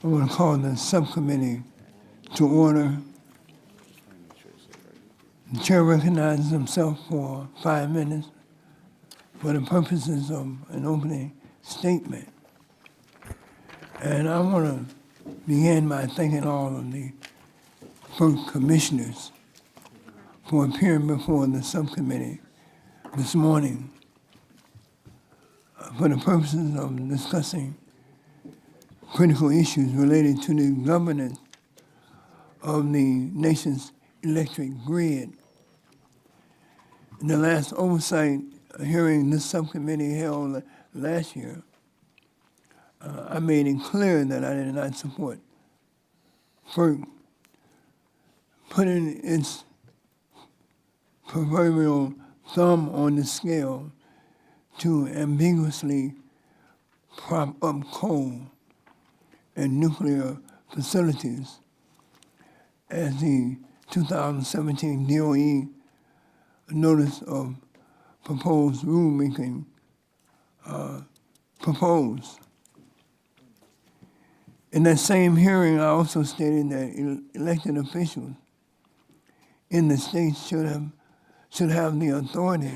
I want to call the subcommittee to order. The chair recognizes himself for 5 minutes for the purposes of an opening statement. And I want to begin by thanking all of the FERC commissioners for appearing before the subcommittee this morning for the purposes of discussing critical issues related to the governance of the nation's electric grid. In the last oversight hearing this subcommittee held last year, I made it clear that I did not support FERC putting its proverbial thumb on the scale to ambiguously prop up coal and nuclear facilities, as the 2017 DOE notice of proposed rulemaking proposed. In that same hearing, I also stated that elected officials in the states should have the authority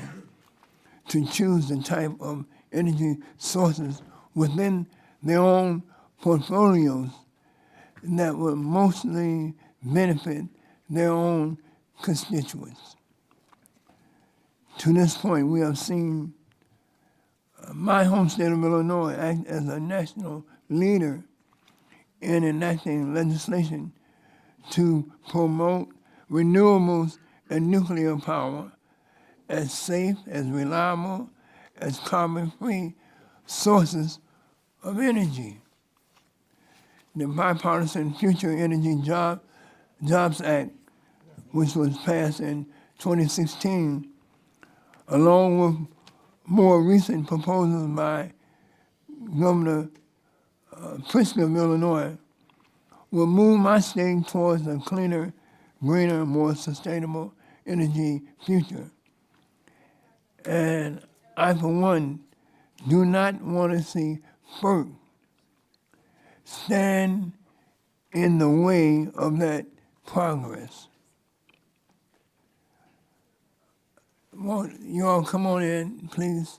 to choose the type of energy sources within their own portfolios that would mostly benefit their own constituents. To this point, we have seen my home state of Illinois act as a national leader in enacting legislation to promote renewables and nuclear power as safe, as reliable, as carbon-free sources of energy. The Bipartisan Future Energy Jobs Act, which was passed in 2016, along with more recent proposals by Governor Pritzker of Illinois, will move my state towards a cleaner, greener, more sustainable energy future. And I, for one, do not want to see FERC stand in the way of that progress. Well, you all come on in, please.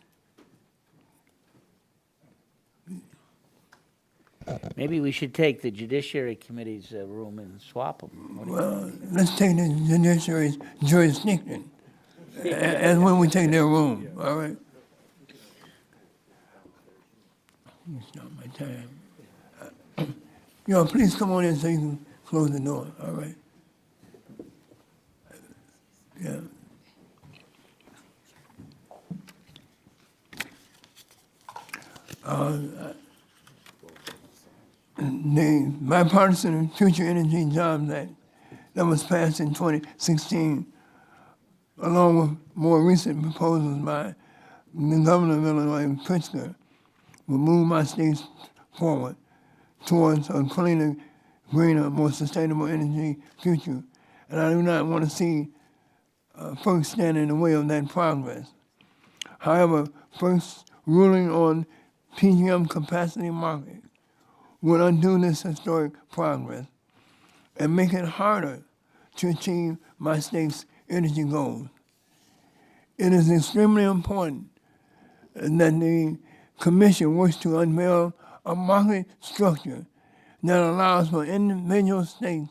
Maybe we should take the Judiciary Committee's room and swap them. Well, let's take the judiciary's jurisdiction as when we take their room, all right? It's not my time. Y'all, please come on in so you can close the door, all right? Yeah. The Bipartisan Future Energy Jobs Act that was passed in 2016, along with more recent proposals by the Governor of Illinois, Pritzker, will move my state forward towards a cleaner, greener, more sustainable energy future. And I do not want to see FERC stand in the way of that progress. However, FERC's ruling on PJM capacity market would undo this historic progress and make it harder to achieve my state's energy goals. It is extremely important that the Commission works to unveil a market structure that allows for individual states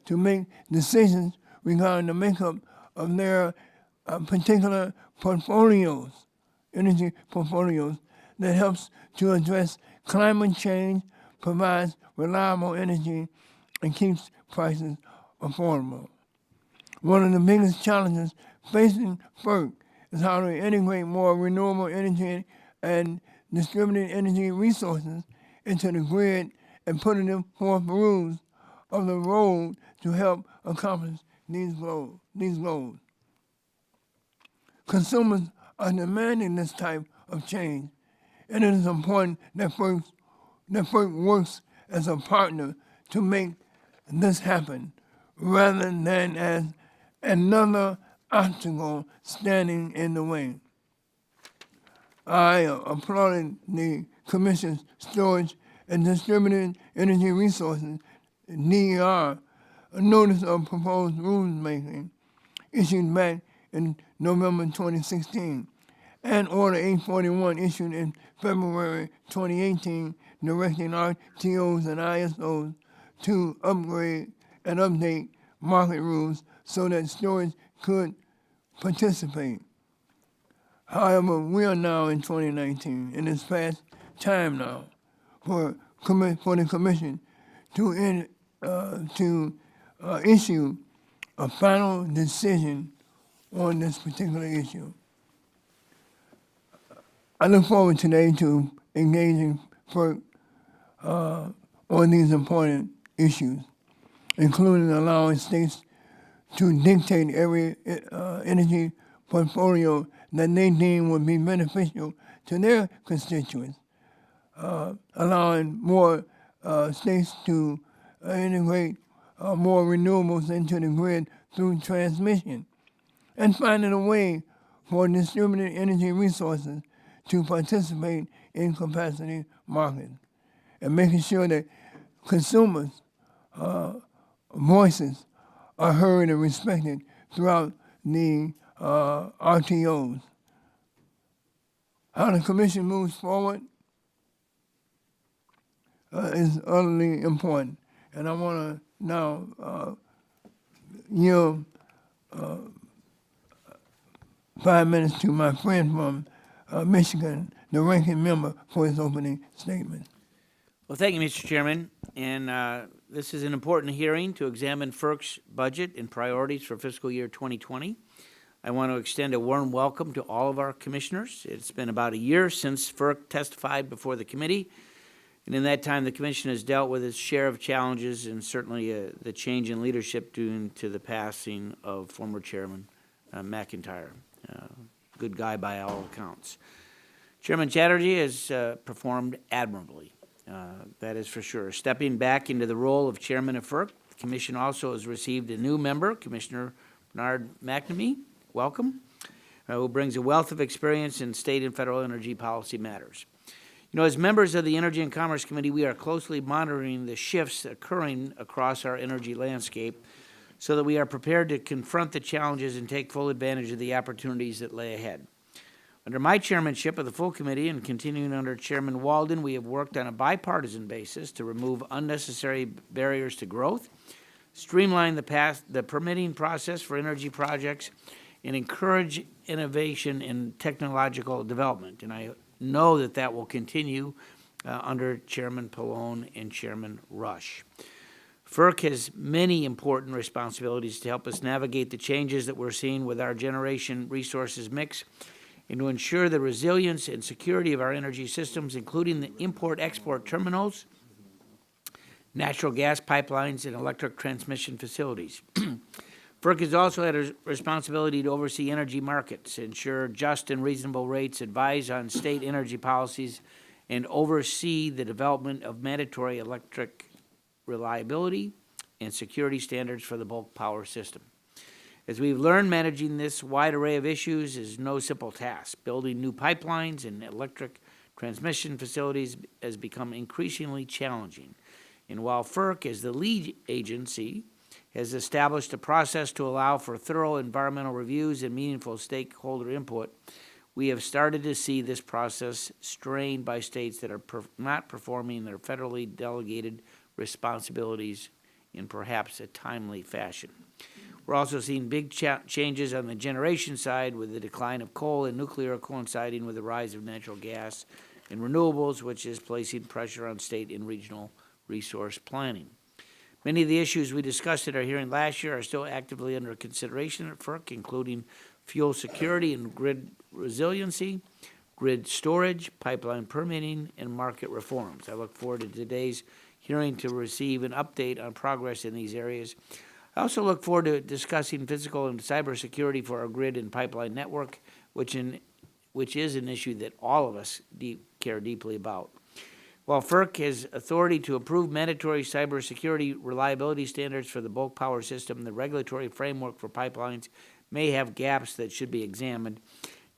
to make decisions regarding the makeup of their particular portfolios, energy portfolios, that helps to address climate change, provides reliable energy, and keeps prices affordable. One of the biggest challenges facing FERC is how to integrate more renewable energy and distributed energy resources into the grid and putting them forth rules of the road to help accomplish these goals. Consumers are demanding this type of change, and it is important that FERC works as a partner to make this happen, rather than as another obstacle standing in the way. I applauded the Commission's storage and Distributed Energy Resources, DER, a notice of proposed rulemaking issued back in November 2016, and Order 841 issued in February 2018 directing RTOs and ISOs to upgrade and update market rules so that storage could participate. However, we are now in 2019, and it's past time now for the Commission to issue a final decision on this particular issue. I look forward today to engaging FERC on these important issues, including allowing states to dictate every energy portfolio that they deem would be beneficial to their constituents, allowing more states to integrate more renewables into the grid through transmission, and finding a way for distributed energy resources to participate in capacity markets, and making sure that consumers' voices are heard and respected throughout the RTOs. How the Commission moves forward is utterly important. And I want to now yield 5 minutes to my friend from Michigan, the ranking member, for his opening statement. Well, thank you, Mr. Chairman. And this is an important hearing to examine FERC's budget and priorities for fiscal year 2020. I want to extend a warm welcome to all of our commissioners. It's been about a year since FERC testified before the committee, and in that time the Commission has dealt with its share of challenges, and certainly the change in leadership due to the passing of former Chairman McIntyre. Good guy by all accounts. Chairman Chatterjee has performed admirably, that is for sure. Stepping back into the role of Chairman of FERC, the Commission also has received a new member, Commissioner Bernard McNamee. Welcome, who brings a wealth of experience in state and federal energy policy matters. You know, as members of the Energy and Commerce Committee, we are closely monitoring the shifts occurring across our energy landscape so that we are prepared to confront the challenges and take full advantage of the opportunities that lay ahead. Under my chairmanship of the full committee and continuing under Chairman Walden, we have worked on a bipartisan basis to remove unnecessary barriers to growth, streamline the permitting process for energy projects, and encourage innovation and technological development. And I know that that will continue under Chairman Pallone and Chairman Rush. FERC has many important responsibilities to help us navigate the changes that we're seeing with our generation resources mix and to ensure the resilience and security of our energy systems, including the import-export terminals, natural gas pipelines, and electric transmission facilities. FERC has also had a responsibility to oversee energy markets, ensure just and reasonable rates, advise on state energy policies, and oversee the development of mandatory electric reliability and security standards for the bulk power system. As we've learned, managing this wide array of issues is no simple task. Building new pipelines and electric transmission facilities has become increasingly challenging. And while FERC, as the lead agency, has established a process to allow for thorough environmental reviews and meaningful stakeholder input, we have started to see this process strained by states that are not performing their federally delegated responsibilities in perhaps a timely fashion. We're also seeing big changes on the generation side, with the decline of coal and nuclear coinciding with the rise of natural gas and renewables, which is placing pressure on state and regional resource planning. Many of the issues we discussed at our hearing last year are still actively under consideration at FERC, including fuel security and grid resiliency, grid storage, pipeline permitting, and market reforms. I look forward to today's hearing to receive an update on progress in these areas. I also look forward to discussing physical and cybersecurity for our grid and pipeline network, which is an issue that all of us care deeply about. While FERC has authority to approve mandatory cybersecurity reliability standards for the bulk power system, the regulatory framework for pipelines may have gaps that should be examined.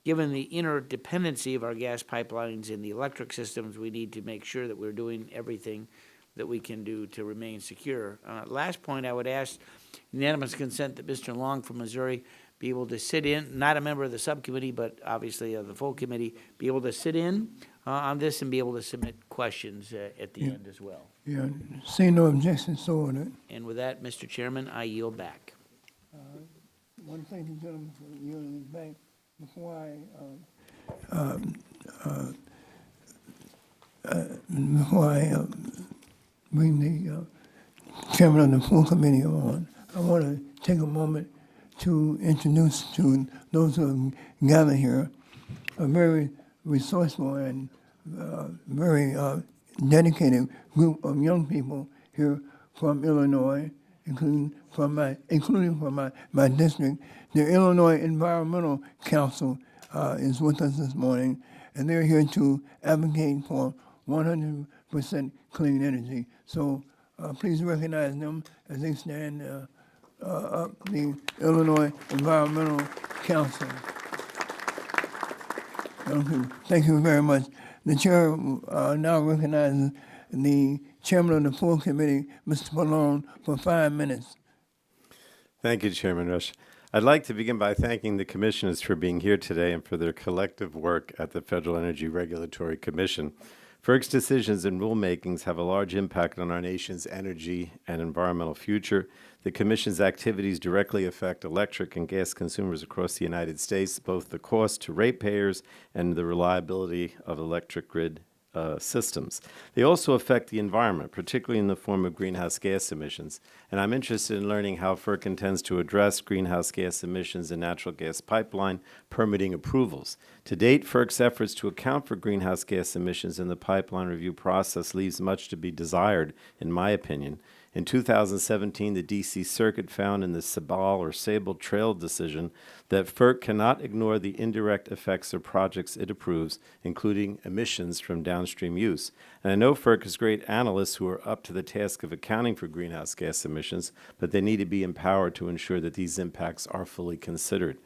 given the interdependency of our gas pipelines and the electric systems, we need to make sure that we're doing everything that we can do to remain secure. Last point, I would ask unanimous consent that Mr. Long from Missouri be able to sit in, not a member of the subcommittee, but obviously of the full committee, be able to sit in on this and be able to submit questions at the end as well. Yeah, see no objections, so ordered. And with that, Mr. Chairman, I yield back. One thank you, gentlemen, for yielding it back. Before I bring the chairman of the full committee on, I want to take a moment to introduce to those who have gathered here a very resourceful and very dedicated group of young people here from Illinois, including from my district. The Illinois Environmental Council is with us this morning, and they're here to advocate for 100% clean energy. So please recognize them as they stand up the Illinois Environmental Council. Okay, thank you very much. The chair now recognizes the chairman of the full committee, Mr. Malone, for 5 minutes. Thank you, Chairman Rush. I'd like to begin by thanking the commissioners for being here today and for their collective work at the Federal Energy Regulatory Commission. FERC's decisions and rulemakings have a large impact on our nation's energy and environmental future. The Commission's activities directly affect electric and gas consumers across the United States, both the cost to ratepayers and the reliability of electric grid systems. They also affect the environment, particularly in the form of greenhouse gas emissions. And I'm interested in learning how FERC intends to address greenhouse gas emissions in natural gas pipeline permitting approvals. To date, FERC's efforts to account for greenhouse gas emissions in the pipeline review process leaves much to be desired, in my opinion. In 2017, the D.C. Circuit found in the Sable Trail decision that FERC cannot ignore the indirect effects of projects it approves, including emissions from downstream use. And I know FERC has great analysts who are up to the task of accounting for greenhouse gas emissions, but they need to be empowered to ensure that these impacts are fully considered.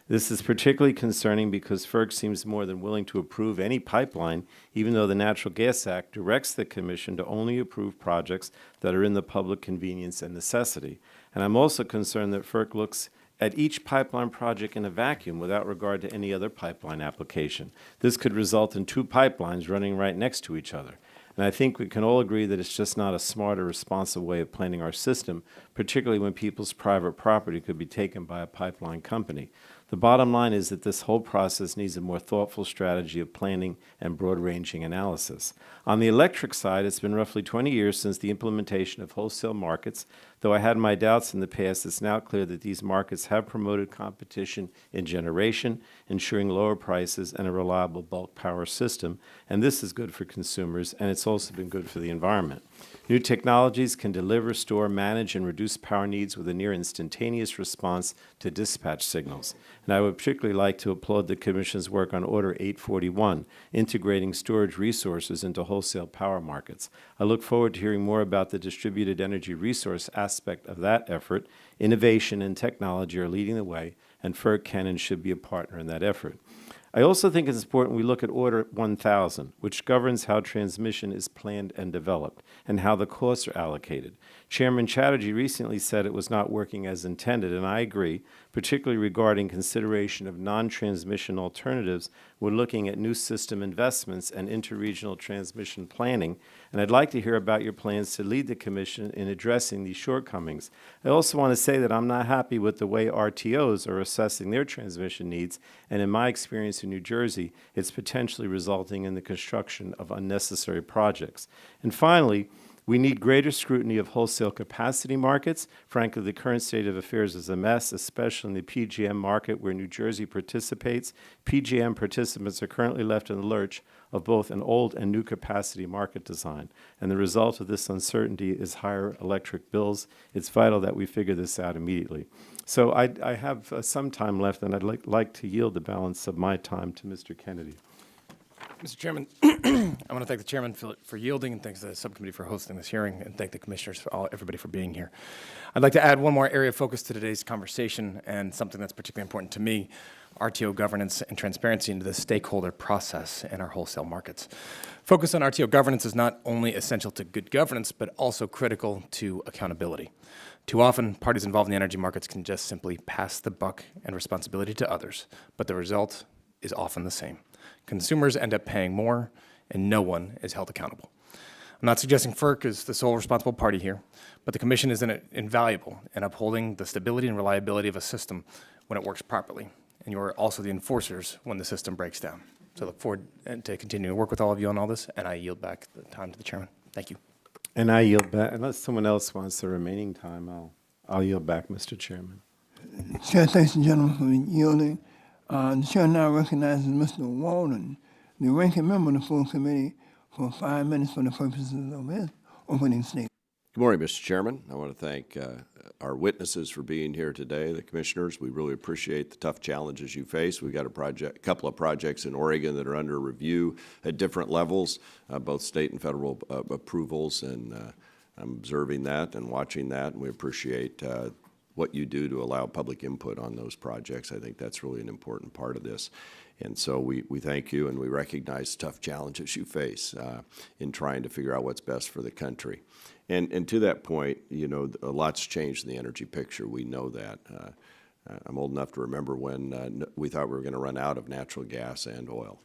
This is particularly concerning because FERC seems more than willing to approve any pipeline, even though the Natural Gas Act directs the Commission to only approve projects that are in the public convenience and necessity. And I'm also concerned that FERC looks at each pipeline project in a vacuum without regard to any other pipeline application. This could result in two pipelines running right next to each other. And I think we can all agree that it's just not a smart or responsible way of planning our system, particularly when people's private property could be taken by a pipeline company. The bottom line is that this whole process needs a more thoughtful strategy of planning and broad-ranging analysis. On the electric side, it's been roughly 20 years since the implementation of wholesale markets. Though I had my doubts in the past, it's now clear that these markets have promoted competition in generation, ensuring lower prices and a reliable bulk power system. And this is good for consumers, and it's also been good for the environment. New technologies can deliver, store, manage, and reduce power needs with a near instantaneous response to dispatch signals. And I would particularly like to applaud the Commission's work on Order 841, integrating storage resources into wholesale power markets. I look forward to hearing more about the distributed energy resource aspect of that effort. Innovation and technology are leading the way, and FERC can and should be a partner in that effort. I also think it's important we look at Order 1000, which governs how transmission is planned and developed, and how the costs are allocated. Chairman Chatterjee recently said it was not working as intended, and I agree, particularly regarding consideration of non-transmission alternatives when looking at new system investments and interregional transmission planning. And I'd like to hear about your plans to lead the Commission in addressing these shortcomings. I also want to say that I'm not happy with the way RTOs are assessing their transmission needs, and in my experience in New Jersey, it's potentially resulting in the construction of unnecessary projects. And finally, we need greater scrutiny of wholesale capacity markets. Frankly, the current state of affairs is a mess, especially in the PJM market where New Jersey participates. PJM participants are currently left in the lurch of both an old and new capacity market design. And the result of this uncertainty is higher electric bills. It's vital that we figure this out immediately. So I have some time left, and I'd like to yield the balance of my time to Mr. Kennedy. Mr. Chairman, I want to thank the chairman for yielding, and thanks to the subcommittee for hosting this hearing, and thank the commissioners, everybody for being here. I'd like to add one more area of focus to today's conversation, and something that's particularly important to me: RTO governance and transparency into the stakeholder process in our wholesale markets. Focus on RTO governance is not only essential to good governance, but also critical to accountability. Too often, parties involved in the energy markets can just simply pass the buck and responsibility to others, but the result is often the same. Consumers end up paying more, and no one is held accountable. I'm not suggesting FERC is the sole responsible party here, but the Commission is invaluable in upholding the stability and reliability of a system when it works properly, and you are also the enforcers when the system breaks down. So I look forward to continuing to work with all of you on all this, and I yield back the time to the chairman. Thank you. And I yield back, unless someone else wants the remaining time, I'll yield back, Mr. Chairman. Chair, thanks the gentleman for yielding. The chair now recognizes Mr. Walden, the ranking member of the full committee, for 5 minutes for the purposes of his opening statement. Good morning, Mr. Chairman. I want to thank our witnesses for being here today, the commissioners. We really appreciate the tough challenges you face. We've got a couple of projects in Oregon that are under review at different levels, both state and federal approvals, and I'm observing that and watching that, and we appreciate what you do to allow public input on those projects. I think that's really an important part of this. And so we thank you, and we recognize the tough challenges you face in trying to figure out what's best for the country. And to that point, you know, a lot's changed in the energy picture. We know that. I'm old enough to remember when we thought we were going to run out of natural gas and oil.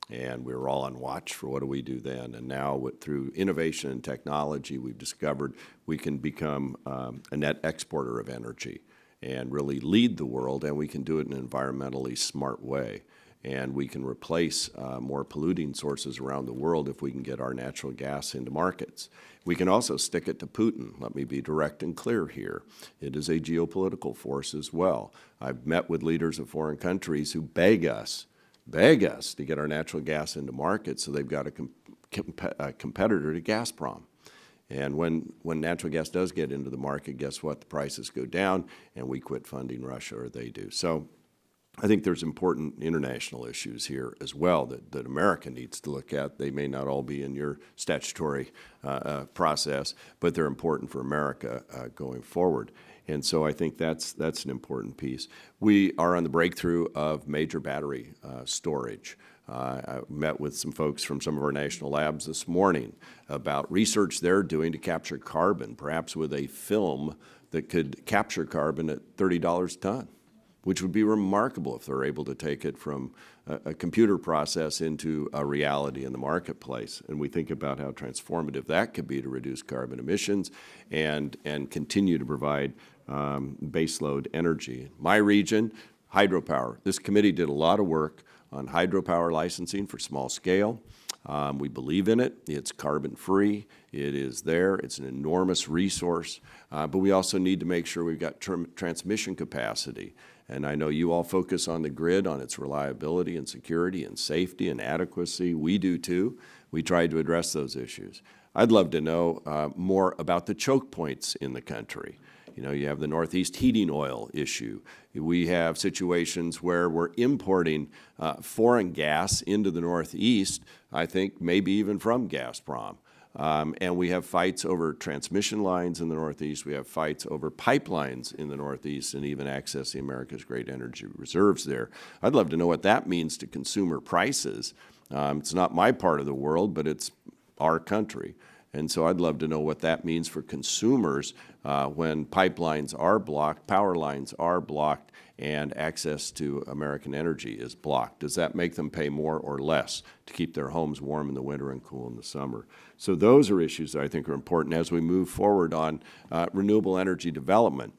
And we were all on watch for what do we do then. And now through innovation and technology, we've discovered we can become a net exporter of energy and really lead the world, and we can do it in an environmentally smart way. And we can replace more polluting sources around the world if we can get our natural gas into markets. We can also stick it to Putin. Let me be direct and clear here. It is a geopolitical force as well. I've met with leaders of foreign countries who beg us to get our natural gas into markets, so they've got a competitor to Gazprom. And when natural gas does get into the market, guess what? The prices go down, and we quit funding Russia, or they do. So I think there's important international issues here as well that America needs to look at. They may not all be in your statutory process, but they're important for America going forward. And so I think that's an important piece. We are on the breakthrough of major battery storage. I met with some folks from some of our national labs this morning about research they're doing to capture carbon, perhaps with a film that could capture carbon at $30 a ton, which would be remarkable if they're able to take it from a computer process into a reality in the marketplace. And we think about how transformative that could be to reduce carbon emissions and continue to provide baseload energy. My region, hydropower. This committee did a lot of work on hydropower licensing for small scale. We believe in it. It's carbon-free. It is there. It's an enormous resource. But we also need to make sure we've got transmission capacity. And I know you all focus on the grid, on its reliability and security and safety and adequacy. We do too. We try to address those issues. I'd love to know more about the choke points in the country. You know, you have the Northeast heating oil issue. We have situations where we're importing foreign gas into the Northeast, I think maybe even from Gazprom. And we have fights over transmission lines in the Northeast. We have fights over pipelines in the Northeast and even accessing America's great energy reserves there. I'd love to know what that means to consumer prices. It's not my part of the world, but it's our country. And so I'd love to know what that means for consumers when pipelines are blocked, power lines are blocked, and access to American energy is blocked. Does that make them pay more or less to keep their homes warm in the winter and cool in the summer? So those are issues that I think are important as we move forward on renewable energy development.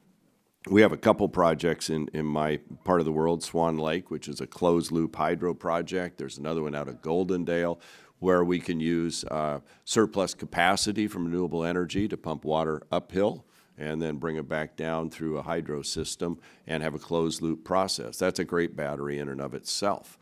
We have a couple projects in my part of the world, Swan Lake, which is a closed-loop hydro project. There's another one out of Goldendale where we can use surplus capacity from renewable energy to pump water uphill and then bring it back down through a hydro system and have a closed-loop process. That's a great battery in and of itself.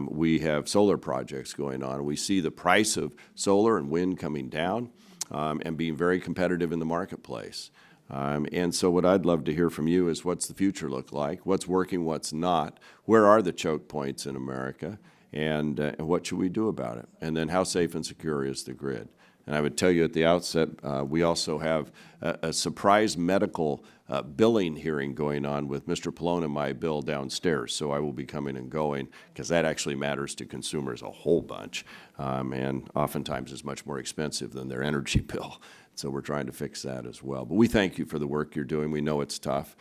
We have solar projects going on. We see the price of solar and wind coming down and being very competitive in the marketplace. And so what I'd love to hear from you is what's the future look like? What's working, what's not? Where are the choke points in America? and what should we do about it? And then how safe and secure is the grid? And I would tell you at the outset, we also have a surprise medical billing hearing going on with Mr. Pallone and my bill downstairs. So I will be coming and going because that actually matters to consumers a whole bunch, and oftentimes is much more expensive than their energy bill. So we're trying to fix that as well. But we thank you for the work you're doing. We know it's tough,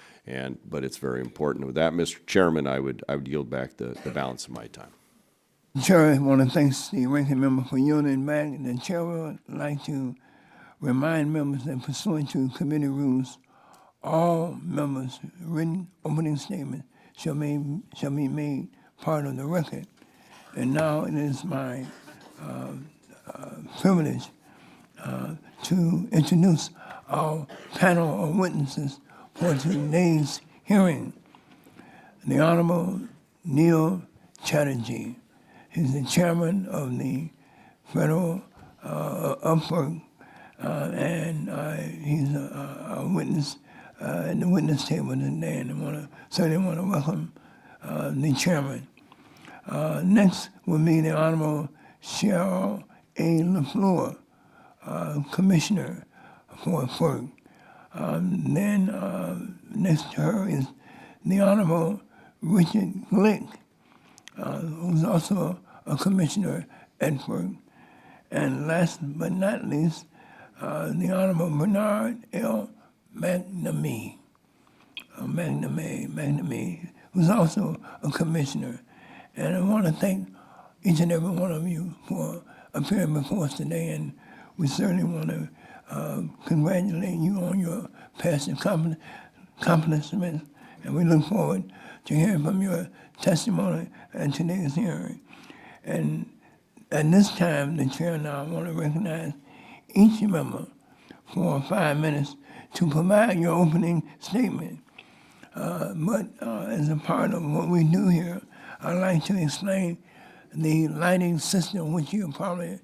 but it's very important. With that, Mr. Chairman, I would yield back the balance of my time. Chair, I want to thank the ranking member for yielding back. The chair would like to remind members that pursuant to committee rules, all members' written opening statements shall be made part of the record. And now it is my privilege to introduce our panel of witnesses for today's hearing. The Honorable Neil Chatterjee. He's the chairman of the federal FERC, and he's a witness at the witness table today, and I certainly want to welcome the chairman. Next will be the Honorable Cheryl A. LaFleur, commissioner for FERC. Then next to her is the Honorable Richard Glick, who's also a commissioner at FERC. And last but not least, the Honorable Bernard L. McNamee, who's also a commissioner. And I want to thank each and every one of you for appearing before us today, and we certainly want to congratulate you on your past accomplishments, and we look forward to hearing from your testimony at today's hearing. And at this time, the chair now want to recognize each member for 5 minutes to provide your opening statement. But as a part of what we do here, I'd like to explain the lighting system, which you probably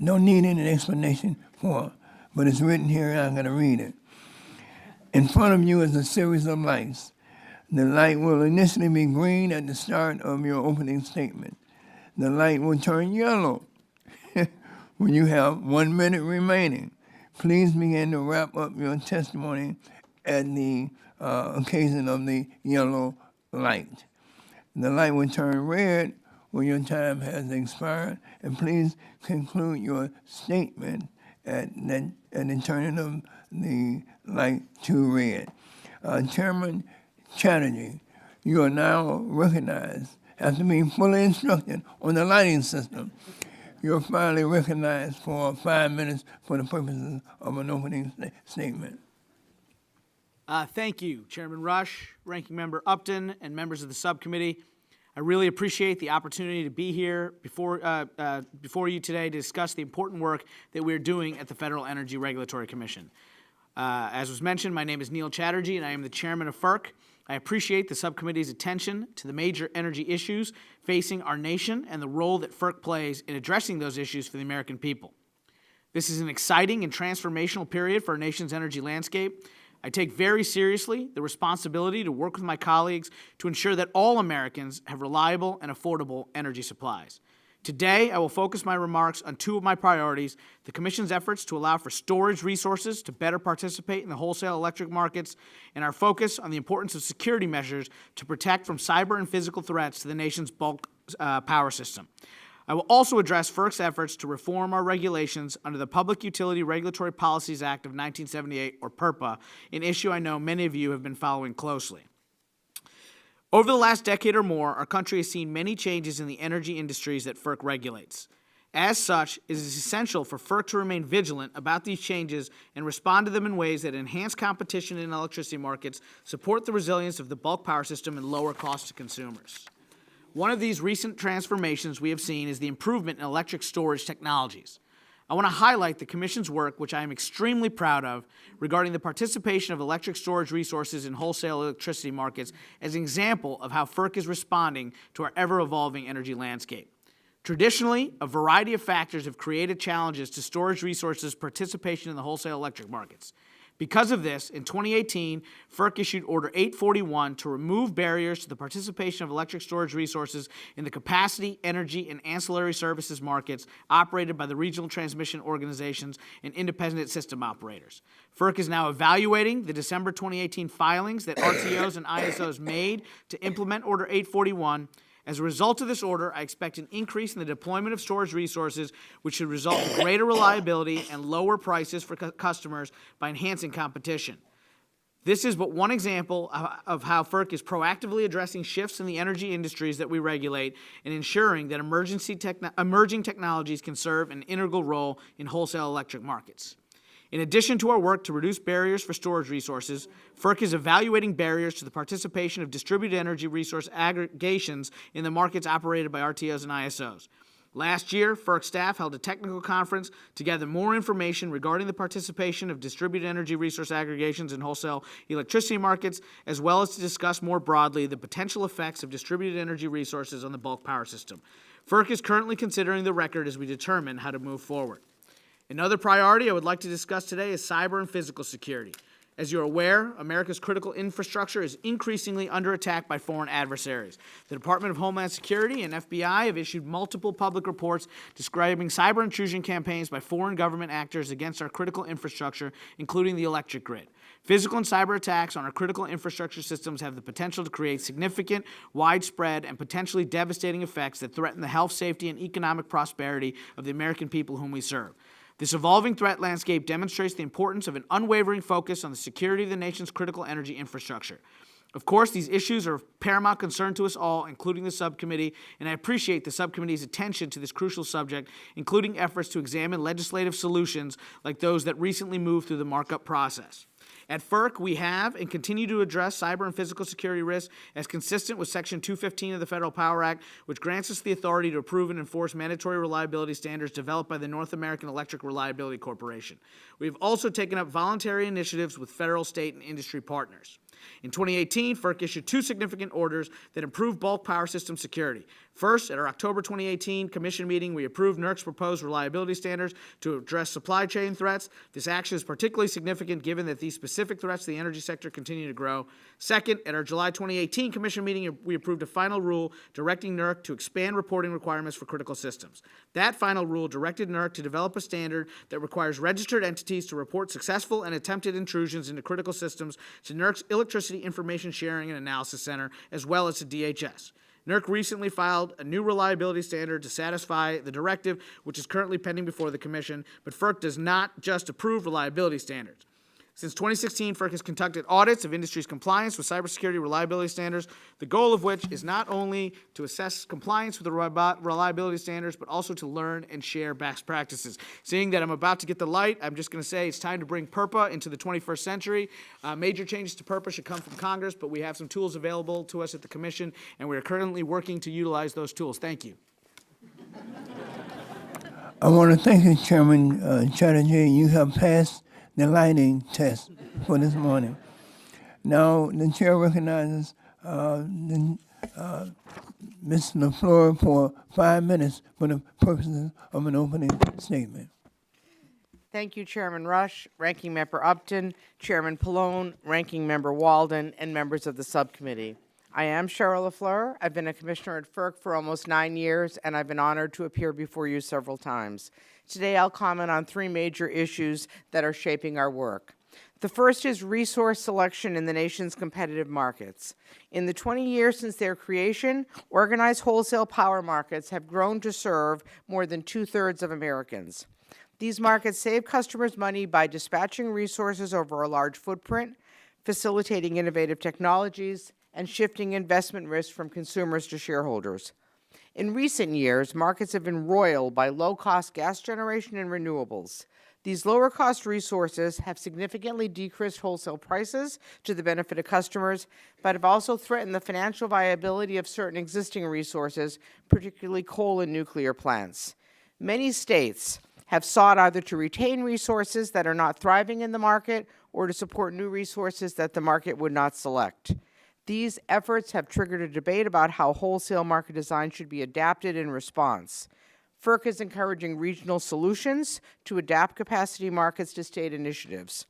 don't need any explanation for, but it's written here and I'm going to read it. In front of you is a series of lights. The light will initially be green at the start of your opening statement. The light will turn yellow when you have 1 minute remaining. Please begin to wrap up your testimony at the occasion of the yellow light. The light will turn red when your time has expired, and please conclude your statement at the turning of the light to red. Chairman Chatterjee, you are now recognized. After being fully instructed on the lighting system, you're finally recognized for 5 minutes for the purposes of an opening statement. Thank you, Chairman Rush, Ranking Member Upton, and members of the subcommittee. I really appreciate the opportunity to be here before you today to discuss the important work that we're doing at the Federal Energy Regulatory Commission. As was mentioned, my name is Neil Chatterjee, and I am the chairman of FERC. I appreciate the subcommittee's attention to the major energy issues facing our nation and the role that FERC plays in addressing those issues for the American people. This is an exciting and transformational period for our nation's energy landscape. I take very seriously the responsibility to work with my colleagues to ensure that all Americans have reliable and affordable energy supplies. Today, I will focus my remarks on two of my priorities: the Commission's efforts to allow for storage resources to better participate in the wholesale electric markets, and our focus on the importance of security measures to protect from cyber and physical threats to the nation's bulk power system. I will also address FERC's efforts to reform our regulations under the Public Utility Regulatory Policies Act of 1978, or PURPA, an issue I know many of you have been following closely. Over the last decade or more, our country has seen many changes in the energy industries that FERC regulates. As such, it is essential for FERC to remain vigilant about these changes and respond to them in ways that enhance competition in electricity markets, support the resilience of the bulk power system, and lower costs to consumers. One of these recent transformations we have seen is the improvement in electric storage technologies. I want to highlight the Commission's work, which I am extremely proud of, regarding the participation of electric storage resources in wholesale electricity markets as an example of how FERC is responding to our ever-evolving energy landscape. Traditionally, a variety of factors have created challenges to storage resources' participation in the wholesale electric markets. Because of this, in 2018, FERC issued Order 841 to remove barriers to the participation of electric storage resources in the capacity, energy, and ancillary services markets operated by the regional transmission organizations and independent system operators. FERC is now evaluating the December 2018 filings that RTOs and ISOs made to implement Order 841. As a result of this order, I expect an increase in the deployment of storage resources, which should result in greater reliability and lower prices for customers by enhancing competition. This is but one example of how FERC is proactively addressing shifts in the energy industries that we regulate and ensuring that emerging technologies can serve an integral role in wholesale electric markets. In addition to our work to reduce barriers for storage resources, FERC is evaluating barriers to the participation of distributed energy resource aggregations in the markets operated by RTOs and ISOs. Last year, FERC staff held a technical conference to gather more information regarding the participation of distributed energy resource aggregations in wholesale electricity markets, as well as to discuss more broadly the potential effects of distributed energy resources on the bulk power system. FERC is currently considering the record as we determine how to move forward. Another priority I would like to discuss today is cyber and physical security. As you're aware, America's critical infrastructure is increasingly under attack by foreign adversaries. The Department of Homeland Security and FBI have issued multiple public reports describing cyber intrusion campaigns by foreign government actors against our critical infrastructure, including the electric grid. Physical and cyber attacks on our critical infrastructure systems have the potential to create significant, widespread, and potentially devastating effects that threaten the health, safety, and economic prosperity of the American people whom we serve. This evolving threat landscape demonstrates the importance of an unwavering focus on the security of the nation's critical energy infrastructure. Of course, these issues are of paramount concern to us all, including the subcommittee, and I appreciate the subcommittee's attention to this crucial subject, including efforts to examine legislative solutions like those that recently moved through the markup process. At FERC, we have and continue to address cyber and physical security risks as consistent with Section 215 of the Federal Power Act, which grants us the authority to approve and enforce mandatory reliability standards developed by the North American Electric Reliability Corporation. We have also taken up voluntary initiatives with federal, state, and industry partners. In 2018, FERC issued two significant orders that improve bulk power system security. First, at our October 2018 Commission meeting, we approved NERC's proposed reliability standards to address supply chain threats. This action is particularly significant given that these specific threats to the energy sector continue to grow. Second, at our July 2018 Commission meeting, we approved a final rule directing NERC to expand reporting requirements for critical systems. That final rule directed NERC to develop a standard that requires registered entities to report successful and attempted intrusions into critical systems to NERC's Electricity Information Sharing and Analysis Center, as well as to DHS. NERC recently filed a new reliability standard to satisfy the directive, which is currently pending before the Commission, but FERC does not just approve reliability standards. Since 2016, FERC has conducted audits of industry's compliance with cybersecurity reliability standards, the goal of which is not only to assess compliance with the reliability standards, but also to learn and share best practices. Seeing that I'm about to get the light, I'm just going to say it's time to bring PURPA into the 21st century. Major changes to PURPA should come from Congress, but we have some tools available to us at the Commission, and we are currently working to utilize those tools. Thank you. I want to thank you, Chairman Chatterjee. You have passed the lighting test for this morning. Now, the chair recognizes Ms. LaFleur for 5 minutes for the purposes of an opening statement. Thank you, Chairman Rush, Ranking Member Upton, Chairman Pallone, Ranking Member Walden, and members of the subcommittee. I am Cheryl LaFleur. I've been a commissioner at FERC for almost 9 years, and I've been honored to appear before you several times. Today, I'll comment on 3 major issues that are shaping our work. The first is resource selection in the nation's competitive markets. In the 20 years since their creation, organized wholesale power markets have grown to serve more than 2/3 of Americans. These markets save customers money by dispatching resources over a large footprint, facilitating innovative technologies, and shifting investment risk from consumers to shareholders. In recent years, markets have been roiled by low-cost gas generation and renewables. These lower-cost resources have significantly decreased wholesale prices to the benefit of customers, but have also threatened the financial viability of certain existing resources, particularly coal and nuclear plants. Many states have sought either to retain resources that are not thriving in the market or to support new resources that the market would not select. These efforts have triggered a debate about how wholesale market design should be adapted in response. FERC is encouraging regional solutions to adapt capacity markets to state initiatives.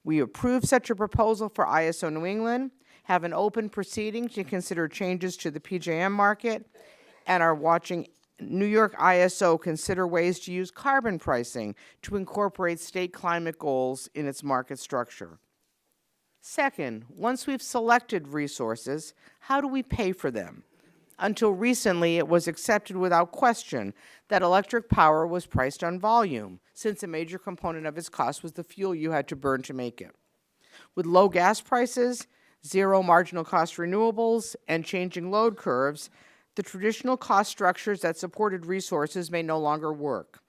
We approve such a proposal for ISO New England, have an open proceeding to consider changes to the PJM market, and are watching New York ISO consider ways to use carbon pricing to incorporate state climate goals in its market structure. Second, once we've selected resources, how do we pay for them? Until recently, it was accepted without question that electric power was priced on volume, since a major component of its cost was the fuel you had to burn to make it. With low gas prices, zero marginal cost renewables, and changing load curves, the traditional cost structures that supported resources may no longer work.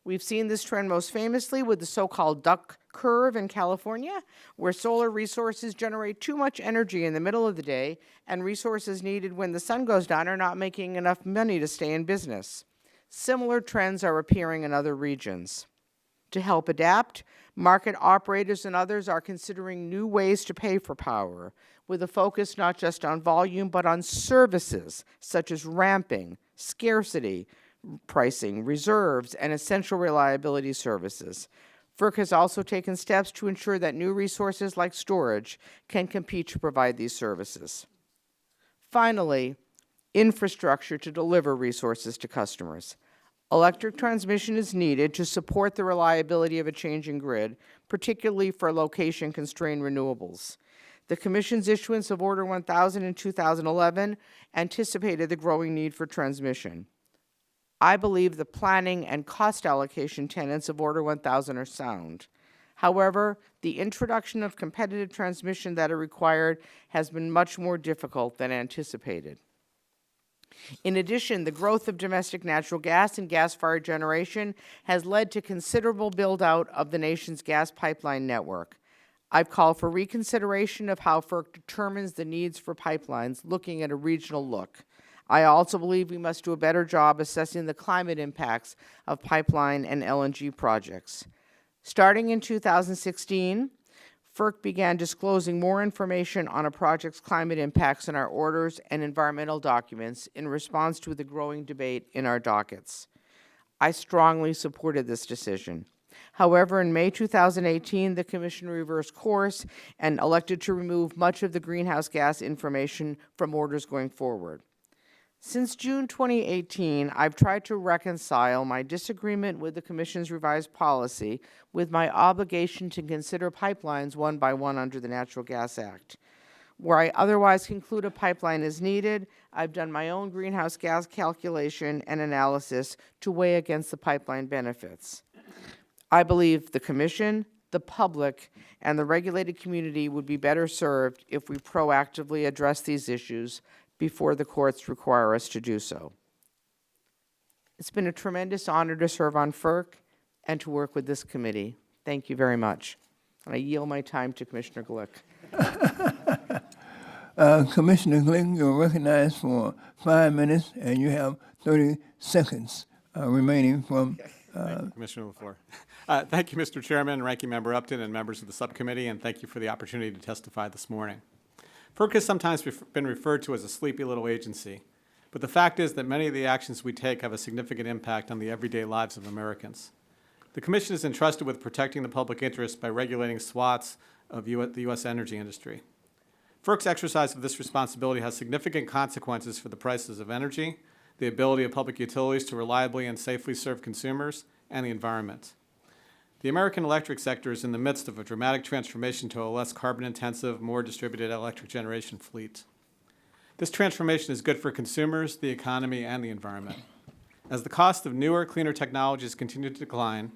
We've seen this trend most famously with the so-called duck curve in California, where solar resources generate too much energy in the middle of the day, and resources needed when the sun goes down are not making enough money to stay in business. Similar trends are appearing in other regions. To help adapt, market operators and others are considering new ways to pay for power, with a focus not just on volume, but on services such as ramping, scarcity, pricing, reserves, and essential reliability services. FERC has also taken steps to ensure that new resources like storage can compete to provide these services. Finally, infrastructure to deliver resources to customers. Electric transmission is needed to support the reliability of a changing grid, particularly for location-constrained renewables. The Commission's issuance of Order 1000 in 2011 anticipated the growing need for transmission. I believe the planning and cost allocation tenets of Order 1000 are sound. However, the introduction of competitive transmission that are required has been much more difficult than anticipated. In addition, the growth of domestic natural gas and gas-fired generation has led to considerable build-out of the nation's gas pipeline network. I've called for reconsideration of how FERC determines the needs for pipelines, looking at a regional look. I also believe we must do a better job assessing the climate impacts of pipeline and LNG projects. Starting in 2016, FERC began disclosing more information on a project's climate impacts in our orders and environmental documents in response to the growing debate in our dockets. I strongly supported this decision. However, in May 2018, the Commission reversed course and elected to remove much of the greenhouse gas information from orders going forward. Since June 2018, I've tried to reconcile my disagreement with the Commission's revised policy with my obligation to consider pipelines one by one under the Natural Gas Act. Where I otherwise conclude a pipeline is needed, I've done my own greenhouse gas calculation and analysis to weigh against the pipeline benefits. I believe the Commission, the public, and the regulated community would be better served if we proactively address these issues before the courts require us to do so. It's been a tremendous honor to serve on FERC and to work with this committee. Thank you very much. And I yield my time to Commissioner Glick. Commissioner Glick, you're recognized for 5 minutes, and you have 30 seconds remaining from. Commissioner LaFleur. Thank you, Mr. Chairman, Ranking Member Upton, and members of the subcommittee, and thank you for the opportunity to testify this morning. FERC has sometimes been referred to as a sleepy little agency, but the fact is that many of the actions we take have a significant impact on the everyday lives of Americans. The Commission is entrusted with protecting the public interest by regulating swaths of the U.S. energy industry. FERC's exercise of this responsibility has significant consequences for the prices of energy, the ability of public utilities to reliably and safely serve consumers, and the environment. The American electric sector is in the midst of a dramatic transformation to a less carbon-intensive, more distributed electric generation fleet. This transformation is good for consumers, the economy, and the environment. As the cost of newer, cleaner technologies continue to decline,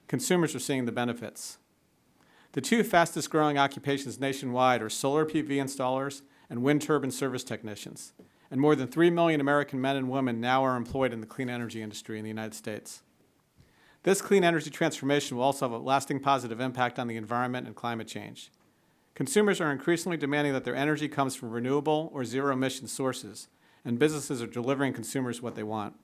consumers are seeing the benefits. The two fastest growing occupations nationwide are solar PV installers and wind turbine service technicians, and more than 3 million American men and women now are employed in the clean energy industry in the United States. This clean energy transformation will also have a lasting positive impact on the environment and climate change. Consumers are increasingly demanding that their energy comes from renewable or zero-emission sources, and businesses are delivering consumers what they want.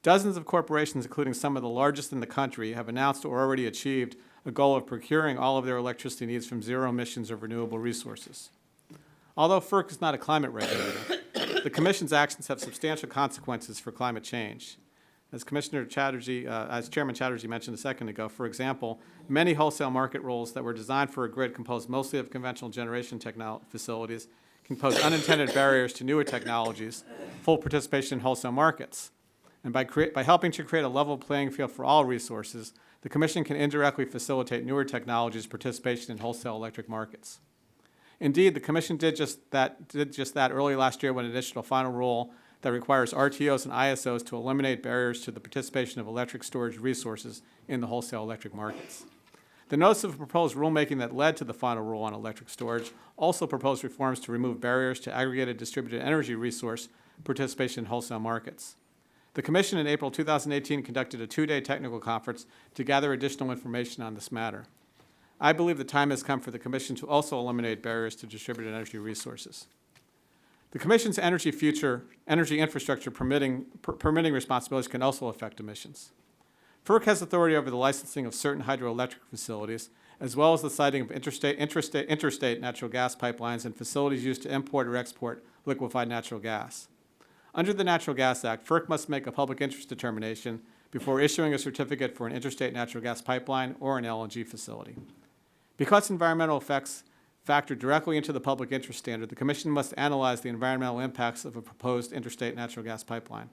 Dozens of corporations, including some of the largest in the country, have announced or already achieved a goal of procuring all of their electricity needs from zero emissions or renewable resources. Although FERC is not a climate regulator, the Commission's actions have substantial consequences for climate change. As as Chairman Chatterjee mentioned a second ago, for example, many wholesale market rules that were designed for a grid composed mostly of conventional generation facilities can pose unintended barriers to newer technologies, full participation in wholesale markets. And by helping to create a level playing field for all resources, the Commission can indirectly facilitate newer technologies' participation in wholesale electric markets. Indeed, the Commission did just that early last year when it issued a final rule that requires RTOs and ISOs to eliminate barriers to the participation of electric storage resources in the wholesale electric markets. The notice of proposed rulemaking that led to the final rule on electric storage also proposed reforms to remove barriers to aggregated distributed energy resource participation in wholesale markets. The Commission in April 2018 conducted a 2-day technical conference to gather additional information on this matter. I believe the time has come for the Commission to also eliminate barriers to distributed energy resources. The Commission's energy infrastructure permitting responsibilities can also affect emissions. FERC has authority over the licensing of certain hydroelectric facilities, as well as the siting of interstate natural gas pipelines and facilities used to import or export liquefied natural gas. Under the Natural Gas Act, FERC must make a public interest determination before issuing a certificate for an interstate natural gas pipeline or an LNG facility. Because environmental effects factor directly into the public interest standard, the Commission must analyze the environmental impacts of a proposed interstate natural gas pipeline.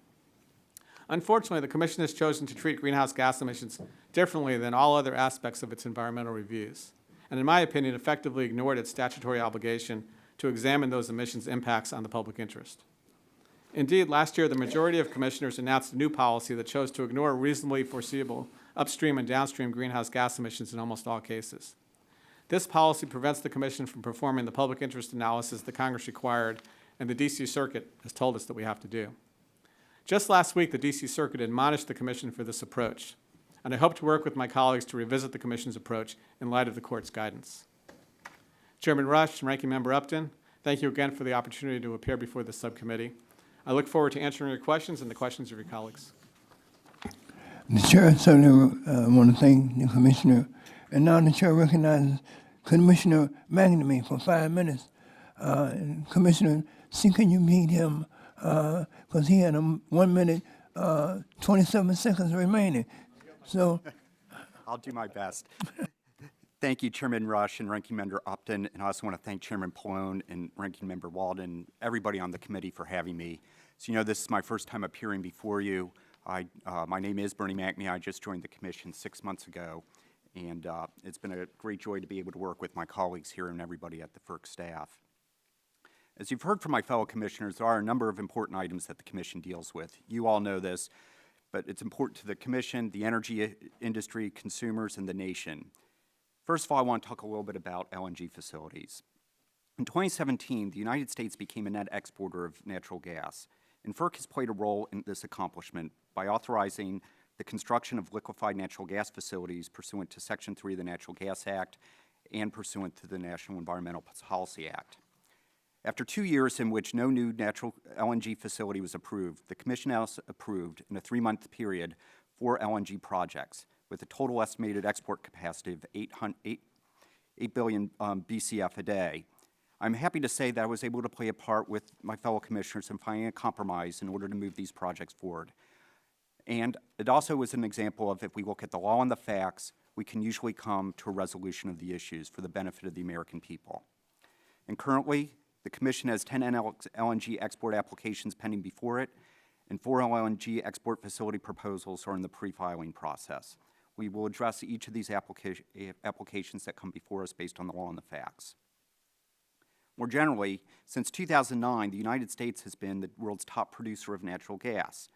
Unfortunately, the Commission has chosen to treat greenhouse gas emissions differently than all other aspects of its environmental reviews, and in my opinion, effectively ignored its statutory obligation to examine those emissions' impacts on the public interest. Indeed, last year, the majority of commissioners announced a new policy that chose to ignore reasonably foreseeable upstream and downstream greenhouse gas emissions in almost all cases. This policy prevents the Commission from performing the public interest analysis that Congress required and the D.C. Circuit has told us that we have to do. Just last week, the D.C. Circuit admonished the Commission for this approach, and I hope to work with my colleagues to revisit the Commission's approach in light of the Court's guidance. Chairman Rush and Ranking Member Upton, thank you again for the opportunity to appear before the subcommittee. I look forward to answering your questions and the questions of your colleagues. The chair certainly want to thank the commissioner, and now the chair recognizes Commissioner McNamee for 5 minutes. Commissioner, see, can you meet him? Because he had 1 minute, 27 seconds remaining. So I'll do my best. Thank you, Chairman Rush and Ranking Member Upton, and I also want to thank Chairman Pallone and Ranking Member Walden, everybody on the committee for having me. So, you know, this is my first time appearing before you. My name is Bernie McNamee. I just joined the Commission 6 months ago, and it's been a great joy to be able to work with my colleagues here and everybody at the FERC staff. As you've heard from my fellow commissioners, there are a number of important items that the Commission deals with. You all know this, but it's important to the Commission, the energy industry, consumers, and the nation. First of all, I want to talk a little bit about LNG facilities. In 2017, the United States became a net exporter of natural gas, and FERC has played a role in this accomplishment by authorizing the construction of liquefied natural gas facilities pursuant to Section 3 of the Natural Gas Act and pursuant to the National Environmental Policy Act. After 2 years in which no new natural LNG facility was approved, the Commission also approved, in a 3-month period, 4 LNG projects with a total estimated export capacity of 8 billion BCF a day. I'm happy to say that I was able to play a part with my fellow commissioners in finding a compromise in order to move these projects forward. And it also was an example of, if we look at the law and the facts, we can usually come to a resolution of the issues for the benefit of the American people. And currently, the Commission has 10 LNG export applications pending before it, and 4 LNG export facility proposals are in the pre-filing process. We will address each of these applications that come before us based on the law and the facts. More generally, since 2009, the United States has been the world's top producer of natural gas.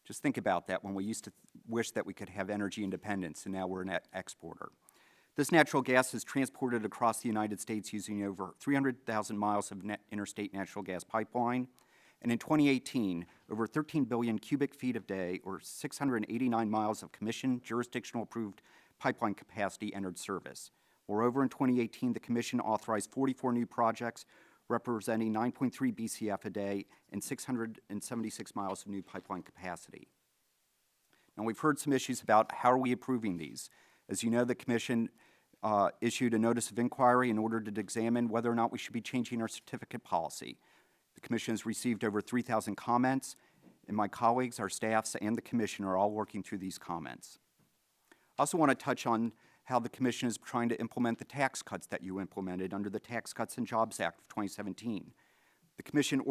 Just think about that, when we used to wish that we could have energy independence, and now we're a net exporter. This natural gas is transported across the United States using over 300,000 miles of interstate natural gas pipeline. And in 2018, over 13 billion cubic feet a day, or 689 miles of Commission jurisdictional approved pipeline capacity entered service. Moreover, in 2018, the Commission authorized 44 new projects representing 9.3 BCF a day and 676 miles of new pipeline capacity. Now, we've heard some issues about how are we approving these. As you know, the Commission issued a notice of inquiry in order to examine whether or not we should be changing our certificate policy. The Commission has received over 3,000 comments. and my colleagues, our staffs, and the Commission are all working through these comments. I also want to touch on how the Commission is trying to implement the tax cuts that you implemented under the Tax Cuts and Jobs Act of 2017. The Commission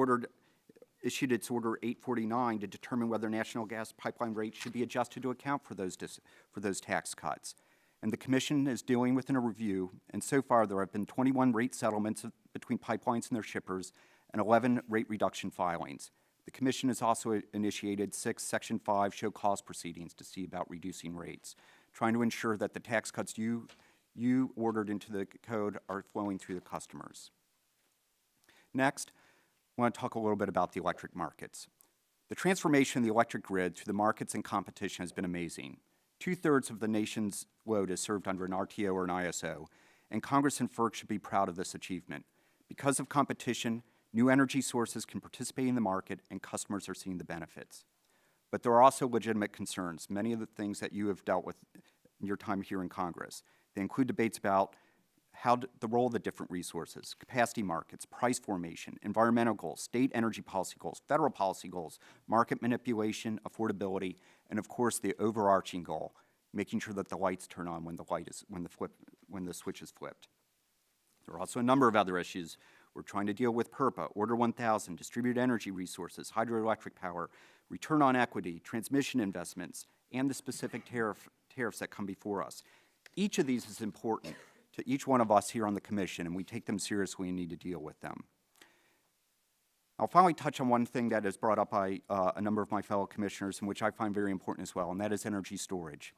issued its Order 849 to determine whether national gas pipeline rates should be adjusted to account for those tax cuts. And the Commission is dealing with a review, and so far there have been 21 rate settlements between pipelines and their shippers and 11 rate reduction filings. The Commission has also initiated 6 Section 5 show cause proceedings to see about reducing rates, trying to ensure that the tax cuts you ordered into the code are flowing through the customers. Next, I want to talk a little bit about the electric markets. The transformation of the electric grid through the markets and competition has been amazing. 2/3 of the nation's load is served under an RTO or an ISO, and Congress and FERC should be proud of this achievement. Because of competition, new energy sources can participate in the market, and customers are seeing the benefits. But there are also legitimate concerns, many of the things that you have dealt with in your time here in Congress. They include debates about the role of the different resources, capacity markets, price formation, environmental goals, state energy policy goals, federal policy goals, market manipulation, affordability, and of course the overarching goal, making sure that the lights turn on when the switch is flipped. There are also a number of other issues we're trying to deal with: PURPA, Order 1000, distributed energy resources, hydroelectric power, return on equity, transmission investments, and the specific tariffs that come before us. Each of these is important to each one of us here on the Commission, and we take them seriously and need to deal with them. I'll finally touch on one thing that is brought up by a number of my fellow commissioners and which I find very important as well, and that is energy storage.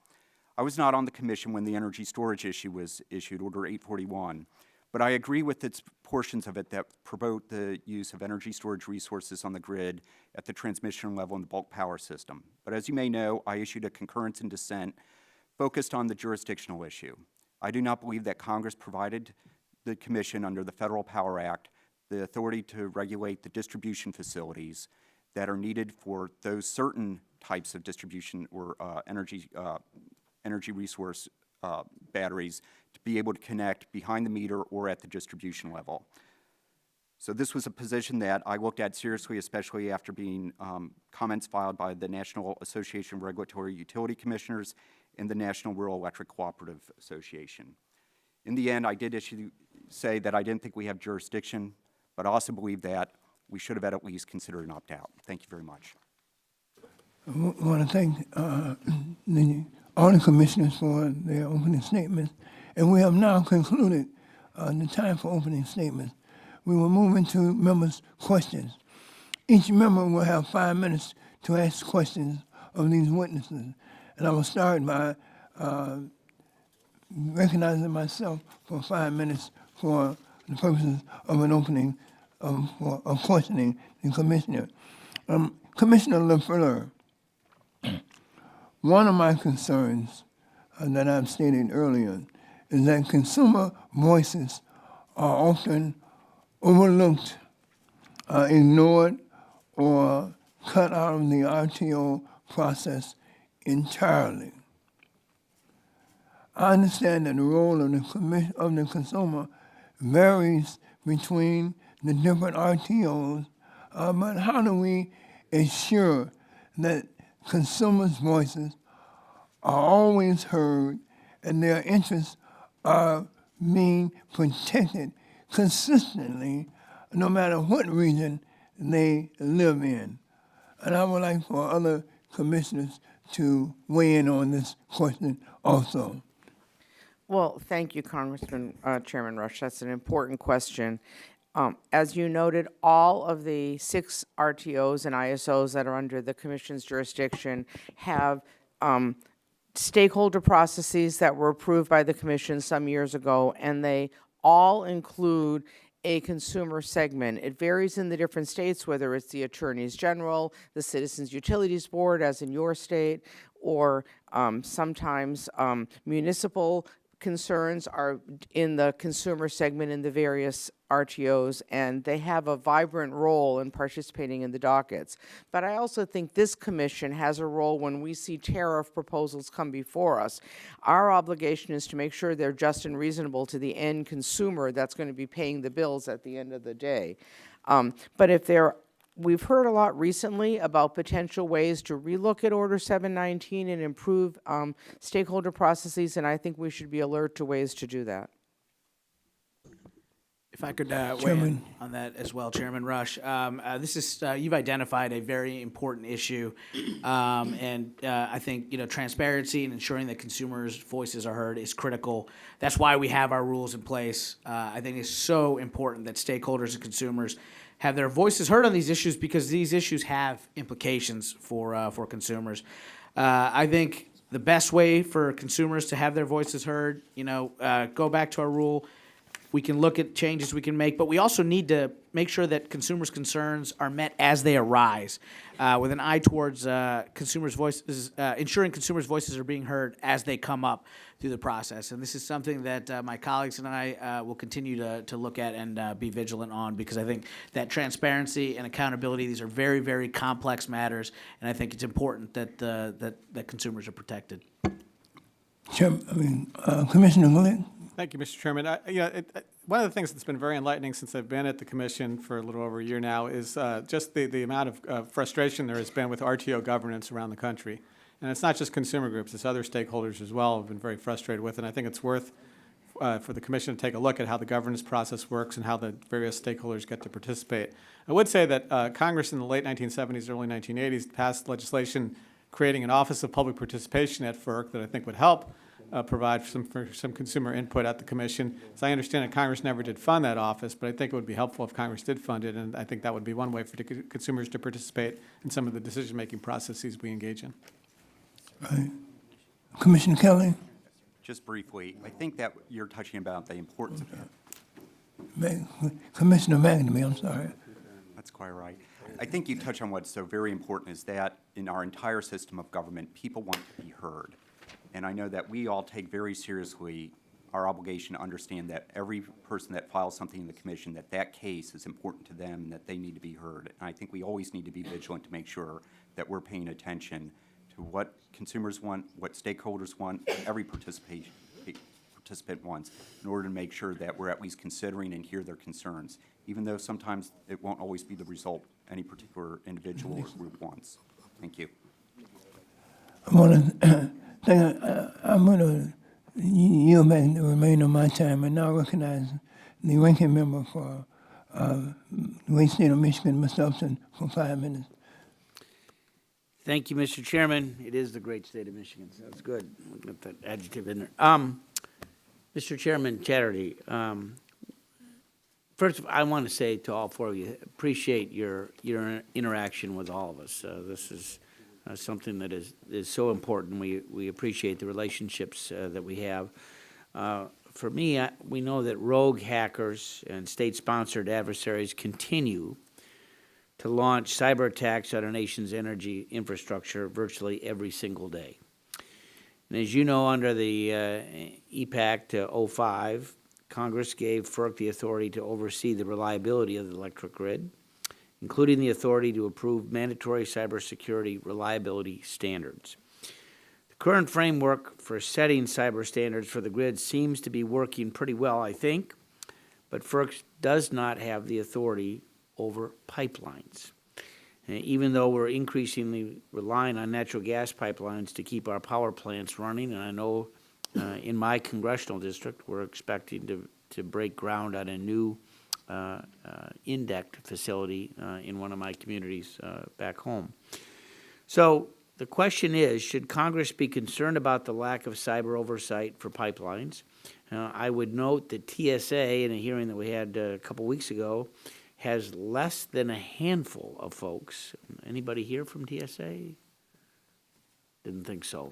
I was not on the Commission when the energy storage issue was issued, Order 841, but I agree with its portions of it that promote the use of energy storage resources on the grid at the transmission level in the bulk power system. But as you may know, I issued a concurrence and dissent focused on the jurisdictional issue. I do not believe that Congress provided the Commission under the Federal Power Act the authority to regulate the distribution facilities that are needed for those certain types of distribution or energy resource batteries to be able to connect behind the meter or at the distribution level. So this was a position that I looked at seriously, especially after being comments filed by the National Association of Regulatory Utility Commissioners and the National Rural Electric Cooperative Association. In the end, I did say that I didn't think we have jurisdiction, but I also believe that we should have at least considered an opt-out. Thank you very much. I want to thank all the commissioners for their opening statements, and we have now concluded the time for opening statements. We will move into members' questions. Each member will have 5 minutes to ask questions of these witnesses, and I will start by recognizing myself for 5 minutes for the purposes of an opening of questioning the commissioner. Commissioner LaFleur, one of my concerns that I've stated earlier is that consumer voices are often overlooked, ignored, or cut out of the RTO process entirely. I understand that the role of the consumer varies between the different RTOs, but how do we ensure that consumers' voices are always heard and their interests are being protected consistently, no matter what region they live in? And I would like for other commissioners to weigh in on this question also. Well, thank you, Chairman Rush. That's an important question. As you noted, all of the 6 RTOs and ISOs that are under the Commission's jurisdiction have stakeholder processes that were approved by the Commission some years ago, and they all include a consumer segment. It varies in the different states, whether it's the attorneys general, the Citizens Utilities Board, as in your state, or sometimes municipal concerns are in the consumer segment in the various RTOs, and they have a vibrant role in participating in the dockets. But I also think this commission has a role when we see tariff proposals come before us. Our obligation is to make sure they're just and reasonable to the end consumer that's going to be paying the bills at the end of the day. But if they're we've heard a lot recently about potential ways to relook at Order 719 and improve stakeholder processes, and I think we should be alert to ways to do that. If I could weigh in Chairman. on that as well, Chairman Rush. This is, you've identified a very important issue, and I think, transparency and ensuring that consumers' voices are heard is critical. That's why we have our rules in place. I think it's so important that stakeholders and consumers have their voices heard on these issues, because these issues have implications for consumers. I think the best way for consumers to have their voices heard, go back to our rule. We can look at changes we can make, but we also need to make sure that consumers' concerns are met as they arise, with an eye towards consumers' voices, ensuring consumers' voices are being heard as they come up through the process. And this is something that my colleagues and I will continue to look at and be vigilant on, because I think that transparency and accountability, these are very, very complex matters, and I think it's important that that consumers are protected. Commissioner Glenn? Thank you, Mr. Chairman. One of the things that's been very enlightening since I've been at the commission for a little over a year now is just the amount of frustration there has been with RTO governance around the country. And it's not just consumer groups, it's other stakeholders as well have been very frustrated with. And I think it's worth for the commission to take a look at how the governance process works and how the various stakeholders get to participate. I would say that Congress in the late 1970s, early 1980s passed legislation creating an Office of Public Participation at FERC that I think would help provide some consumer input at the commission. As I understand it, Congress never did fund that office, but I think it would be helpful if Congress did fund it, and I think that would be one way for consumers to participate in some of the decision-making processes we engage in. Right. Commissioner Kelly? Just briefly, I think that you're touching about the importance of Commissioner McNamee, I'm sorry. That's quite right. I think you touch on what's so very important is that in our entire system of government, people want to be heard. And I know that we all take very seriously our obligation to understand that every person that files something in the commission, that case is important to them and that they need to be heard. And I think we always need to be vigilant to make sure that we're paying attention to what consumers want, what stakeholders want, every participant wants, in order to make sure that we're at least considering and hear their concerns, even though sometimes it won't always be the result any particular individual or group wants. Thank you. I'm going to yield back the remainder of my time and now recognize the ranking member for the great state of Michigan, Mr. Upton, for 5 minutes. Thank you, Mr. Chairman. It is the great state of Michigan, so that's good. We'll get that adjective in there. Mr. Chairman Chatterjee, first, I want to say to all four of you, appreciate your interaction with all of us. This is something that is so important. We appreciate the relationships that we have. For me, we know that rogue hackers and state-sponsored adversaries continue to launch cyber attacks on our nation's energy infrastructure virtually every single day. And as you know, under the EPAC 05, Congress gave FERC the authority to oversee the reliability of the electric grid, including the authority to approve mandatory cybersecurity reliability standards. The current framework for setting cyber standards for the grid seems to be working pretty well, I think, but FERC does not have the authority over pipelines. Even though we're increasingly relying on natural gas pipelines to keep our power plants running, and I know in my congressional district we're expecting to break ground on a new INDECT facility in one of my communities back home. So the question is, should Congress be concerned about the lack of cyber oversight for pipelines? I would note that TSA, in a hearing that we had a couple weeks ago, has less than a handful of folks. Anybody here from TSA? Didn't think so.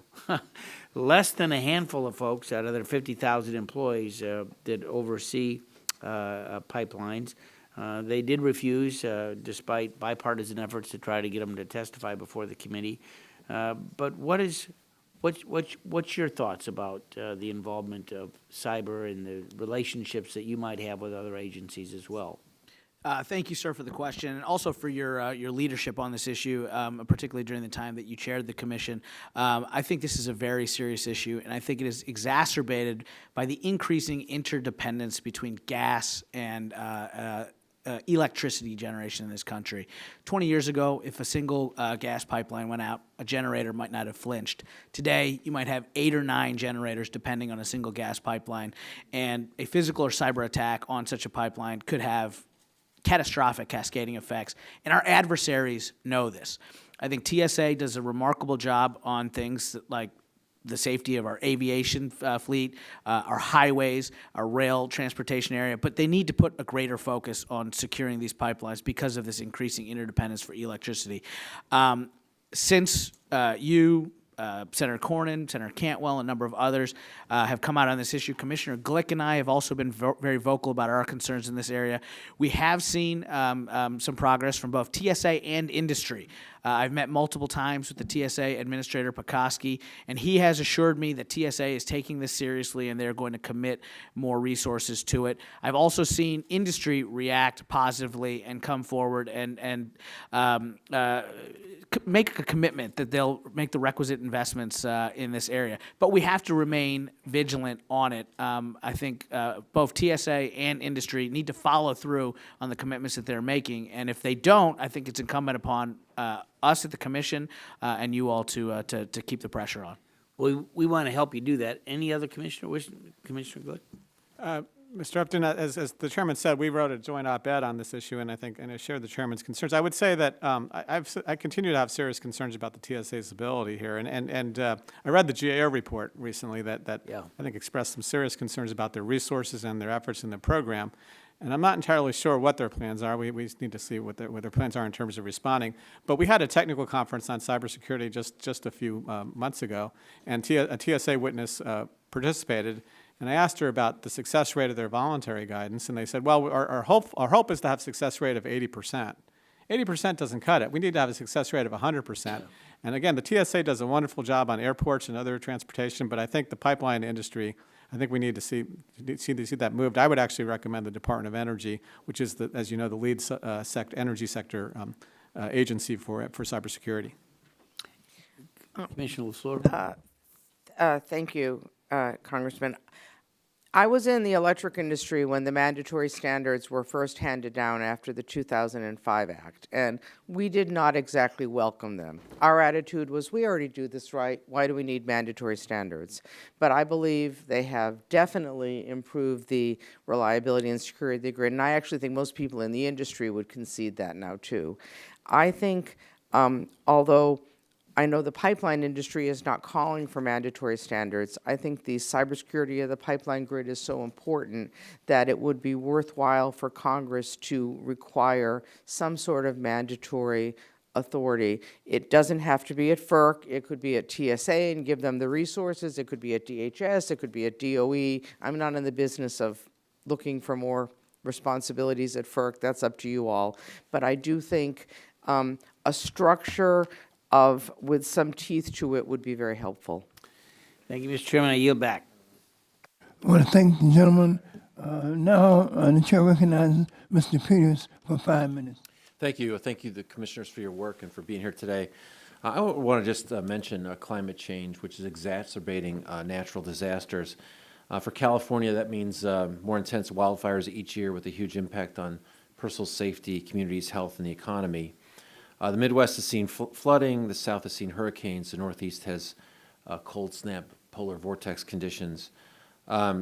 Less than a handful of folks out of their 50,000 employees that oversee pipelines. They did refuse, despite bipartisan efforts to try to get them to testify before the committee. But what's your thoughts about the involvement of cyber and the relationships that you might have with other agencies as well? Thank you, sir, for the question, and also for your leadership on this issue, particularly during the time that you chaired the commission. I think this is a very serious issue, and I think it is exacerbated by the increasing interdependence between gas and electricity generation in this country. 20 years ago, if a single gas pipeline went out, a generator might not have flinched. Today, you might have 8 or 9 generators depending on a single gas pipeline, and a physical or cyber attack on such a pipeline could have catastrophic cascading effects, and our adversaries know this. I think TSA does a remarkable job on things like the safety of our aviation fleet, our highways, our rail transportation area, but they need to put a greater focus on securing these pipelines because of this increasing interdependence for electricity. Since you, Senator Cornyn, Senator Cantwell, a number of others have come out on this issue. Commissioner Glick and I have also been very vocal about our concerns in this area. We have seen some progress from both TSA and industry. I've met multiple times with the TSA Administrator Pekoski, and he has assured me that TSA is taking this seriously and they're going to commit more resources to it. I've also seen industry react positively and come forward and make a commitment that they'll make the requisite investments in this area. But we have to remain vigilant on it. I think both TSA and industry need to follow through on the commitments that they're making, and if they don't, I think it's incumbent upon us at the commission and you all to keep the pressure on. We want to help you do that. Any other commissioner Commissioner Glick? Mr. Upton, as the chairman said, we wrote a joint op-ed on this issue, and I shared the chairman's concerns. I would say that I continue to have serious concerns about the TSA's ability here, and I read the GAO report recently that I think expressed some serious concerns about their resources and their efforts in the program. And I'm not entirely sure what their plans are. We need to see what their plans are in terms of responding. But we had a technical conference on cybersecurity just a few months ago, and a TSA witness participated. And I asked her about the success rate of their voluntary guidance, and they said, well, our hope is to have a success rate of 80%. 80% doesn't cut it. We need to have a success rate of 100%. And again, the TSA does a wonderful job on airports and other transportation, but I think the pipeline industry, I think we need to see that moved. I would actually recommend the Department of Energy, which is, as you know, the lead energy sector agency for cybersecurity. Commissioner LaFleur? Thank you, Congressman. I was in the electric industry when the mandatory standards were first handed down after the 2005 Act, and we did not exactly welcome them. Our attitude was, we already do this right, why do we need mandatory standards? But I believe they have definitely improved the reliability and security of the grid, and I actually think most people in the industry would concede that now too. I think, although I know the pipeline industry is not calling for mandatory standards, I think the cybersecurity of the pipeline grid is so important that it would be worthwhile for Congress to require some sort of mandatory authority. It doesn't have to be at FERC. It could be at TSA and give them the resources. It could be at DHS. It could be at DOE. I'm not in the business of looking for more responsibilities at FERC. That's up to you all. But I do think a structure with some teeth to it would be very helpful. Thank you, Mr. Chairman. I yield back. I want to thank the gentleman. Now, the chair recognizes Mr. Peters for 5 minutes. Thank you. Thank you, the commissioners, for your work and for being here today. I want to just mention climate change, which is exacerbating natural disasters. For California, that means more intense wildfires each year with a huge impact on personal safety, communities' health, and the economy. The Midwest has seen flooding, the South has seen hurricanes, the Northeast has cold snap polar vortex conditions.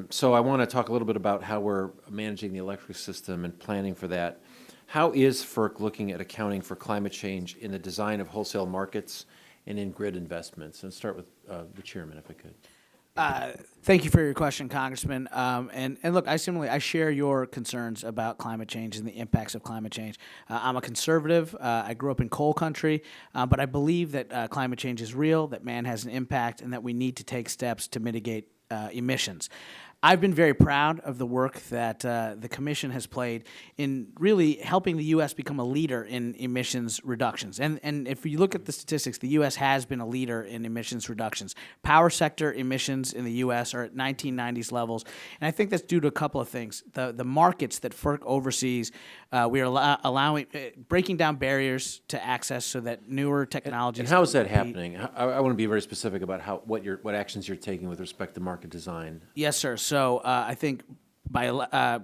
So I want to talk a little bit about how we're managing the electric system and planning for that. How is FERC looking at accounting for climate change in the design of wholesale markets and in grid investments? And start with the chairman, if I could. Thank you for your question, Congressman. And look, I share your concerns about climate change and the impacts of climate change. I'm a conservative. I grew up in coal country, but I believe that climate change is real, that man has an impact, and that we need to take steps to mitigate emissions. I've been very proud of the work that the Commission has played in really helping the U.S. become a leader in emissions reductions. And if you look at the statistics, the U.S. has been a leader in emissions reductions. Power sector emissions in the U.S. are at 1990s levels, and I think that's due to a couple of things. The markets that FERC oversees, we are breaking down barriers to access so that newer technologies. And how is that happening? I want to be very specific about what actions you're taking with respect to market design. Yes, sir. So I think by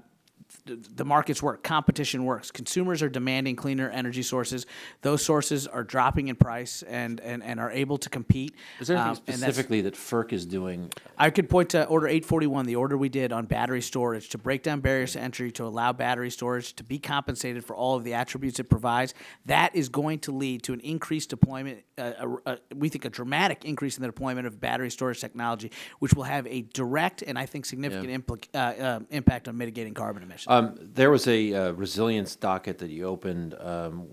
the markets work, competition works. Consumers are demanding cleaner energy sources. Those sources are dropping in price and are able to compete. Is there anything and that's- specifically that FERC is doing? I could point to Order 841, the order we did on battery storage to break down barriers to entry, to allow battery storage to be compensated for all of the attributes it provides. That is going to lead to an increased deployment, we think a dramatic increase in the deployment of battery storage technology, which will have a direct and I think significant impact on mitigating carbon emissions. There was a resilience docket that you opened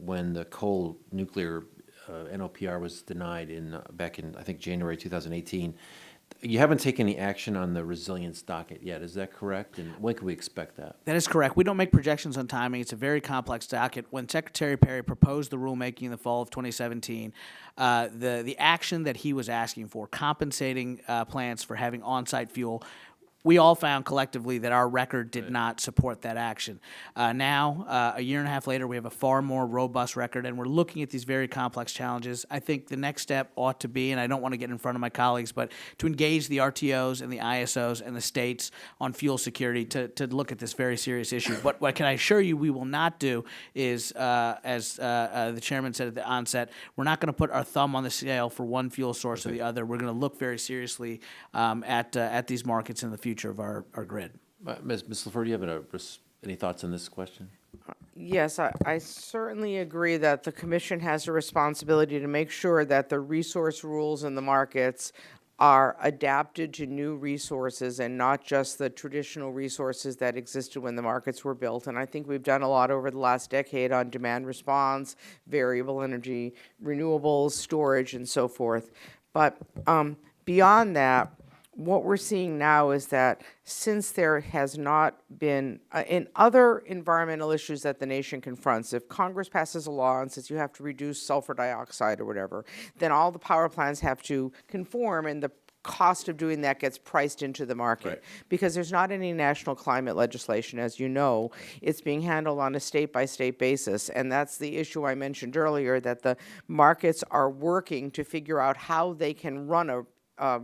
when the coal nuclear NOPR was denied back in, I think, January 2018. You haven't taken any action on the resilience docket yet, is that correct? And when can we expect that? That is correct. We don't make projections on timing. It's a very complex docket. When Secretary Perry proposed the rulemaking in the fall of 2017, the action that he was asking for, compensating plants for having on-site fuel, we all found collectively that our record did not support that action. Now, a year and a half later, we have a far more robust record, and we're looking at these very complex challenges. I think the next step ought to be, and I don't want to get in front of my colleagues, but to engage the RTOs and the ISOs and the states on fuel security to look at this very serious issue. But what can I assure you we will not do is, as the chairman said at the onset, we're not going to put our thumb on the scale for one fuel source or the other. We're going to look very seriously at these markets in the future of our grid. Ms. LaFleur, do you have any thoughts on this question? Yes, I certainly agree that the commission has a responsibility to make sure that the resource rules in the markets are adapted to new resources and not just the traditional resources that existed when the markets were built. And I think we've done a lot over the last decade on demand response, variable energy, renewables, storage, and so forth. But beyond that, what we're seeing now is that since there has not been, in other environmental issues that the nation confronts, if Congress passes a law and says you have to reduce sulfur dioxide or whatever, then all the power plants have to conform, and the cost of doing that gets priced into the market. Right. Because there's not any national climate legislation, as you know. It's being handled on a state-by-state basis, and that's the issue I mentioned earlier, that the markets are working to figure out how they can run a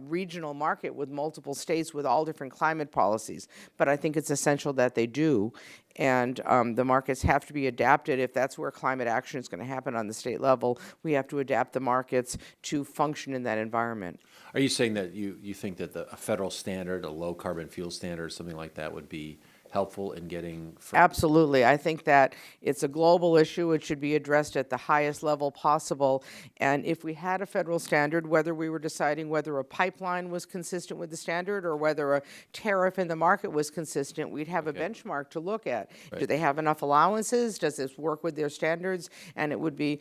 regional market with multiple states with all different climate policies. But I think it's essential that they do. And the markets have to be adapted. If that's where climate action is going to happen on the state level, we have to adapt the markets to function in that environment. Are you saying that you think that a federal standard, a low carbon fuel standard, something like that would be helpful in getting? Absolutely. I think that it's a global issue. It should be addressed at the highest level possible. And if we had a federal standard, whether we were deciding whether a pipeline was consistent with the standard or whether a tariff in the market was consistent, we'd have a benchmark to look at. Right. Do they have enough allowances? Does this work with their standards? And it would be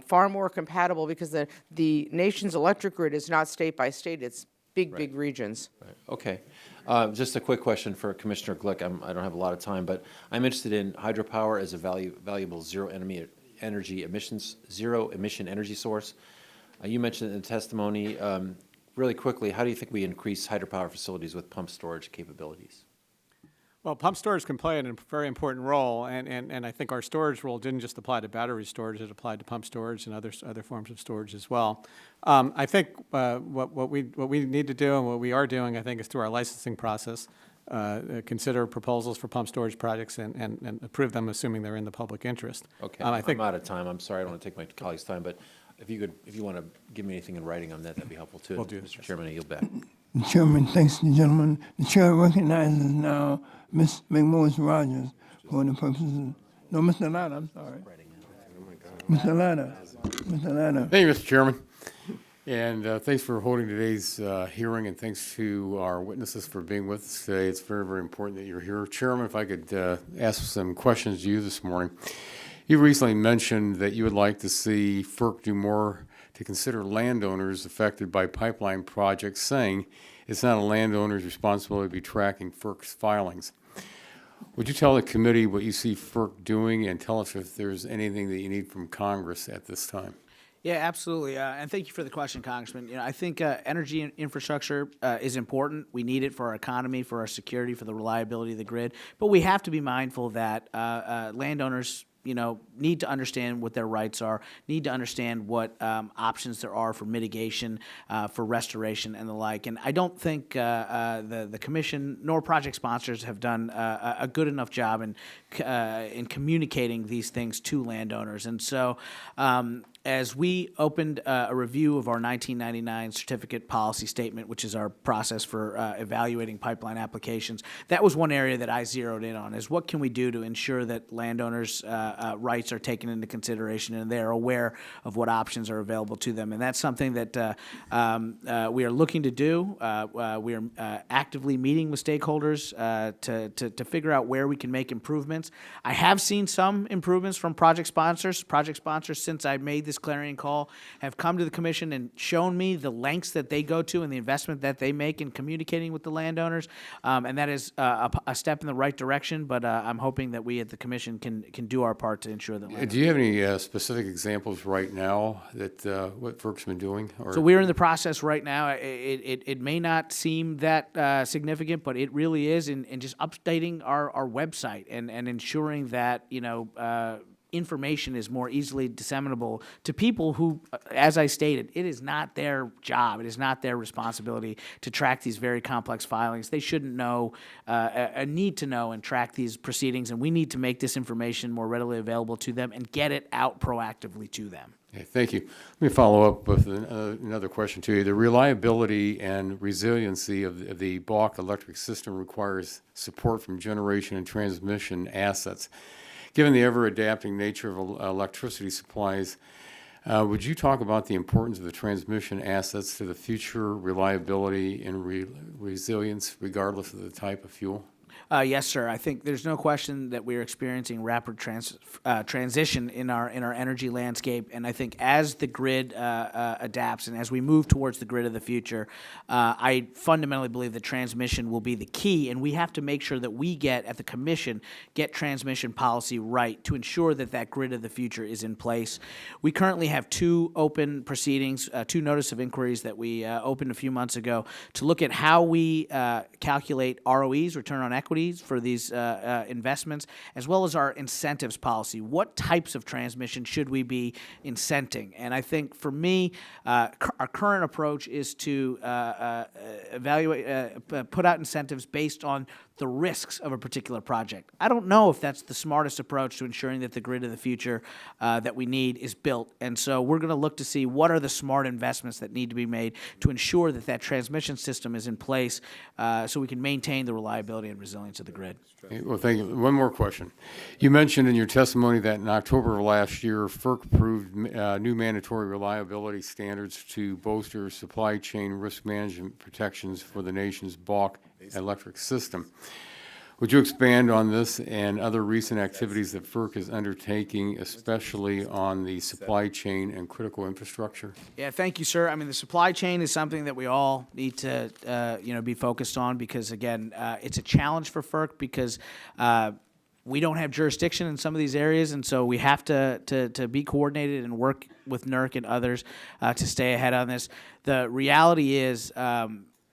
far more compatible, because the nation's electric grid is not state by state. It's big regions. Right. Okay. Just a quick question for Commissioner Glick. I don't have a lot of time, but I'm interested in hydropower as a valuable zero emission energy source. You mentioned in the testimony. Really quickly, how do you think we increase hydropower facilities with pump storage capabilities? Well, pump storage can play a very important role, and I think our storage rule didn't just apply to battery storage; it applied to pump storage and other forms of storage as well. I think what we need to do and what we are doing, I think, is through our licensing process, consider proposals for pump storage projects and approve them, assuming they're in the public interest. Okay, I think I'm out of time. I'm sorry, I don't want to take my colleagues' time, but if you want to give me anything in writing on that, that'd be helpful too. Will do. Mr. Chairman, I yield back. The chairman thanks the gentleman. The chair recognizes now Ms. McMorris Rogers for the purposes. No, Mr. Latta, I'm sorry. Mr. Latta. Mr. Latta. Thank you, Mr. Chairman. And thanks for holding today's hearing, and thanks to our witnesses for being with us today. It's very, very important that you're here. Chairman, if I could ask some questions to you this morning. You recently mentioned that you would like to see FERC do more to consider landowners affected by pipeline projects, saying it's not a landowner's responsibility to be tracking FERC's filings. Would you tell the committee what you see FERC doing, and tell us if there's anything that you need from Congress at this time? Yeah, absolutely. And thank you for the question, Congressman. I think energy infrastructure is important. We need it for our economy, for our security, for the reliability of the grid. But we have to be mindful that landowners need to understand what their rights are, need to understand what options there are for mitigation, for restoration, and the like. And I don't think the commission nor project sponsors have done a good enough job in communicating these things to landowners. And so, as we opened a review of our 1999 certificate policy statement, which is our process for evaluating pipeline applications, that was one area that I zeroed in on, is what can we do to ensure that landowners' rights are taken into consideration and they're aware of what options are available to them. And that's something that we are looking to do. We are actively meeting with stakeholders to figure out where we can make improvements. I have seen some improvements from project sponsors. Project sponsors, since I made this clarion call, have come to the commission and shown me the lengths that they go to and the investment that they make in communicating with the landowners, and that is a step in the right direction. But I'm hoping that we at the commission can do our part to ensure that. Do you have any specific examples right now that what FERC's been doing? So we're in the process right now. It may not seem that significant, but it really is in just updating our website and ensuring that information is more easily disseminable to people who, as I stated, it is not their job, it is not their responsibility to track these very complex filings. They shouldn't know, need to know and track these proceedings, and we need to make this information more readily available to them and get it out proactively to them. Okay, thank you. Let me follow up with another question to you. The reliability and resiliency of the Balk electric system requires support from generation and transmission assets. Given the ever-adapting nature of electricity supplies, would you talk about the importance of the transmission assets to the future reliability and resilience, regardless of the type of fuel? Yes, sir. I think there's no question that we're experiencing rapid transition in our energy landscape, and I think as the grid adapts and as we move towards the grid of the future, I fundamentally believe that transmission will be the key, and we have to make sure that we at the commission, get transmission policy right to ensure that that grid of the future is in place. We currently have two open proceedings, two notice of inquiries that we opened a few months ago to look at how we calculate ROEs, return on equity, for these investments, as well as our incentives policy. What types of transmission should we be incenting? And I think for me, our current approach is to put out incentives based on the risks of a particular project. I don't know if that's the smartest approach to ensuring that the grid of the future that we need is built. And so we're going to look to see what are the smart investments that need to be made to ensure that that transmission system is in place so we can maintain the reliability and resilience of the grid. Okay, well, thank you. One more question. You mentioned in your testimony that in October of last year, FERC approved new mandatory reliability standards to bolster supply chain risk management protections for the nation's bulk electric system. Would you expand on this and other recent activities that FERC is undertaking, especially on the supply chain and critical infrastructure? Yeah, thank you, sir. I mean, the supply chain is something that we all need to, be focused on because, again, it's a challenge for FERC because we don't have jurisdiction in some of these areas, and so we have to be coordinated and work with NERC and others to stay ahead on this. The reality is,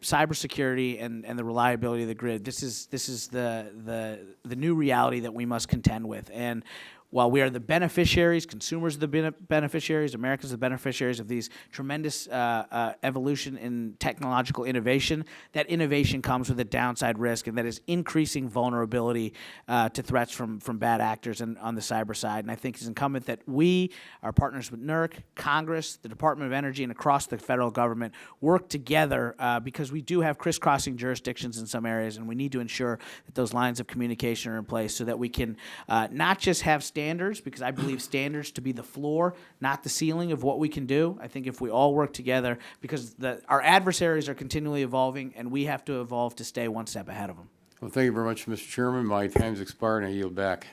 cybersecurity and the reliability of the grid. This is the new reality that we must contend with. And while we are the beneficiaries, consumers are the beneficiaries, Americans are the beneficiaries of these tremendous evolution in technological innovation, that innovation comes with a downside risk, and that is increasing vulnerability to threats from bad actors on the cyber side. And I think it's incumbent that we, our partners with NERC, Congress, the Department of Energy, and across the federal government work together because we do have crisscrossing jurisdictions in some areas, and we need to ensure that those lines of communication are in place so that we can not just have standards, because I believe standards to be the floor, not the ceiling of what we can do. I think if we all work together, because our adversaries are continually evolving, and we have to evolve to stay one step ahead of them. Well, thank you very much, Mr. Chairman. My time's expired, and I yield back.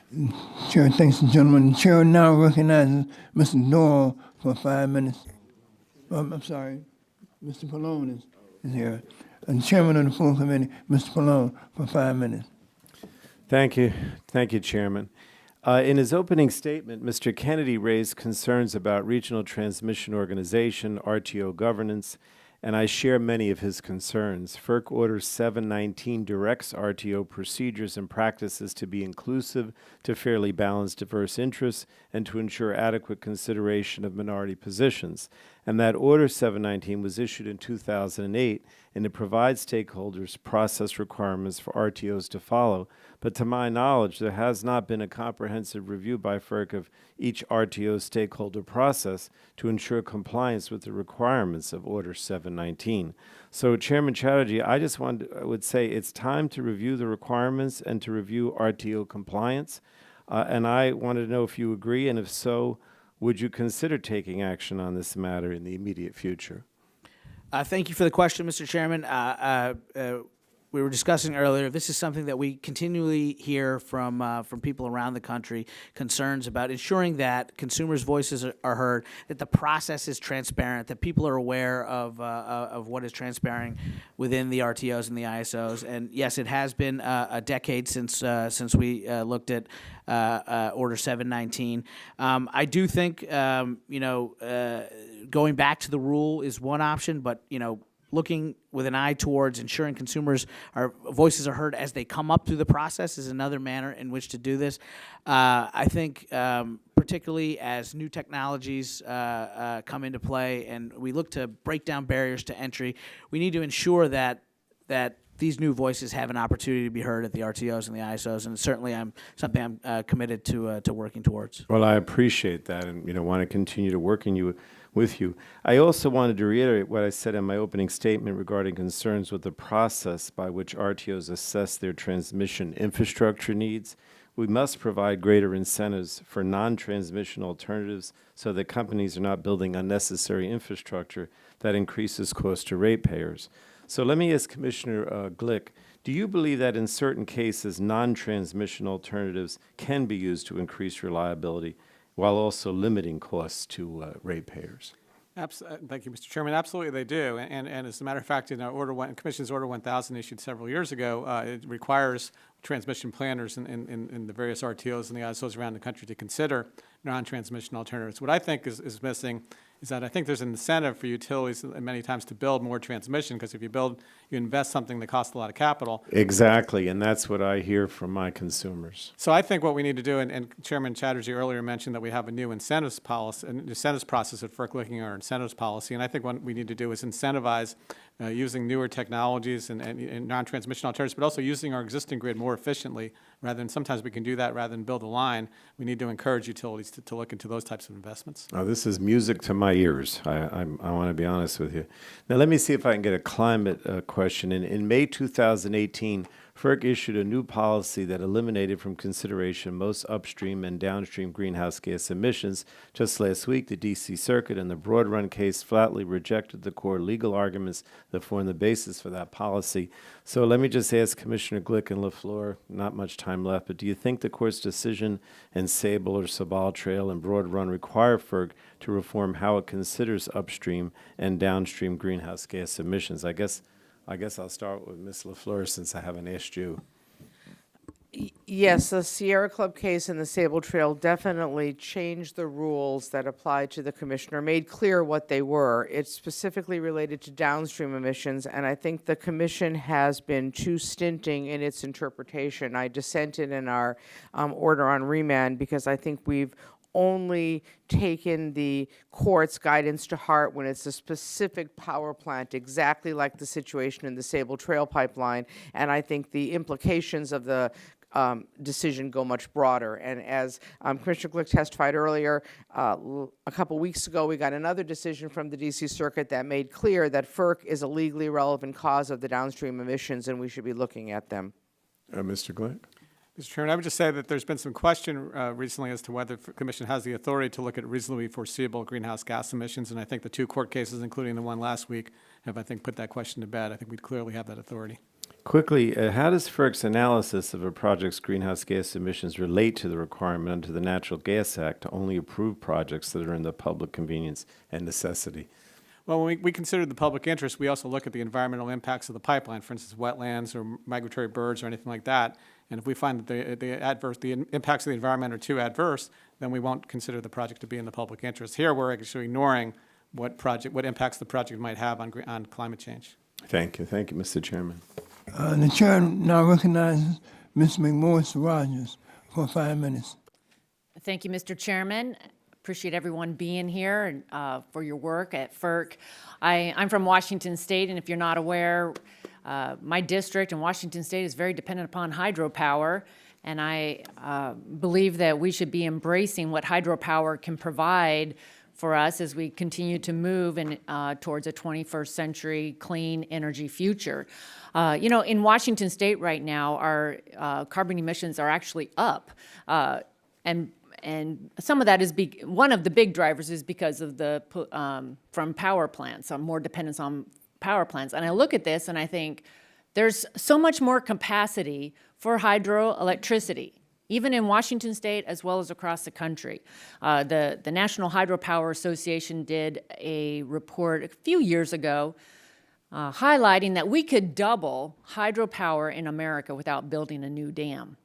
Chair, thanks, gentlemen. The chair now recognizes Mr. Doyle for 5 minutes. I'm sorry, Mr. Pallone is here. And Chairman of the full committee, Mr. Pallone, for 5 minutes. Thank you, Chairman. In his opening statement, Mr. Kennedy raised concerns about regional transmission organization, RTO governance, and I share many of his concerns. FERC Order 719 directs RTO procedures and practices to be inclusive, to fairly balance diverse interests, and to ensure adequate consideration of minority positions. And that Order 719 was issued in 2008, and it provides stakeholders process requirements for RTOs to follow. But to my knowledge, there has not been a comprehensive review by FERC of each RTO stakeholder process to ensure compliance with the requirements of Order 719. So, Chairman Chatterjee, I just would say it's time to review the requirements and to review RTO compliance. And I wanted to know if you agree, and if so, would you consider taking action on this matter in the immediate future? Thank you for the question, Mr. Chairman. We were discussing earlier, this is something that we continually hear from people around the country, concerns about ensuring that consumers' voices are heard, that the process is transparent, that people are aware of what is transpiring within the RTOs and the ISOs. And yes, it has been a decade since we looked at Order 719. I do think, going back to the rule is one option, but, looking with an eye towards ensuring consumers' voices are heard as they come up through the process is another manner in which to do this. I think particularly as new technologies come into play and we look to break down barriers to entry, we need to ensure that these new voices have an opportunity to be heard at the RTOs and the ISOs, and certainly I'm committed to working towards. Well, I appreciate that, and want to continue to working with you. I also wanted to reiterate what I said in my opening statement regarding concerns with the process by which RTOs assess their transmission infrastructure needs. We must provide greater incentives for non-transmission alternatives so that companies are not building unnecessary infrastructure that increases cost to ratepayers. So let me ask Commissioner Glick, do you believe that in certain cases non-transmission alternatives can be used to increase reliability while also limiting costs to ratepayers? Thank you, Mr. Chairman. Absolutely, they do. And as a matter of fact, in our Commission's Order 1000 issued several years ago, it requires transmission planners in the various RTOs and the ISOs around the country to consider non-transmission alternatives. What I think is missing is that I think there's an incentive for utilities many times to build more transmission, because if you invest something that costs a lot of capital. Exactly, and that's what I hear from my consumers. So I think what we need to do, and Chairman Chatterjee earlier mentioned that we have a new incentives process at FERC looking at our incentives policy, and I think what we need to do is incentivize using newer technologies and non-transmission alternatives, but also using our existing grid more efficiently, rather than sometimes we can do that rather than build a line. We need to encourage utilities to look into those types of investments. Oh, this is music to my ears. I want to be honest with you. Now, let me see if I can get a climate question. In May 2018, FERC issued a new policy that eliminated from consideration most upstream and downstream greenhouse gas emissions. Just last week, the D.C. Circuit in the Broad Run case flatly rejected the core legal arguments that form the basis for that policy. So let me just ask Commissioner Glick and LaFleur, not much time left, but do you think the court's decision in Sable or Sabal Trail and Broad Run require FERC to reform how it considers upstream and downstream greenhouse gas emissions? I guess I'll start with Ms. LaFleur since I haven't asked you. Yes, the Sierra Club case and the Sable Trail definitely changed the rules that applied to the commissioner, made clear what they were. It's specifically related to downstream emissions, and I think the commission has been too stinting in its interpretation. I dissented in our order on remand because I think we've only taken the court's guidance to heart when it's a specific power plant, exactly like the situation in the Sable Trail pipeline. And I think the implications of the decision go much broader. And as Commissioner Glick testified earlier, a couple weeks ago, we got another decision from the D.C. Circuit that made clear that FERC is a legally relevant cause of the downstream emissions, and we should be looking at them. Mr. Glick? Mr. Chairman, I would just say that there's been some question recently as to whether the Commission has the authority to look at reasonably foreseeable greenhouse gas emissions, and I think the two court cases, including the one last week, have, I think, put that question to bed. I think we clearly have that authority. Quickly, how does FERC's analysis of a project's greenhouse gas emissions relate to the requirement under the Natural Gas Act to only approve projects that are in the public convenience and necessity? Well, when we consider the public interest, we also look at the environmental impacts of the pipeline, for instance, wetlands or migratory birds or anything like that. And if we find that the impacts of the environment are too adverse, then we won't consider the project to be in the public interest. Here, we're actually ignoring what impacts the project might have on climate change. Thank you, Mr. Chairman. The chair now recognizes Ms. McMorris Rogers for 5 minutes. Thank you, Mr. Chairman. Appreciate everyone being here and for your work at FERC. I'm from Washington State, and if you're not aware, my district in Washington State is very dependent upon hydropower, and I believe that we should be embracing what hydropower can provide for us as we continue to move towards a 21st century clean energy future. In Washington State right now, our carbon emissions are actually up, and some of that is one of the big drivers is because of from power plants, more dependence on power plants. And I look at this and I think there's so much more capacity for hydroelectricity, even in Washington State as well as across the country. The National Hydropower Association did a report a few years ago highlighting that we could double hydropower in America without building a new dam.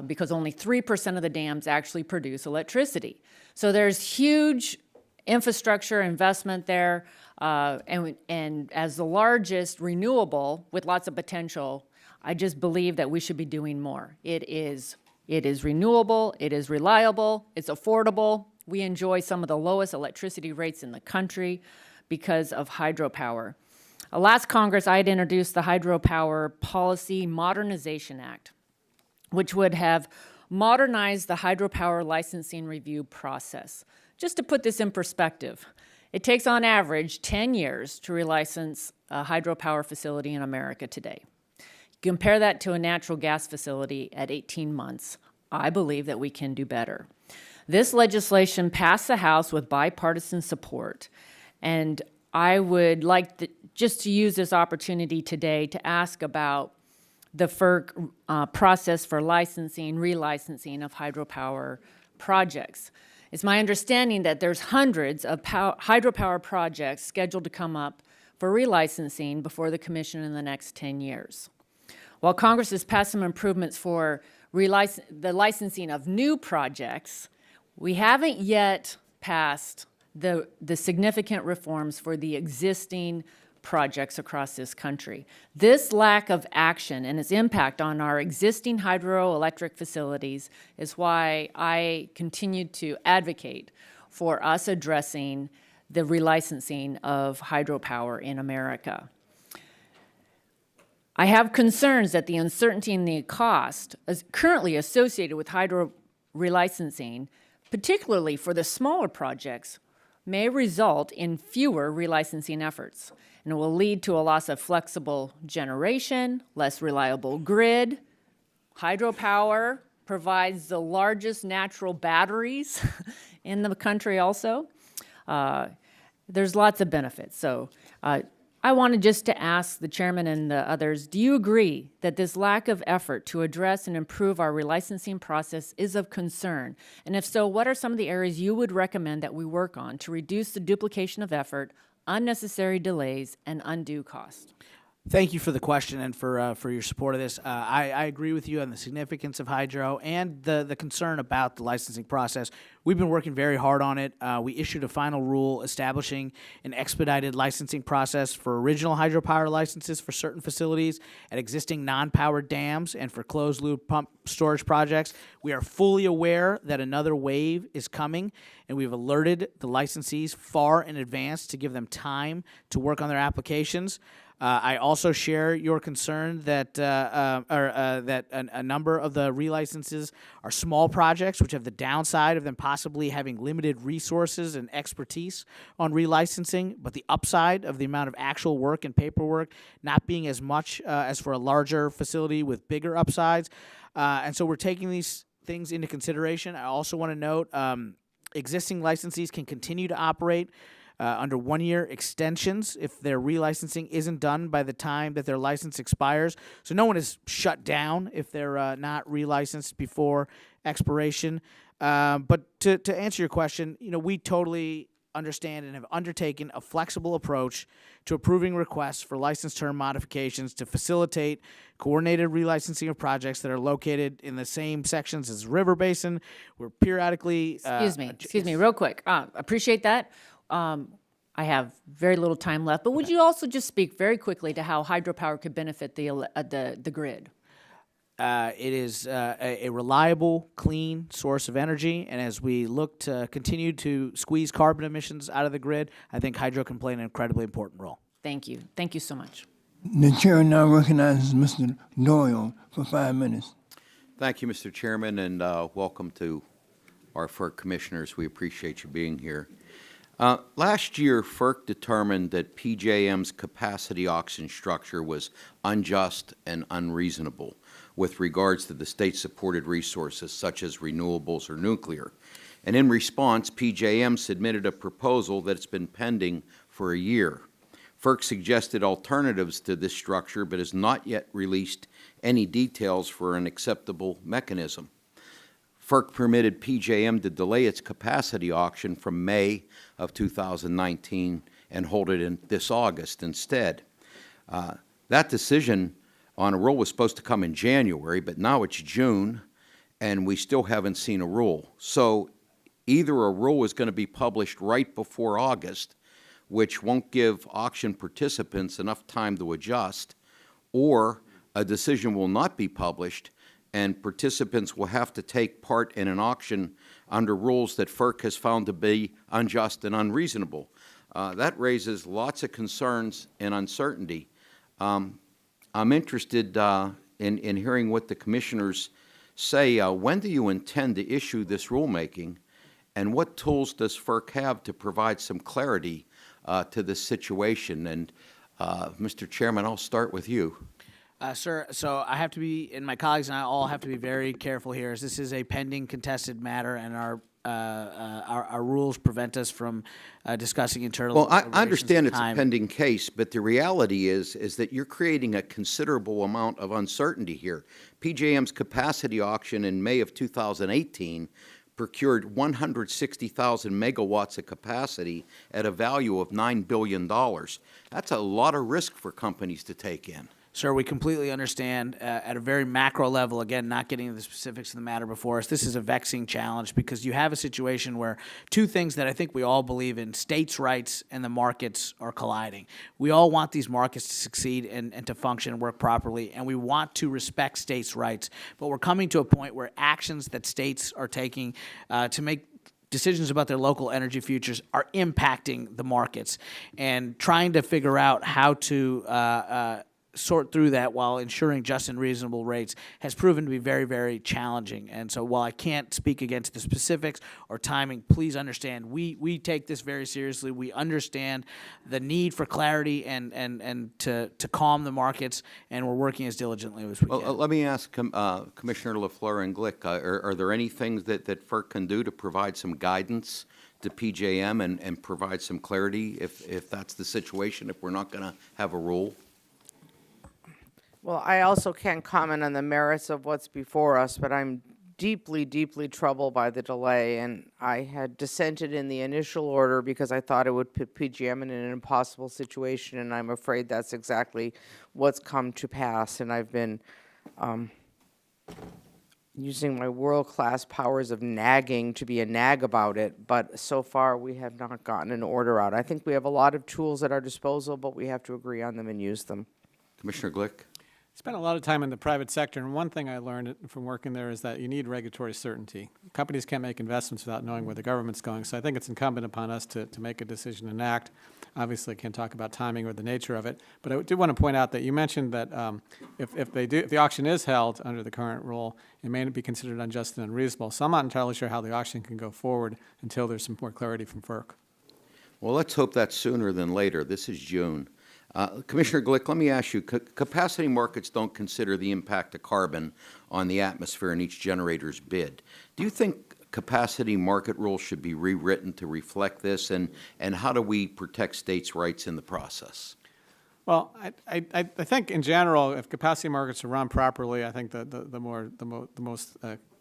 Because only 3% of the dams actually produce electricity. So there's huge infrastructure investment there, and as the largest renewable with lots of potential, I just believe that we should be doing more. It is renewable, it is reliable, it's affordable. We enjoy some of the lowest electricity rates in the country because of hydropower. Last Congress, I had introduced the Hydropower Policy Modernization Act, which would have modernized the hydropower licensing review process. Just to put this in perspective, it takes on average 10 years to relicense a hydropower facility in America today. Compare that to a natural gas facility at 18 months. I believe that we can do better. This legislation passed the House with bipartisan support, and I would like just to use this opportunity today to ask about the FERC process for licensing, relicensing of hydropower projects. It's my understanding that there's hundreds of hydropower projects scheduled to come up for relicensing before the Commission in the next 10 years. While Congress has passed some improvements for the licensing of new projects, we haven't yet passed the significant reforms for the existing projects across this country. This lack of action and its impact on our existing hydroelectric facilities is why I continue to advocate for us addressing the relicensing of hydropower in America. I have concerns that the uncertainty in the cost currently associated with hydro relicensing, particularly for the smaller projects, may result in fewer relicensing efforts, and it will lead to a loss of flexible generation, less reliable grid. Hydropower provides the largest natural batteries in the country also. There's lots of benefits. So I wanted just to ask the chairman and the others, do you agree that this lack of effort to address and improve our relicensing process is of concern? And if so, what are some of the areas you would recommend that we work on to reduce the duplication of effort, unnecessary delays, and undue cost? Thank you for the question and for your support of this. I agree with you on the significance of hydro and the concern about the licensing process. We've been working very hard on it. We issued a final rule establishing an expedited licensing process for original hydropower licenses for certain facilities at existing non-powered dams and for closed-loop pump storage projects. We are fully aware that another wave is coming, and we've alerted the licensees far in advance to give them time to work on their applications. I also share your concern that that a number of the relicenses are small projects, which have the downside of them possibly having limited resources and expertise on relicensing, but the upside of the amount of actual work and paperwork not being as much as for a larger facility with bigger upsides. And so we're taking these things into consideration. I also want to note existing licensees can continue to operate under one-year extensions if their relicensing isn't done by the time that their license expires. So no one is shut down if they're not relicensed before expiration. But to answer your question, we totally understand and have undertaken a flexible approach to approving requests for license term modifications to facilitate coordinated relicensing of projects that are located in the same sections as the river basin. We're periodically... Excuse me, real quick. Appreciate that. I have very little time left, but would you also just speak very quickly to how hydropower could benefit the grid? It is a reliable, clean source of energy, and as we look to continue to squeeze carbon emissions out of the grid, I think hydro can play an incredibly important role. Thank you. Thank you so much. The chair now recognizes Mr. Doyle for 5 minutes. Thank you, Mr. Chairman, and welcome to our FERC commissioners. We appreciate you being here. Last year, FERC determined that PJM's capacity auction structure was unjust and unreasonable with regards to the state-supported resources such as renewables or nuclear. And in response, PJM submitted a proposal that's been pending for a year. FERC suggested alternatives to this structure but has not yet released any details for an acceptable mechanism. FERC permitted PJM to delay its capacity auction from May of 2019 and hold it in this August instead. That decision on a rule was supposed to come in January, but now it's June, and we still haven't seen a rule. So either a rule is going to be published right before August, which won't give auction participants enough time to adjust, or a decision will not be published and participants will have to take part in an auction under rules that FERC has found to be unjust and unreasonable. That raises lots of concerns and uncertainty. I'm interested in hearing what the commissioners say. When do you intend to issue this rulemaking, and what tools does FERC have to provide some clarity to this situation? And Mr. Chairman, I'll start with you. Sir, so I have to be, and my colleagues and I all have to be very careful here, as this is a pending contested matter, and our rules prevent us from discussing internal. Well, I understand it's a pending case, but the reality is that you're creating a considerable amount of uncertainty here. PJM's capacity auction in May of 2018 procured 160,000 megawatts of capacity at a value of $9 billion. That's a lot of risk for companies to take in. Sir, we completely understand at a very macro level, again, not getting into the specifics of the matter before us, this is a vexing challenge because you have a situation where two things that I think we all believe in, states' rights and the markets, are colliding. We all want these markets to succeed and to function and work properly, and we want to respect states' rights. But we're coming to a point where actions that states are taking to make decisions about their local energy futures are impacting the markets, and trying to figure out how to sort through that while ensuring just and reasonable rates has proven to be very, very challenging. And so while I can't speak against the specifics or timing, please understand we take this very seriously. We understand the need for clarity and to calm the markets, and we're working as diligently as we can. Well, let me ask Commissioner LaFleur and Glick, are there any things that FERC can do to provide some guidance to PJM and provide some clarity if that's the situation, if we're not going to have a rule? Well, I also can't comment on the merits of what's before us, but I'm deeply, deeply troubled by the delay, and I had dissented in the initial order because I thought it would put PJM in an impossible situation, and I'm afraid that's exactly what's come to pass, and I've been using my world-class powers of nagging to be a nag about it, but so far we have not gotten an order out. I think we have a lot of tools at our disposal, but we have to agree on them and use them. Commissioner Glick? Spent a lot of time in the private sector, and one thing I learned from working there is that you need regulatory certainty. Companies can't make investments without knowing where the government's going, so I think it's incumbent upon us to make a decision and act. Obviously, I can't talk about timing or the nature of it, but I do want to point out that you mentioned that if the auction is held under the current rule, it may be considered unjust and unreasonable. So I'm not entirely sure how the auction can go forward until there's some more clarity from FERC. Well, let's hope that's sooner than later. This is June. Commissioner Glick, let me ask you, capacity markets don't consider the impact of carbon on the atmosphere in each generator's bid. Do you think capacity market rules should be rewritten to reflect this, and how do we protect states' rights in the process? Well, I think in general, if capacity markets are run properly, I think the most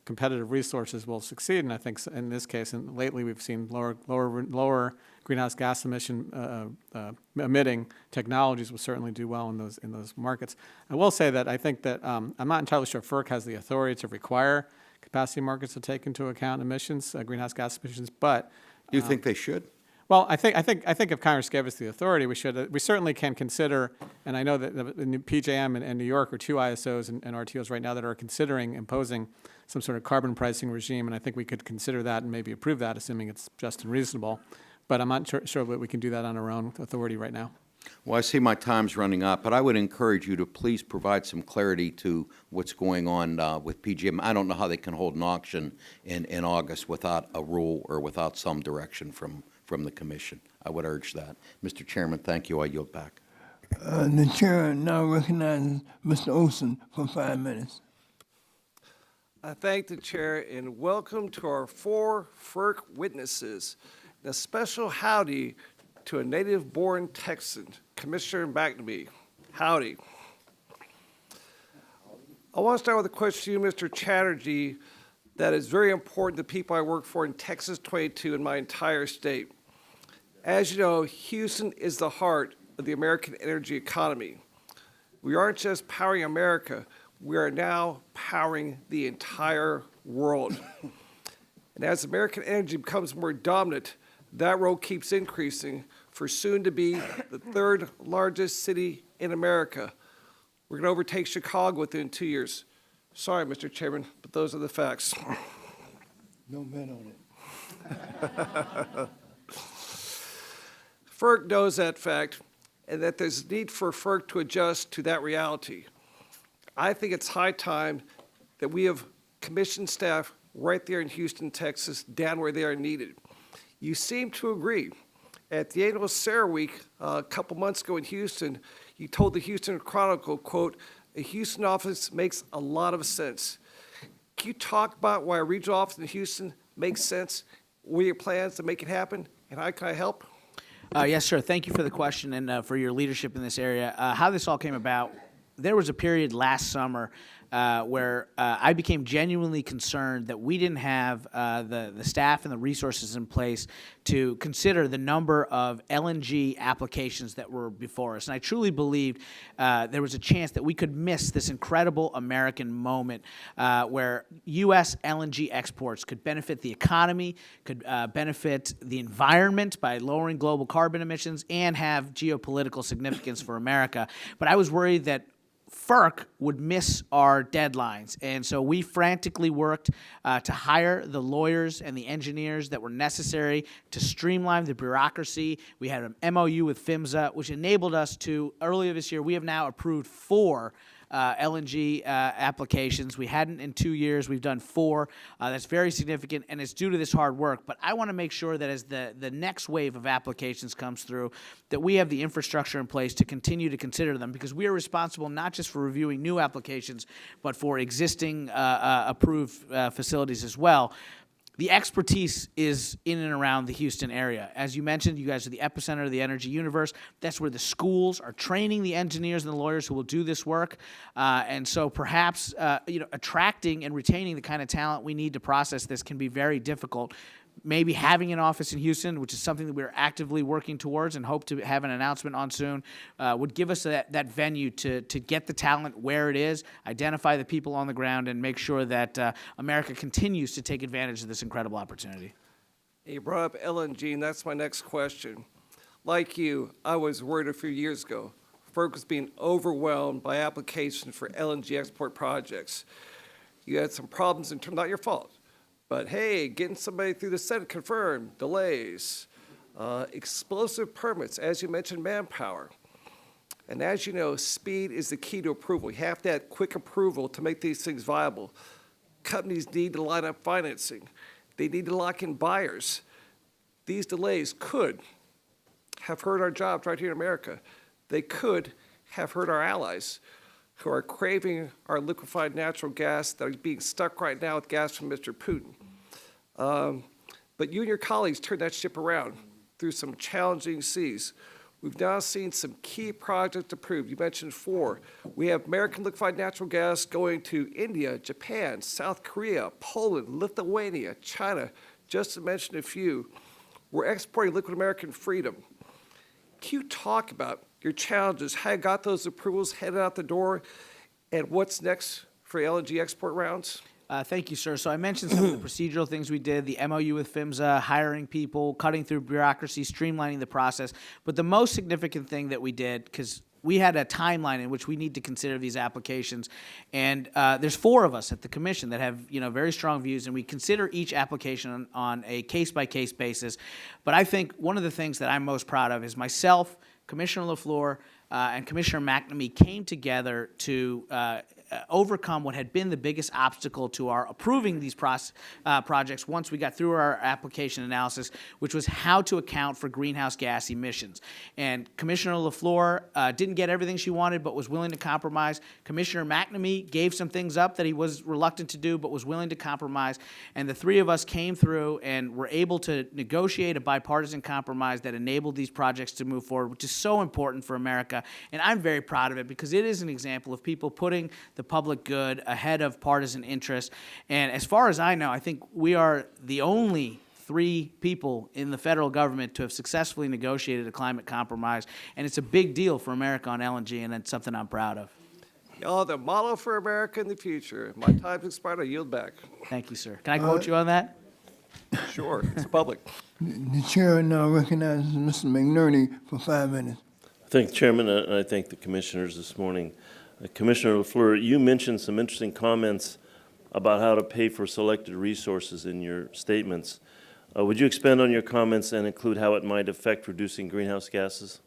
competitive resources will succeed. And I think in this case, and lately we've seen lower greenhouse gas emitting technologies will certainly do well in those markets. I will say that I think that I'm not entirely sure FERC has the authority to require capacity markets to take into account emissions, greenhouse gas emissions, but do you think they should? Well, I think if Congress gave us the authority, we certainly can consider, and I know that the PJM and New York are two ISOs and RTOs right now that are considering imposing some sort of carbon pricing regime, and I think we could consider that and maybe approve that, assuming it's just and reasonable. But I'm not sure that we can do that on our own authority right now. Well, I see my time's running up, but I would encourage you to please provide some clarity to what's going on with PJM. I don't know how they can hold an auction in August without a rule or without some direction from the Commission. I would urge that. Mr. Chairman, thank you. I yield back. The chair now recognizes Mr. Olson for 5 minutes. I thank the chair and welcome to our 4 FERC witnesses. And a special howdy to a native-born Texan, Commissioner McNamee. Howdy. I want to start with a question to you, Mr. Chatterjee, that is very important to people I work for in Texas 22 and my entire state. As you know, Houston is the heart of the American energy economy. We aren't just powering America, we are now powering the entire world. And as American energy becomes more dominant, that role keeps increasing for soon to be the 3rd largest city in America. We're going to overtake Chicago within 2 years. Sorry, Mr. Chairman, but those are the facts. Don't bet on it. FERC knows that fact and that there's a need for FERC to adjust to that reality. I think it's high time that we have commission staff right there in Houston, Texas, down where they are needed. You seem to agree. At the annual SARA Week a couple months ago in Houston, you told the Houston Chronicle, quote, "A Houston office makes a lot of sense." Can you talk about why a regional office in Houston makes sense? What are your plans to make it happen? And how can I help? Yes, sir. Thank you for the question and for your leadership in this area. How this all came about, there was a period last summer where I became genuinely concerned that we didn't have the staff and the resources in place to consider the number of LNG applications that were before us. And I truly believed there was a chance that we could miss this incredible American moment where U.S. LNG exports could benefit the economy, could benefit the environment by lowering global carbon emissions, and have geopolitical significance for America. But I was worried that FERC would miss our deadlines. And so we frantically worked to hire the lawyers and the engineers that were necessary to streamline the bureaucracy. We had an MOU with PHMSA, which enabled us to, earlier this year, we have now approved 4 LNG applications. We hadn't in 2 years. We've done 4. That's very significant, and it's due to this hard work. But I want to make sure that as the next wave of applications comes through, that we have the infrastructure in place to continue to consider them, because we are responsible not just for reviewing new applications, but for existing approved facilities as well. The expertise is in and around the Houston area. As you mentioned, you guys are the epicenter of the energy universe. That's where the schools are training the engineers and the lawyers who will do this work. And so perhaps attracting and retaining the kind of talent we need to process this can be very difficult. Maybe having an office in Houston, which is something that we're actively working towards and hope to have an announcement on soon, would give us that venue to get the talent where it is, identify the people on the ground, and make sure that America continues to take advantage of this incredible opportunity. You brought up LNG, and that's my next question. Like you, I was worried a few years ago. FERC was being overwhelmed by applications for LNG export projects. You had some problems in terms, not your fault. But hey, getting somebody through the Senate confirmed, delays, explosive permits, as you mentioned, manpower. And as you know, speed is the key to approval. You have to have quick approval to make these things viable. Companies need to line up financing. They need to lock in buyers. These delays could have hurt our jobs right here in America. They could have hurt our allies who are craving our liquefied natural gas that are being stuck right now with gas from Mr. Putin. But you and your colleagues turned that ship around through some challenging seas. We've now seen some key projects approved. You mentioned 4. We have American liquefied natural gas going to India, Japan, South Korea, Poland, Lithuania, China, just to mention a few. We're exporting liquid American freedom. Can you talk about your challenges, how you got those approvals headed out the door, and what's next for LNG export rounds? Thank you, sir. So I mentioned some of the procedural things we did, the MOU with PHMSA, hiring people, cutting through bureaucracy, streamlining the process. But the most significant thing that we did, because we had a timeline in which we need to consider these applications, and there's 4 of us at the commission that have very strong views, and we consider each application on a case-by-case basis. But I think one of the things that I'm most proud of is myself, Commissioner LaFleur, and Commissioner McNamee came together to overcome what had been the biggest obstacle to our approving these projects once we got through our application analysis, which was how to account for greenhouse gas emissions. And Commissioner LaFleur didn't get everything she wanted, but was willing to compromise. Commissioner McNamee gave some things up that he was reluctant to do, but was willing to compromise. And the 3 of us came through and were able to negotiate a bipartisan compromise that enabled these projects to move forward, which is so important for America. And I'm very proud of it because it is an example of people putting the public good ahead of partisan interest. And as far as I know, I think we are the only 3 people in the federal government to have successfully negotiated a climate compromise. And it's a big deal for America on LNG, and it's something I'm proud of. Y'all the model for America in the future. My time's expired. I yield back. Thank you, sir. Can I quote you on that? Sure, it's public. The chair now recognizes Mr. McNerney for 5 minutes. Thank the chairman, and I thank the commissioners this morning. Commissioner LaFleur, you mentioned some interesting comments about how to pay for selected resources in your statements. Would you expand on your comments and include how it might affect reducing greenhouse gases?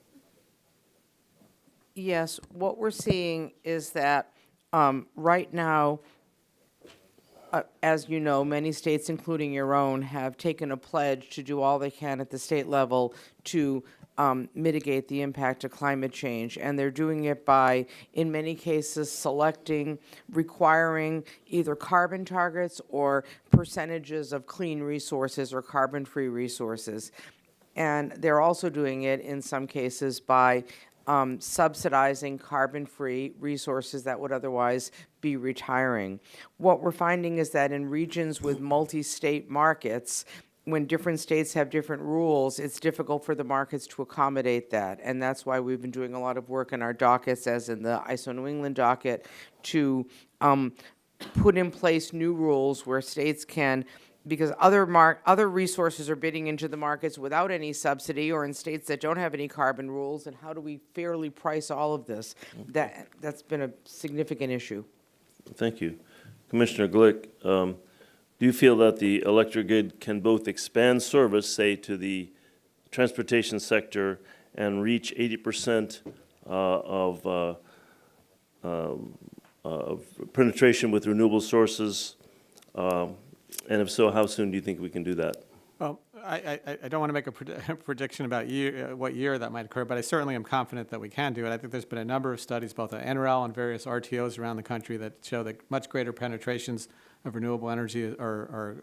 Yes, what we're seeing is that right now, as you know, many states, including your own, have taken a pledge to do all they can at the state level to mitigate the impact of climate change. And they're doing it by, in many cases, requiring either carbon targets or percentages of clean resources or carbon-free resources. And they're also doing it, in some cases, by subsidizing carbon-free resources that would otherwise be retiring. What we're finding is that in regions with multi-state markets, when different states have different rules, it's difficult for the markets to accommodate that. And that's why we've been doing a lot of work in our dockets, as in the ISO New England docket, to put in place new rules where states can, because other resources are bidding into the markets without any subsidy, or in states that don't have any carbon rules, and how do we fairly price all of this? That's been a significant issue. Thank you. Commissioner Glick, do you feel that the electric grid can both expand service, say, to the transportation sector and reach 80% of penetration with renewable sources? And if so, how soon do you think we can do that? Well, I don't want to make a prediction about what year that might occur, but I certainly am confident that we can do it. I think there's been a number of studies, both at NREL and various RTOs around the country, that show that much greater penetrations of renewable energy are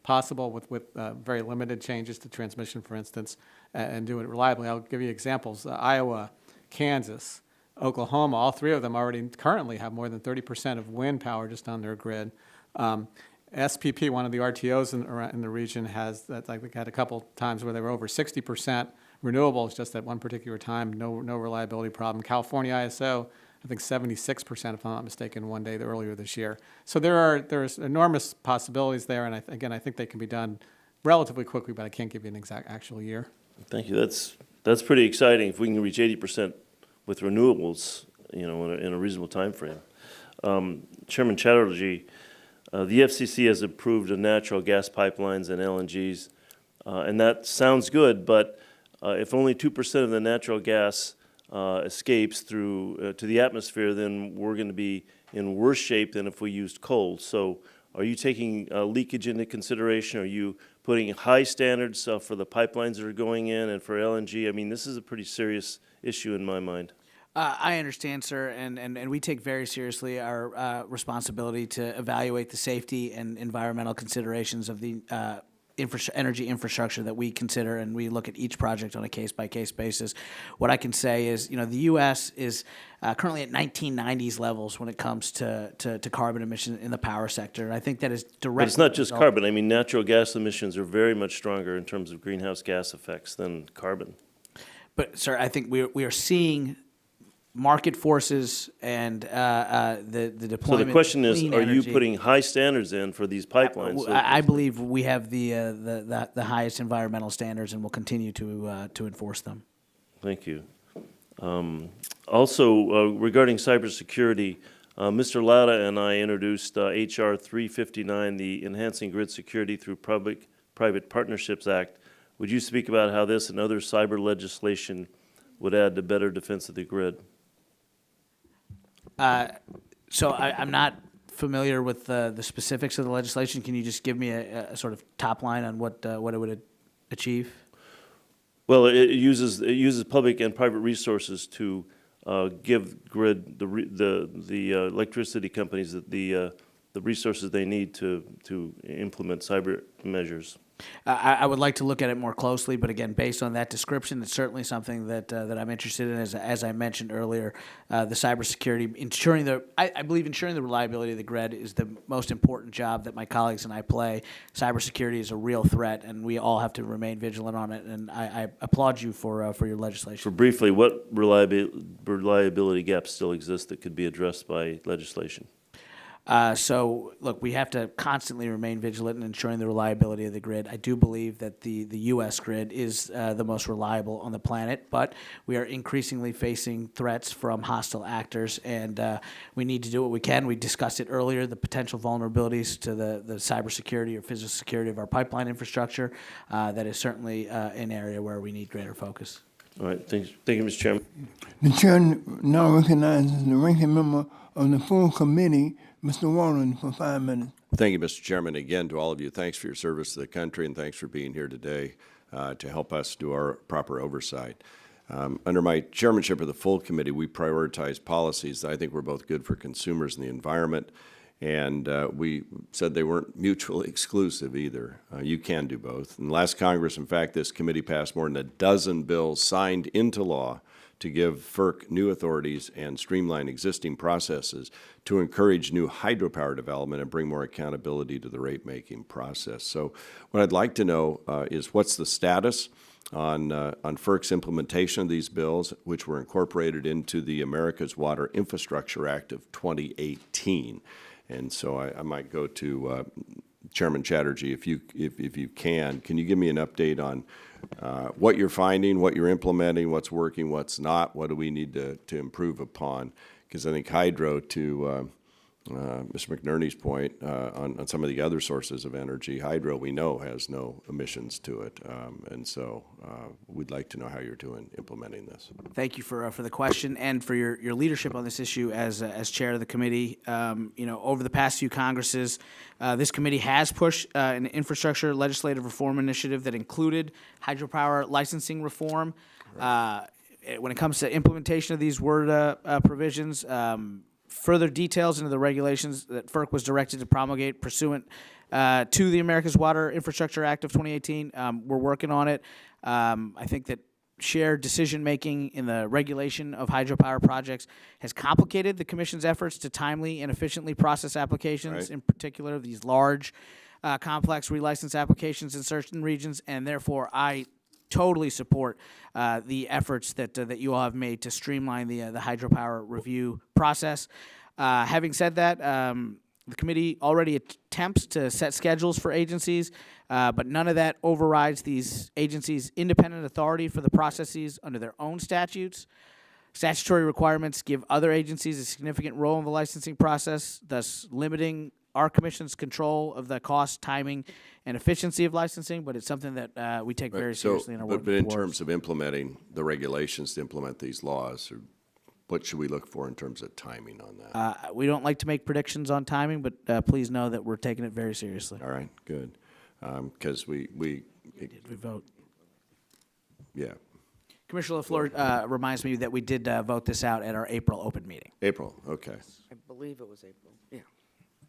possible with very limited changes to transmission, for instance, and do it reliably. I'll give you examples. Iowa, Kansas, Oklahoma, all 3 of them already currently have more than 30% of wind power just on their grid. SPP, one of the RTOs in the region, has that. Like, we had a couple times where they were over 60% renewables just at one particular time. No reliability problem. California ISO, I think 76%, if I'm not mistaken, one day earlier this year. So there's enormous possibilities there, and I think they can be done relatively quickly, but I can't give you an exact actual year. Thank you. That's pretty exciting if we can reach 80% with renewables, in a reasonable time frame. Chairman Chatterjee, the FCC has approved of natural gas pipelines and LNGs, and that sounds good, but if only 2% of the natural gas escapes through to the atmosphere, then we're going to be in worse shape than if we used coal. So are you taking leakage into consideration? Are you putting high standards for the pipelines that are going in and for LNG? I mean, this is a pretty serious issue in my mind. I understand, sir, and we take very seriously our responsibility to evaluate the safety and environmental considerations of the energy infrastructure that we consider, and we look at each project on a case-by-case basis. What I can say is, the U.S. is currently at 1990s levels when it comes to carbon emissions in the power sector, and I think that is direct. But it's not just carbon. I mean, natural gas emissions are very much stronger in terms of greenhouse gas effects than carbon. But, sir, I think we are seeing market forces and the So deployment. the question of is, clean are you energy. putting high standards in for these pipelines? I believe we have the highest environmental standards and will continue to enforce them. Thank you. Also, regarding cybersecurity, Mr. Lauda and I introduced HR 359, the Enhancing Grid Security Through Public-Private Partnerships Act. Would you speak about how this and other cyber legislation would add to better defense of the grid? So I'm not familiar with the specifics of the legislation. Can you just give me a sort of top line on what it would achieve? Well, it uses public and private resources to give grid the electricity companies the resources they need to implement cyber measures. I would like to look at it more closely, but again, based on that description, it's certainly something that I'm interested in. As I mentioned earlier, the cybersecurity, I believe ensuring the reliability of the grid is the most important job that my colleagues and I play. Cybersecurity is a real threat, and we all have to remain vigilant on it. And I applaud you for your legislation. For briefly, what reliability gaps still exist that could be addressed by legislation? So, look, we have to constantly remain vigilant in ensuring the reliability of the grid. I do believe that the U.S. grid is the most reliable on the planet, but we are increasingly facing threats from hostile actors, and we need to do what we can. We discussed it earlier, the potential vulnerabilities to the cybersecurity or physical security of our pipeline infrastructure. That is certainly an area where we need greater focus. All right, thank you, Mr. Chairman. The chair now recognizes the ranking member of the full committee, Mr. Walden, for 5 minutes. Thank you, Mr. Chairman. Again, to all of you, thanks for your service to the country, and thanks for being here today to help us do our proper oversight. Under my chairmanship of the full committee, we prioritize policies that I think were both good for consumers and the environment, and we said they weren't mutually exclusive either. You can do both. In last Congress, in fact, this committee passed more than a dozen bills signed into law to give FERC new authorities and streamline existing processes to encourage new hydropower development and bring more accountability to the rate-making process. So what I'd like to know is what's the status on FERC's implementation of these bills, which were incorporated into the America's Water Infrastructure Act of 2018. And so I might go to Chairman Chatterjee, if you can you give me an update on what you're finding, what you're implementing, what's working, what's not, what do we need to improve upon? Because I think hydro, to Mr. McNerney's point, on some of the other sources of energy, hydro we know has no emissions to it, and so we'd like to know how you're doing implementing this. Thank you for the question and for your leadership on this issue as chair of the committee. Over the past few Congresses, this committee has pushed an infrastructure legislative reform initiative that included hydropower licensing reform. When it comes to implementation of these WRDA provisions, further details into the regulations that FERC was directed to promulgate pursuant to the America's Water Infrastructure Act of 2018. We're working on it. I think that shared decision-making in the regulation of hydropower projects has complicated the Commission's efforts to timely and efficiently process applications, in particular these large, complex relicense applications in certain regions, and therefore I totally support the efforts that you all have made to streamline the hydropower review process. Having said that, the committee already attempts to set schedules for agencies, but none of that overrides these agencies' independent authority for the processes under their own statutes. Statutory requirements give other agencies a significant role in the licensing process, thus limiting our Commission's control of the cost, timing, and efficiency of licensing, but it's something that we take very seriously in our work. But in terms of implementing the regulations to implement these laws, what should we look for in terms of timing on that? We don't like to make predictions on timing, but please know that we're taking it very seriously. All right, good. Because we vote. Yeah. Commissioner LaFleur reminds me that we did vote this out at our April open meeting. April, okay. I believe it was April. Yeah.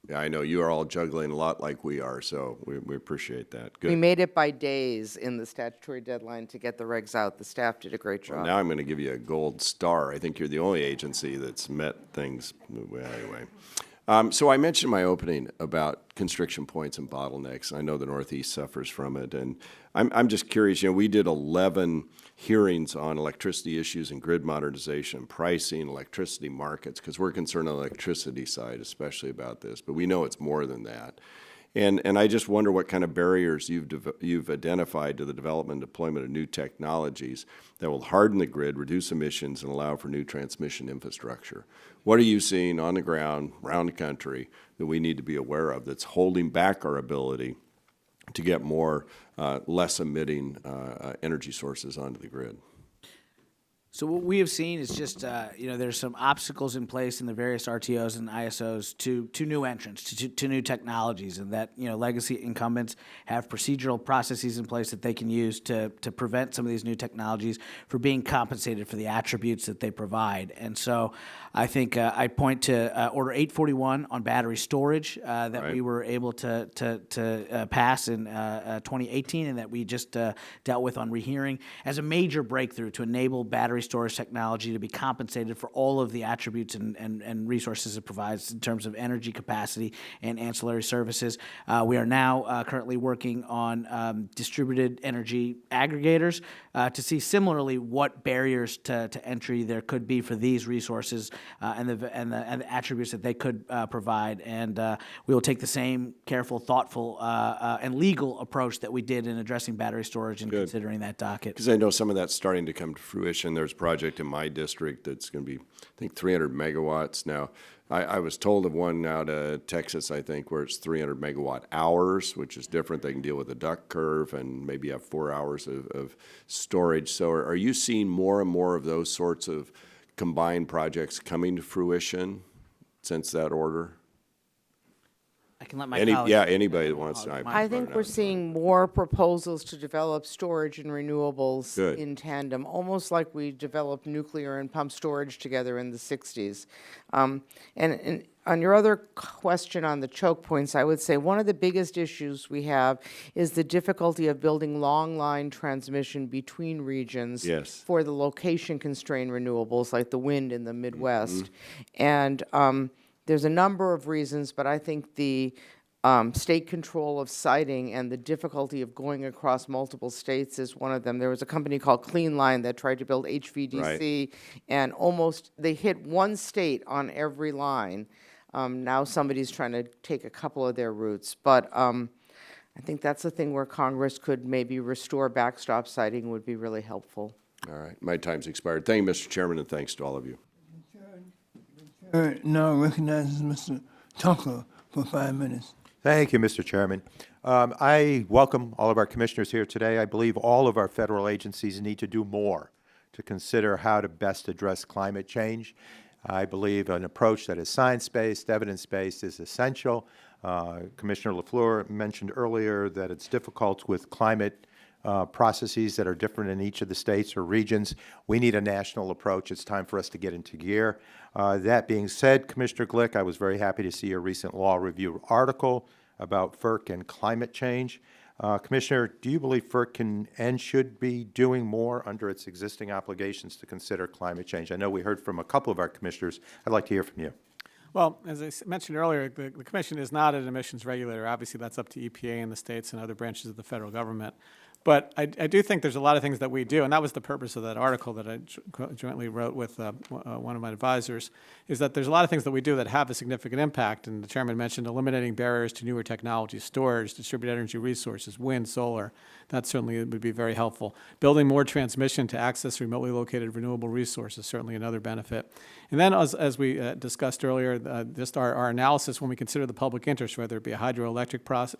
Yeah, I know you are all juggling a lot like we are, so we appreciate that. Good. We made it by days in the statutory deadline to get the regs out. The staff did a great job. Well, now I'm going to give you a gold star. I think you're the only agency that's met things. Well, anyway. So I mentioned in my opening about constriction points and bottlenecks. I know the Northeast suffers from it, and I'm just curious. We did 11 hearings on electricity issues and grid modernization, pricing, electricity markets, because we're concerned on the electricity side, especially about this. But we know it's more than that. And I just wonder what kind of barriers you've identified to the development and deployment of new technologies that will harden the grid, reduce emissions, and allow for new transmission infrastructure. What are you seeing on the ground, around the country, that we need to be aware of that's holding back our ability to get more less emitting energy sources onto the grid? So what we have seen is just, there's some obstacles in place in the various RTOs and ISOs to new entrants, to new technologies, and that, legacy incumbents have procedural processes in place that they can use to prevent some of these new technologies from being compensated for the attributes that they provide. And so I think I point to Order 841 on battery storage that we were able to pass in 2018 and that we just dealt with on rehearing as a major breakthrough to enable battery storage technology to be compensated for all of the attributes and resources it provides in terms of energy capacity and ancillary services. We are now currently working on distributed energy aggregators to see similarly what barriers to entry there could be for these resources and the attributes that they could provide. And we will take the same careful, thoughtful, and legal approach that we did in addressing battery storage and considering that docket. Because I know some of that's starting to come to fruition. There's a project in my district that's going to be, I think, 300 megawatts. Now, I was told of one out of Texas, I think, where it's 300 megawatt hours, which is different. They can deal with the duck curve and maybe have 4 hours of storage. So are you seeing more and more of those sorts of combined projects coming to fruition since that order? I can let my colleagues. Yeah, anybody that wants to. I think we're seeing more proposals to develop storage and renewables in tandem, almost like we developed nuclear and pump storage together in the 60s. And on your other question on the choke points, I would say one of the biggest issues we have is the difficulty of building long line transmission between regions for the location-constrained renewables like the wind in the Midwest. And there's a number of reasons, but I think the state control of siting and the difficulty of going across multiple states is one of them. There was a company called Clean Line that tried to build HVDC, and they hit one state on every line. Now somebody's trying to take a couple of their routes. But I think that's the thing where Congress could maybe restore backstop siting would be really helpful. All right. My time's expired. Thank you, Mr. Chairman, and thanks to all of you. Now recognizes Mr. Tucker for 5 minutes. Thank you, Mr. Chairman. I welcome all of our commissioners here today. I believe all of our federal agencies need to do more to consider how to best address climate change. I believe an approach that is science-based, evidence-based is essential. Commissioner LaFleur mentioned earlier that it's difficult with climate processes that are different in each of the states or regions. We need a national approach. It's time for us to get into gear. That being said, Commissioner Glick, I was very happy to see your recent law review article about FERC and climate change. Commissioner, do you believe FERC can and should be doing more under its existing obligations to consider climate change? I know we heard from a couple of our commissioners. I'd like to hear from you. Well, as I mentioned earlier, the Commission is not an emissions regulator. Obviously, that's up to EPA and the states and other branches of the federal government. But I do think there's a lot of things that we do, and that was the purpose of that article that I jointly wrote with one of my advisors, is that there's a lot of things that we do that have a significant impact. And the chairman mentioned eliminating barriers to newer technologies, storage, distributed energy resources, wind, solar. That certainly would be very helpful. Building more transmission to access remotely located renewable resources, certainly another benefit. And then as we discussed earlier, just our analysis when we consider the public interest, whether it be a hydroelectric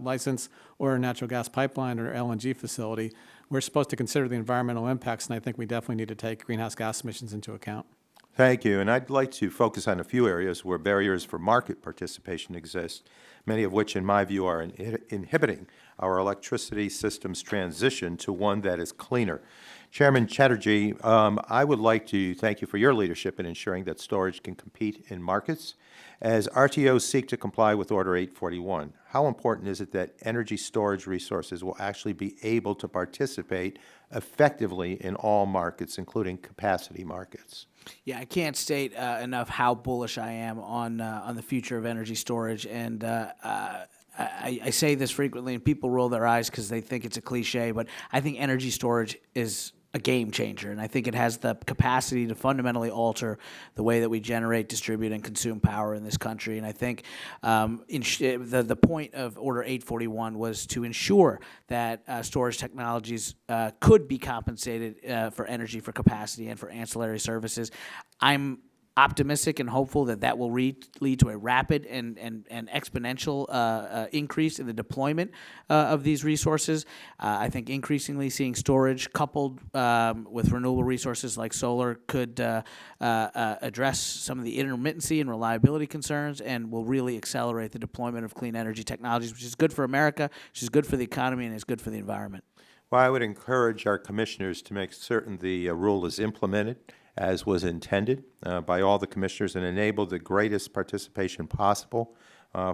license or a natural gas pipeline or LNG facility, we're supposed to consider the environmental impacts, and I think we definitely need to take greenhouse gas emissions into account. Thank you. And I'd like to focus on a few areas where barriers for market participation exist, many of which, in my view, are inhibiting our electricity system's transition to one that is cleaner. Chairman Chatterjee, I would like to thank you for your leadership in ensuring that storage can compete in markets. As RTOs seek to comply with Order 841, how important is it that energy storage resources will actually be able to participate effectively in all markets, including capacity markets? Yeah, I can't state enough how bullish I am on the future of energy storage, and I say this frequently, and people roll their eyes because they think it's a cliche, but I think energy storage is a game changer, and I think it has the capacity to fundamentally alter the way that we generate, distribute, and consume power in this country. And I think the point of Order 841 was to ensure that storage technologies could be compensated for energy, for capacity, and for ancillary services. I'm optimistic and hopeful that that will lead to a rapid and exponential increase in the deployment of these resources. I think increasingly seeing storage coupled with renewable resources like solar could address some of the intermittency and reliability concerns and will really accelerate the deployment of clean energy technologies, which is good for America, which is good for the economy, and is good for the environment. Well, I would encourage our commissioners to make certain the rule is implemented as was intended by all the commissioners and enable the greatest participation possible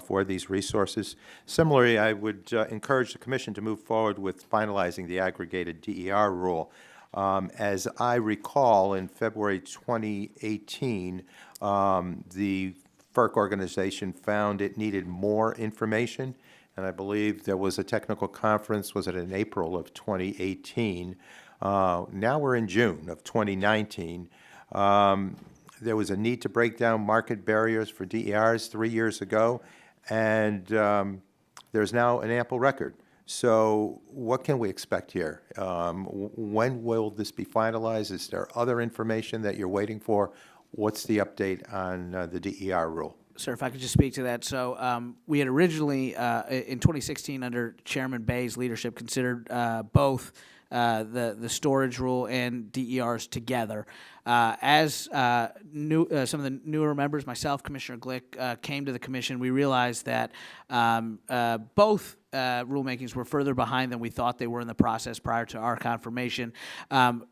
for these resources. Similarly, I would encourage the Commission to move forward with finalizing the aggregated DER rule. As I recall, in February 2018, the FERC organization found it needed more information, and I believe there was a technical conference, was it in April of 2018? Now we're in June of 2019. There was a need to break down market barriers for DERs 3 years ago, and there's now an ample record. So what can we expect here? When will this be finalized? Is there other information that you're waiting for? What's the update on the DER rule? Sir, if I could just speak to that. So we had originally, in 2016, under Chairman Bay's leadership, considered both the storage rule and DERs together. As some of the newer members, myself, Commissioner Glick, came to the Commission, we realized that both rulemakings were further behind than we thought they were in the process prior to our confirmation.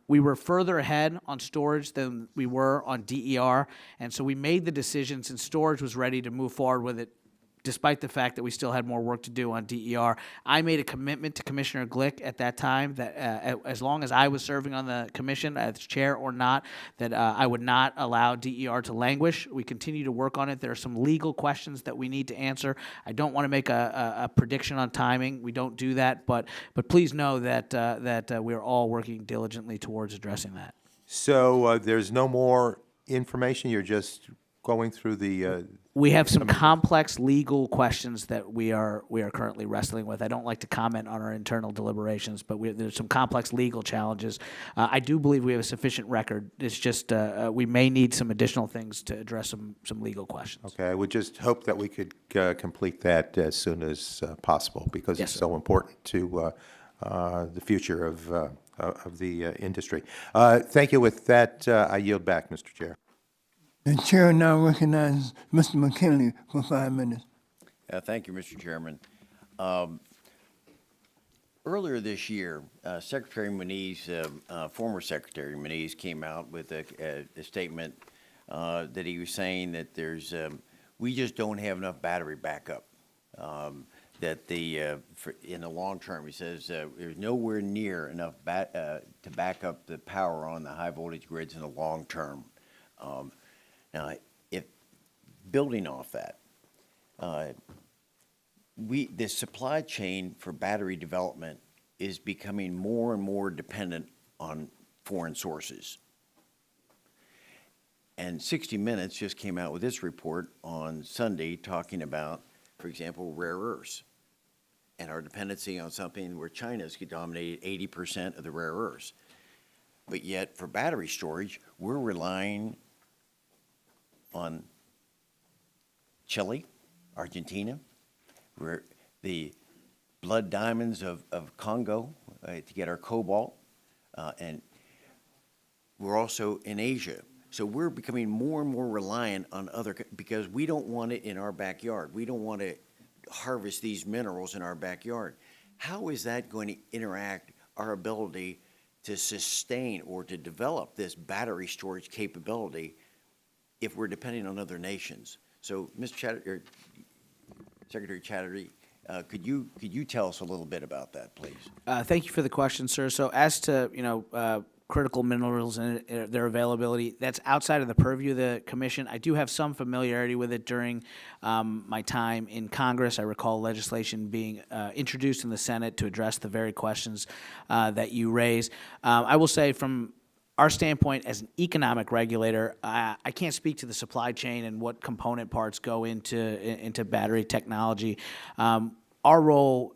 We were further ahead on storage than we were on DER, and so we made the decision, since storage was ready to move forward with it, despite the fact that we still had more work to do on DER. I made a commitment to Commissioner Glick at that time that as long as I was serving on the commission, as chair or not, that I would not allow DER to languish. We continue to work on it. There are some legal questions that we need to answer. I don't want to make a prediction on timing. We don't do that, but please know that we're all working diligently towards addressing that. So there's no more information? You're just going through the we have some complex legal questions that we are currently wrestling with. I don't like to comment on our internal deliberations, but there's some complex legal challenges. I do believe we have a sufficient record. It's just we may need some additional things to address some legal questions. Okay, I would just hope that we could complete that as soon as possible, because Yes, it's sir. so important to the future of the industry. Thank you. With that, I yield back, Mr. Chair. The chair now recognizes Mr. McKinley for 5 minutes. Thank you, Mr. Chairman. Earlier this year, Secretary Moniz, former Secretary Moniz, came out with a statement that he was saying that there's we just don't have enough battery backup. That in the long term, he says there's nowhere near enough to back up the power on the high voltage grids in the long term. Now, if building off that, the supply chain for battery development is becoming more and more dependent on foreign sources. And 60 Minutes just came out with this report on Sunday talking about, for example, rare earths and our dependency on something where China's dominated 80% of the rare earths. But yet, for battery storage, we're relying on Chile, Argentina, where the blood diamonds of Congo to get our cobalt, and we're also in Asia. So we're becoming more and more reliant on other, because we don't want it in our backyard. We don't want to harvest these minerals in our backyard. How is that going to interact our ability to sustain or to develop this battery storage capability if we're depending on other nations? So, Secretary Chatterjee, could you tell us a little bit about that, please? Thank you for the question, sir. So as to, critical minerals and their availability. That's outside of the purview of the commission. I do have some familiarity with it during my time in Congress. I recall legislation being introduced in the Senate to address the very questions that you raise. I will say from our standpoint as an economic regulator, I can't speak to the supply chain and what component parts go into battery technology. Our role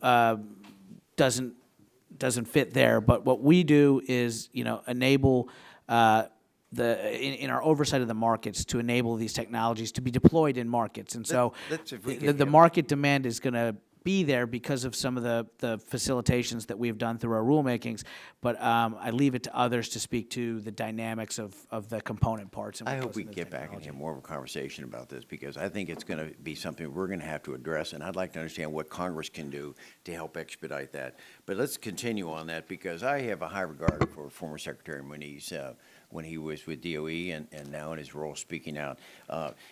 doesn't fit there, but what we do is, enable in our oversight of the markets to enable these technologies to be deployed in markets, and so the market demand is going to be there because of some of the facilitations that we've done through our rulemakings, but I leave it to others to speak to the dynamics of the component parts. And I hope we can get back and have more of a conversation about this, because I think it's going to be something we're going to have to address, and I'd like to understand what Congress can do to help expedite that. But let's continue on that, because I have a high regard for former Secretary Moniz when he was with DOE and now in his role speaking out.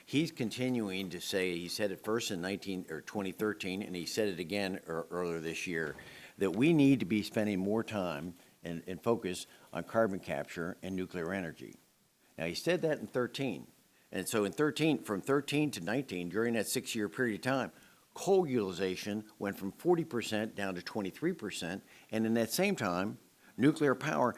He's continuing to say, he said it first in 2013, and he said it again earlier this year, that we need to be spending more time and focus on carbon capture and nuclear energy. Now, he said that in 13. And so in 13, from 13 to 19, during that 6-year period of time, coal utilization went from 40% down to 23%. And in that same time, nuclear power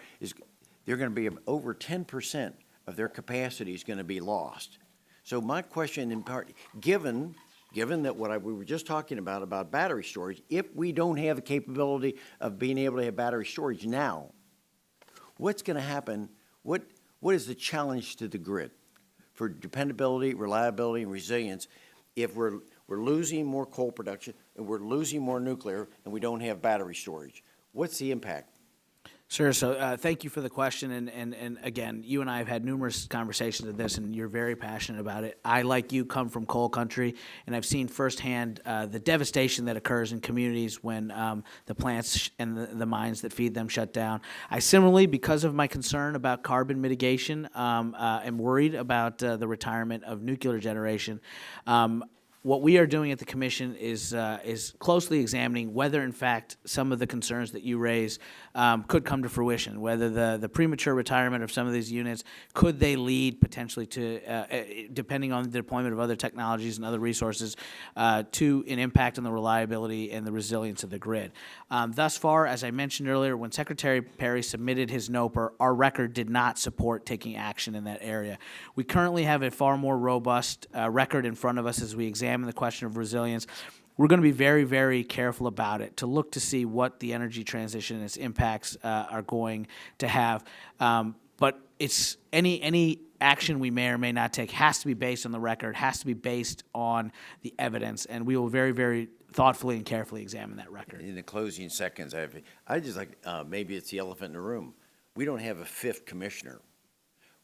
they're going to be over 10% of their capacity is going to be lost. So my question in part, given that what we were just talking about battery storage, if we don't have the capability of being able to have battery storage now, what's going to happen? What is the challenge to the grid for dependability, reliability, and resilience if we're losing more coal production and we're losing more nuclear and we don't have battery storage? What's the impact? Sure. So thank you for the question. And again, you and I have had numerous conversations of this, and you're very passionate about it. I, like you, come from coal country, and I've seen firsthand the devastation that occurs in communities when the plants and the mines that feed them shut down. I similarly, because of my concern about carbon mitigation, am worried about the retirement of nuclear generation. What we are doing at the Commission is closely examining whether, in fact, some of the concerns that you raise could come to fruition, whether the premature retirement of some of these units, could they lead potentially to, depending on the deployment of other technologies and other resources, to an impact on the reliability and the resilience of the grid. Thus far, as I mentioned earlier, when Secretary Perry submitted his NOPR, our record did not support taking action in that area. We currently have a far more robust record in front of us as we examine the question of resilience. We're going to be very, very careful about it to look to see what the energy transition and its impacts are going to have. But it's any action we may or may not take has to be based on the record, has to be based on the evidence, and we will very, very thoughtfully and carefully examine that record. In the closing seconds, I just like, maybe it's the elephant in the room. We don't have a fifth commissioner.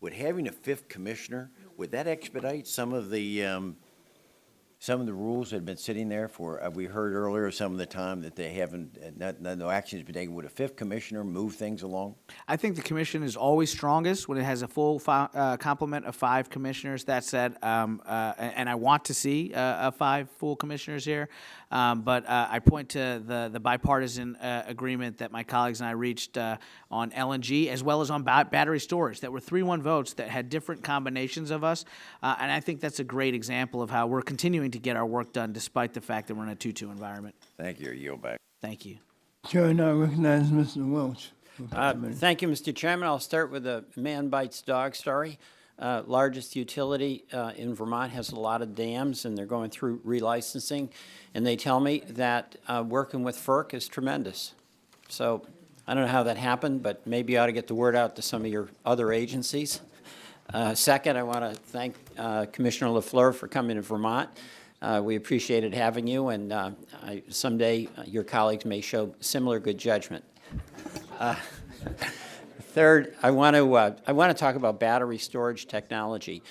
Would having a fifth commissioner, would that expedite some of the rules that have been sitting there for, we heard earlier some of the time that they haven't, no action has been taken. Would a fifth commissioner move things along? I think the commission is always strongest when it has a full complement of 5 commissioners. That said, and I want to see 5 full commissioners here, but I point to the bipartisan agreement that my colleagues and I reached on LNG, as well as on battery storage, that were 3-1 votes that had different combinations of us, and I think that's a great example of how we're continuing to get our work done despite the fact that we're in a 2-2 environment. Thank you. I yield back. Thank you. Chair, now recognize Mr. Welch. Thank you, Mr. Chairman. I'll start with a man bites dog story. Largest utility in Vermont has a lot of dams, and they're going through relicensing, and they tell me that working with FERC is tremendous. So I don't know how that happened, but maybe you ought to get the word out to some of your other agencies. Second, I want to thank Commissioner LaFleur for coming to Vermont. We appreciated having you, and someday your colleagues may show similar good judgment. Third, I want to talk about battery storage technology.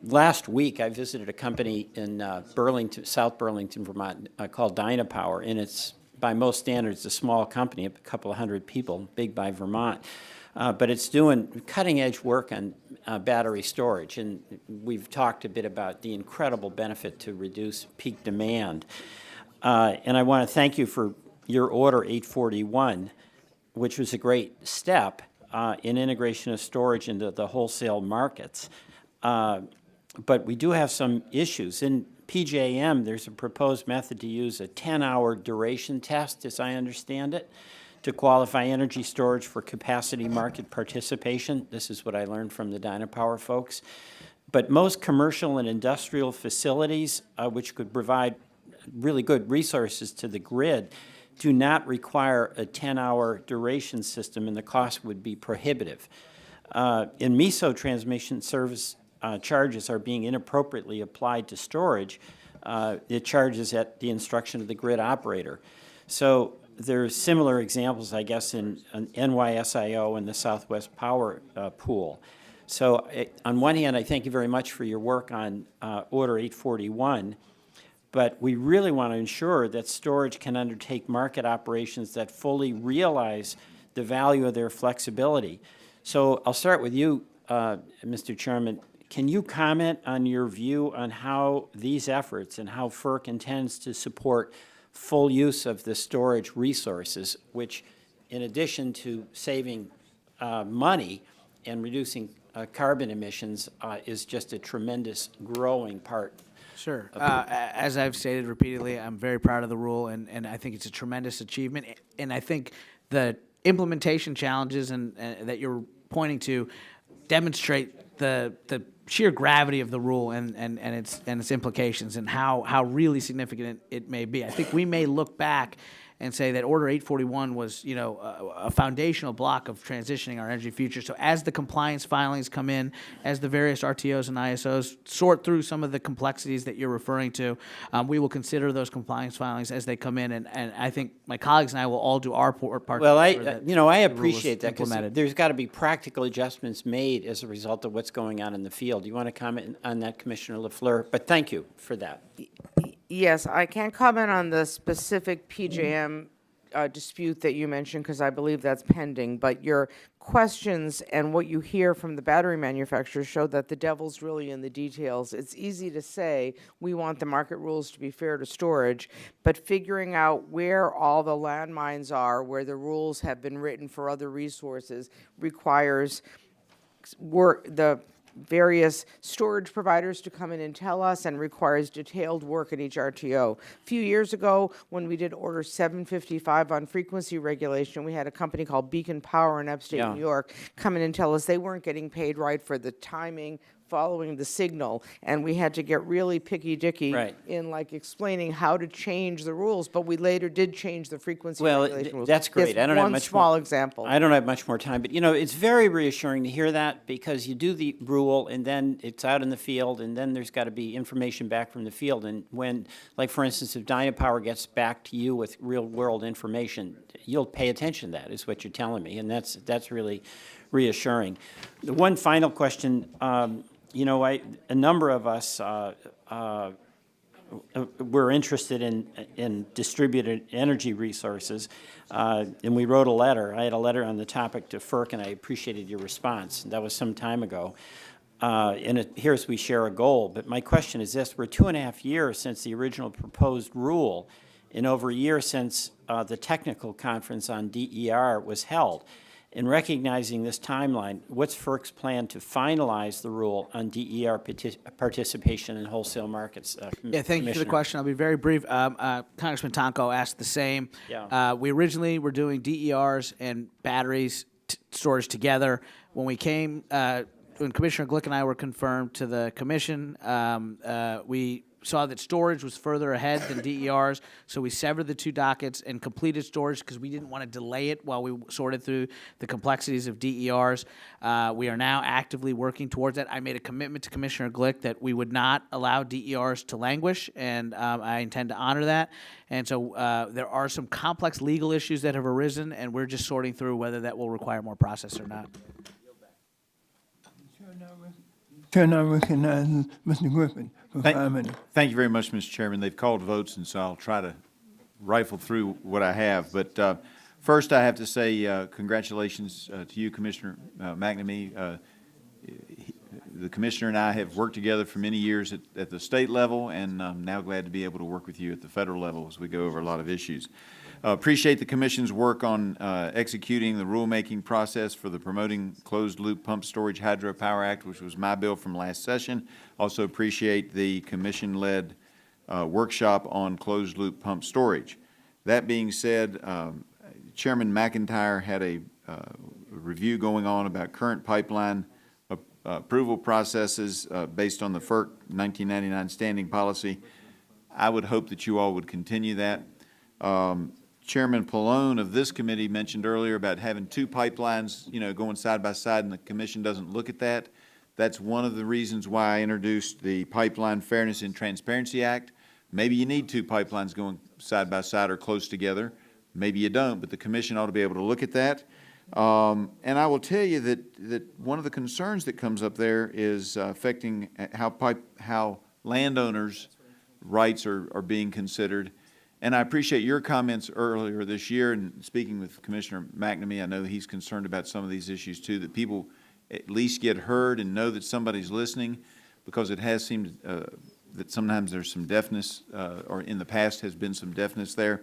Last week, I visited a company in South Burlington, Vermont, called Dynapower, and it's, by most standards, a small company, a couple of hundred people, big by Vermont. But it's doing cutting-edge work on battery storage, and we've talked a bit about the incredible benefit to reduce peak demand. And I want to thank you for your Order 841. which was a great step in integration of storage into the wholesale markets. But we do have some issues. In PJM, there's a proposed method to use a 10-hour duration test, as I understand it, to qualify energy storage for capacity market participation. This is what I learned from the Dynapower folks. But most commercial and industrial facilities, which could provide really good resources to the grid, do not require a 10-hour duration system, and the cost would be prohibitive. In MISO transmission service charges are being inappropriately applied to storage. It charges at the instruction of the grid operator. So there's similar examples, I guess, in NYSIO and the Southwest Power Pool. So on one hand, I thank you very much for your work on Order 841, but we really want to ensure that storage can undertake market operations that fully realize the value of their flexibility. So I'll start with you, Mr. Chairman. Can you comment on your view on how these efforts and how FERC intends to support full use of the storage resources, which, in addition to saving money and reducing carbon emissions, is just a tremendous growing part? Sure. As I've stated repeatedly, I'm very proud of the rule, and I think it's a tremendous achievement. And I think the implementation challenges that you're pointing to demonstrate the sheer gravity of the rule and its implications and how really significant it may be. I think we may look back and say that Order 841 was, a foundational block of transitioning our energy future. So as the compliance filings come in, as the various RTOs and ISOs sort through some of the complexities that you're referring to, we will consider those compliance filings as they come in, and I think my colleagues and I will all do our part. Well, I appreciate that, because there's got to be practical adjustments made as a result of what's going on in the field. You want to comment on that, Commissioner LaFleur? But thank you for that. Yes, I can't comment on the specific PJM dispute that you mentioned, because I believe that's pending, but your questions and what you hear from the battery manufacturers show that the devil's really in the details. It's easy to say we want the market rules to be fair to storage, but figuring out where all the landmines are, where the rules have been written for other resources, requires the various storage providers to come in and tell us, and requires detailed work at each RTO. A few years ago, when we did Order 755 on frequency regulation, we had a company called Beacon Power in upstate New York come in and tell us they weren't getting paid right for the timing following the signal, and we had to get really picky-dicky in explaining how to change the rules, but we later did change the frequency regulation rules. That's great. I don't have much small example. I don't have much more time, but it's very reassuring to hear that, because you do the rule and then it's out in the field, and then there's got to be information back from the field. And when, for instance, if Dynapower gets back to you with real-world information, you'll pay attention to that, is what you're telling me, and that's really reassuring. The one final question. A number of us were interested in distributed energy resources, and we wrote a letter. I had a letter on the topic to FERC, and I appreciated your response. That was some time ago. And it appears we share a goal. But my question is this. We're 2.5 years since the original proposed rule, and over a year since the technical conference on DER was held. In recognizing this timeline, what's FERC's plan to finalize the rule on DER participation in wholesale markets? Thank you for the question. I'll be very brief. Congressman Tonko asked the same. We originally were doing DERs and batteries storage together. When we came, when Commissioner Glick and I were confirmed to the commission, we saw that storage was further ahead than DERs, so we severed the two dockets and completed storage because we didn't want to delay it while we sorted through the complexities of DERs. We are now actively working towards that. I made a commitment to Commissioner Glick that we would not allow DERs to languish, and I intend to honor that. And so there are some complex legal issues that have arisen, and we're just sorting through whether that will require more process or not. Chair now recognizes Mr. Griffin for 5 minutes. Thank you very much, Mr. Chairman. They've called votes, and so I'll try to rifle through what I have. But first, I have to say congratulations to you, Commissioner McNamee. The Commissioner and I have worked together for many years at the state level, and I'm now glad to be able to work with you at the federal level as we go over a lot of issues. Appreciate the Commission's work on executing the rulemaking process for the Promoting Closed-Loop Pump Storage Hydropower Act, which was my bill from last session. Also appreciate the Commission-led workshop on closed-loop pump storage. That being said, Chairman McIntyre had a review going on about current pipeline approval processes based on the FERC 1999 standing policy. I would hope that you all would continue that. Chairman Pallone of this committee mentioned earlier about having two pipelines, going side by side, and the Commission doesn't look at that. That's one of the reasons why I introduced the Pipeline Fairness and Transparency Act. Maybe you need two pipelines going side by side or close together. Maybe you don't, but the Commission ought to be able to look at that. And I will tell you that one of the concerns that comes up there is affecting how landowners' rights are being considered. And I appreciate your comments earlier this year, and speaking with Commissioner McNamee, I know he's concerned about some of these issues too, that people at least get heard and know that somebody's listening, because it has seemed that sometimes there's some deafness, or in the past has been some deafness there.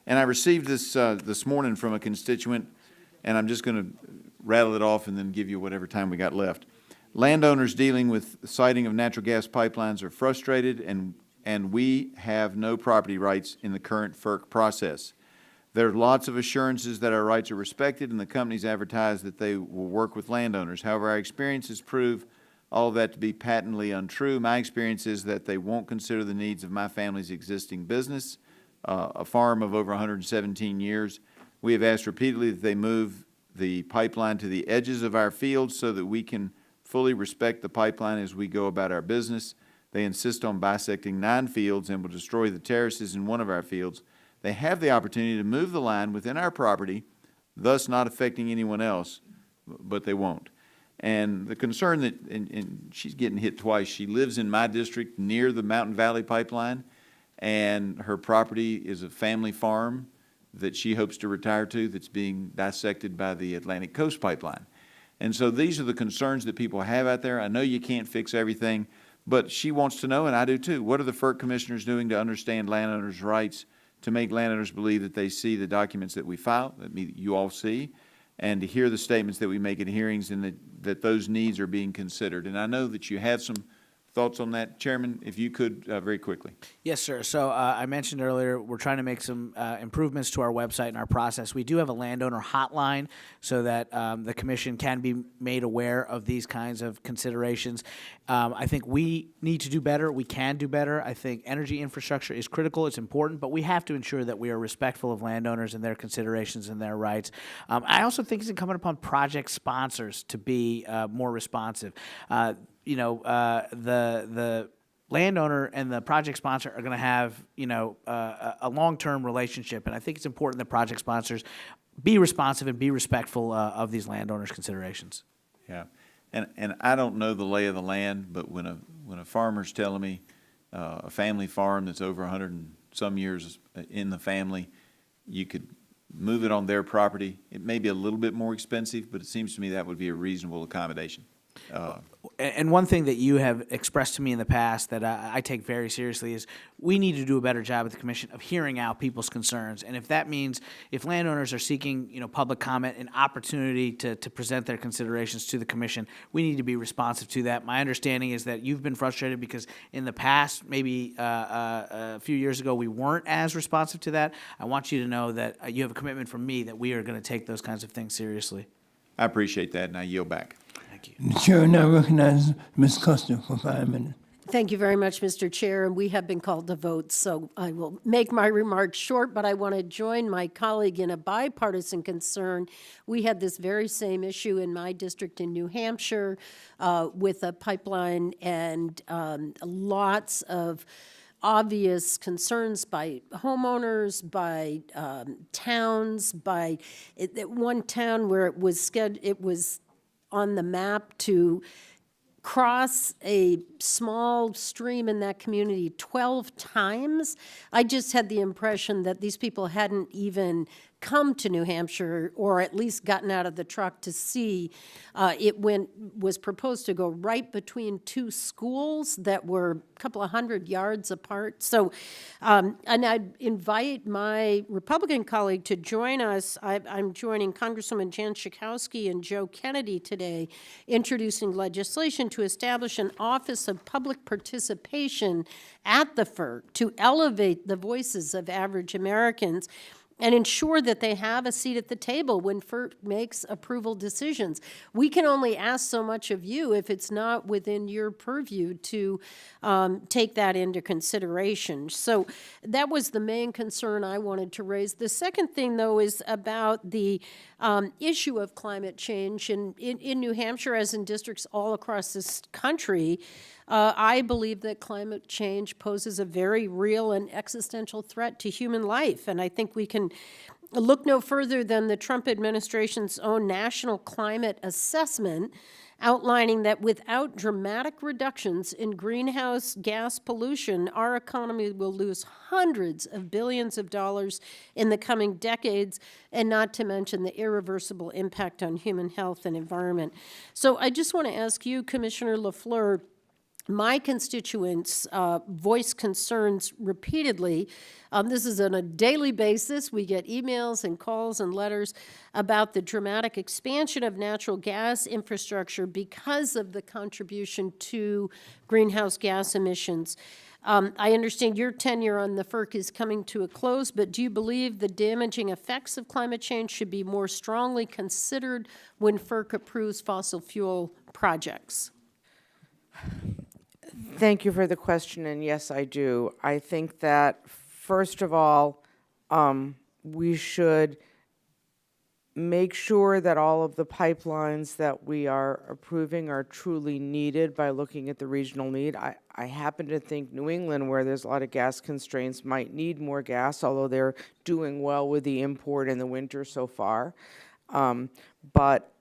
And I received this this morning from a constituent, and I'm just going to rattle it off and then give you whatever time we got left. Landowners dealing with the siting of natural gas pipelines are frustrated, and we have no property rights in the current FERC process. There are lots of assurances that our rights are respected, and the companies advertise that they will work with landowners. However, our experiences prove all of that to be patently untrue. My experience is that they won't consider the needs of my family's existing business, a farm of over 117 years. We have asked repeatedly that they move the pipeline to the edges of our fields so that we can fully respect the pipeline as we go about our business. They insist on bisecting 9 fields and will destroy the terraces in one of our fields. They have the opportunity to move the line within our property, thus not affecting anyone else, but they won't. And the concern that, and she's getting hit twice, she lives in my district near the Mountain Valley Pipeline, and her property is a family farm that she hopes to retire to that's being dissected by the Atlantic Coast Pipeline. And so these are the concerns that people have out there. I know you can't fix everything, but she wants to know, and I do too, what are the FERC commissioners doing to understand landowners' rights, to make landowners believe that they see the documents that we file, that you all see, and to hear the statements that we make at hearings, and that those needs are being considered. And I know that you have some thoughts on that, Chairman, if you could, very quickly. Yes, sir. So I mentioned earlier, we're trying to make some improvements to our website and our process. We do have a landowner hotline so that the commission can be made aware of these kinds of considerations. I think we need to do better. We can do better. I think energy infrastructure is critical. It's important, but we have to ensure that we are respectful of landowners and their considerations and their rights. I also think it's incumbent upon project sponsors to be more responsive. The landowner and the project sponsor are going to have, a long-term relationship, and I think it's important that project sponsors be responsive and be respectful of these landowners' considerations. Yeah, and I don't know the lay of the land, but when a farmer's telling me a family farm that's over 100 and some years in the family, you could move it on their property. It may be a little bit more expensive, but it seems to me that would be a reasonable accommodation. And one thing that you have expressed to me in the past that I take very seriously is we need to do a better job at the commission of hearing out people's concerns. And if that means if landowners are seeking, public comment, an opportunity to present their considerations to the commission, we need to be responsive to that. My understanding is that you've been frustrated because in the past, maybe a few years ago, we weren't as responsive to that. I want you to know that you have a commitment from me that we are going to take those kinds of things seriously. I appreciate that, and I yield back. The chair now recognizes Ms. Custer for 5 minutes. Thank you very much, Mr. Chair, and we have been called to vote, so I will make my remarks short, but I want to join my colleague in a bipartisan concern. We had this very same issue in my district in New Hampshire with a pipeline and lots of obvious concerns by homeowners, by towns, by one town where it was on the map to cross a small stream in that community 12 times. I just had the impression that these people hadn't even come to New Hampshire, or at least gotten out of the truck to see, was proposed to go right between two schools that were a couple of 100 yards apart. So, and I'd invite my Republican colleague to join us. I'm joining Congresswoman Jan Schakowsky and Joe Kennedy today, introducing legislation to establish an Office of Public Participation at the FERC to elevate the voices of average Americans and ensure that they have a seat at the table when FERC makes approval decisions. We can only ask so much of you if it's not within your purview to take that into consideration. So that was the main concern I wanted to raise. The second thing, though, is about the issue of climate change. And in New Hampshire, as in districts all across this country, I believe that climate change poses a very real and existential threat to human life. And I think we can look no further than the Trump administration's own national climate assessment, outlining that without dramatic reductions in greenhouse gas pollution, our economy will lose hundreds of billions of dollars in the coming decades, and not to mention the irreversible impact on human health and environment. So I just want to ask you, Commissioner LaFleur, my constituents voice concerns repeatedly. This is on a daily basis. We get emails and calls and letters about the dramatic expansion of natural gas infrastructure because of the contribution to greenhouse gas emissions. I understand your tenure on the FERC is coming to a close, but do you believe the damaging effects of climate change should be more strongly considered when FERC approves fossil fuel projects? Thank you for the question, and yes, I do. I think that, first of all, we should make sure that all of the pipelines that we are approving are truly needed by looking at the regional need. I happen to think New England, where there's a lot of gas constraints, might need more gas, although they're doing well with the import in the winter so far. But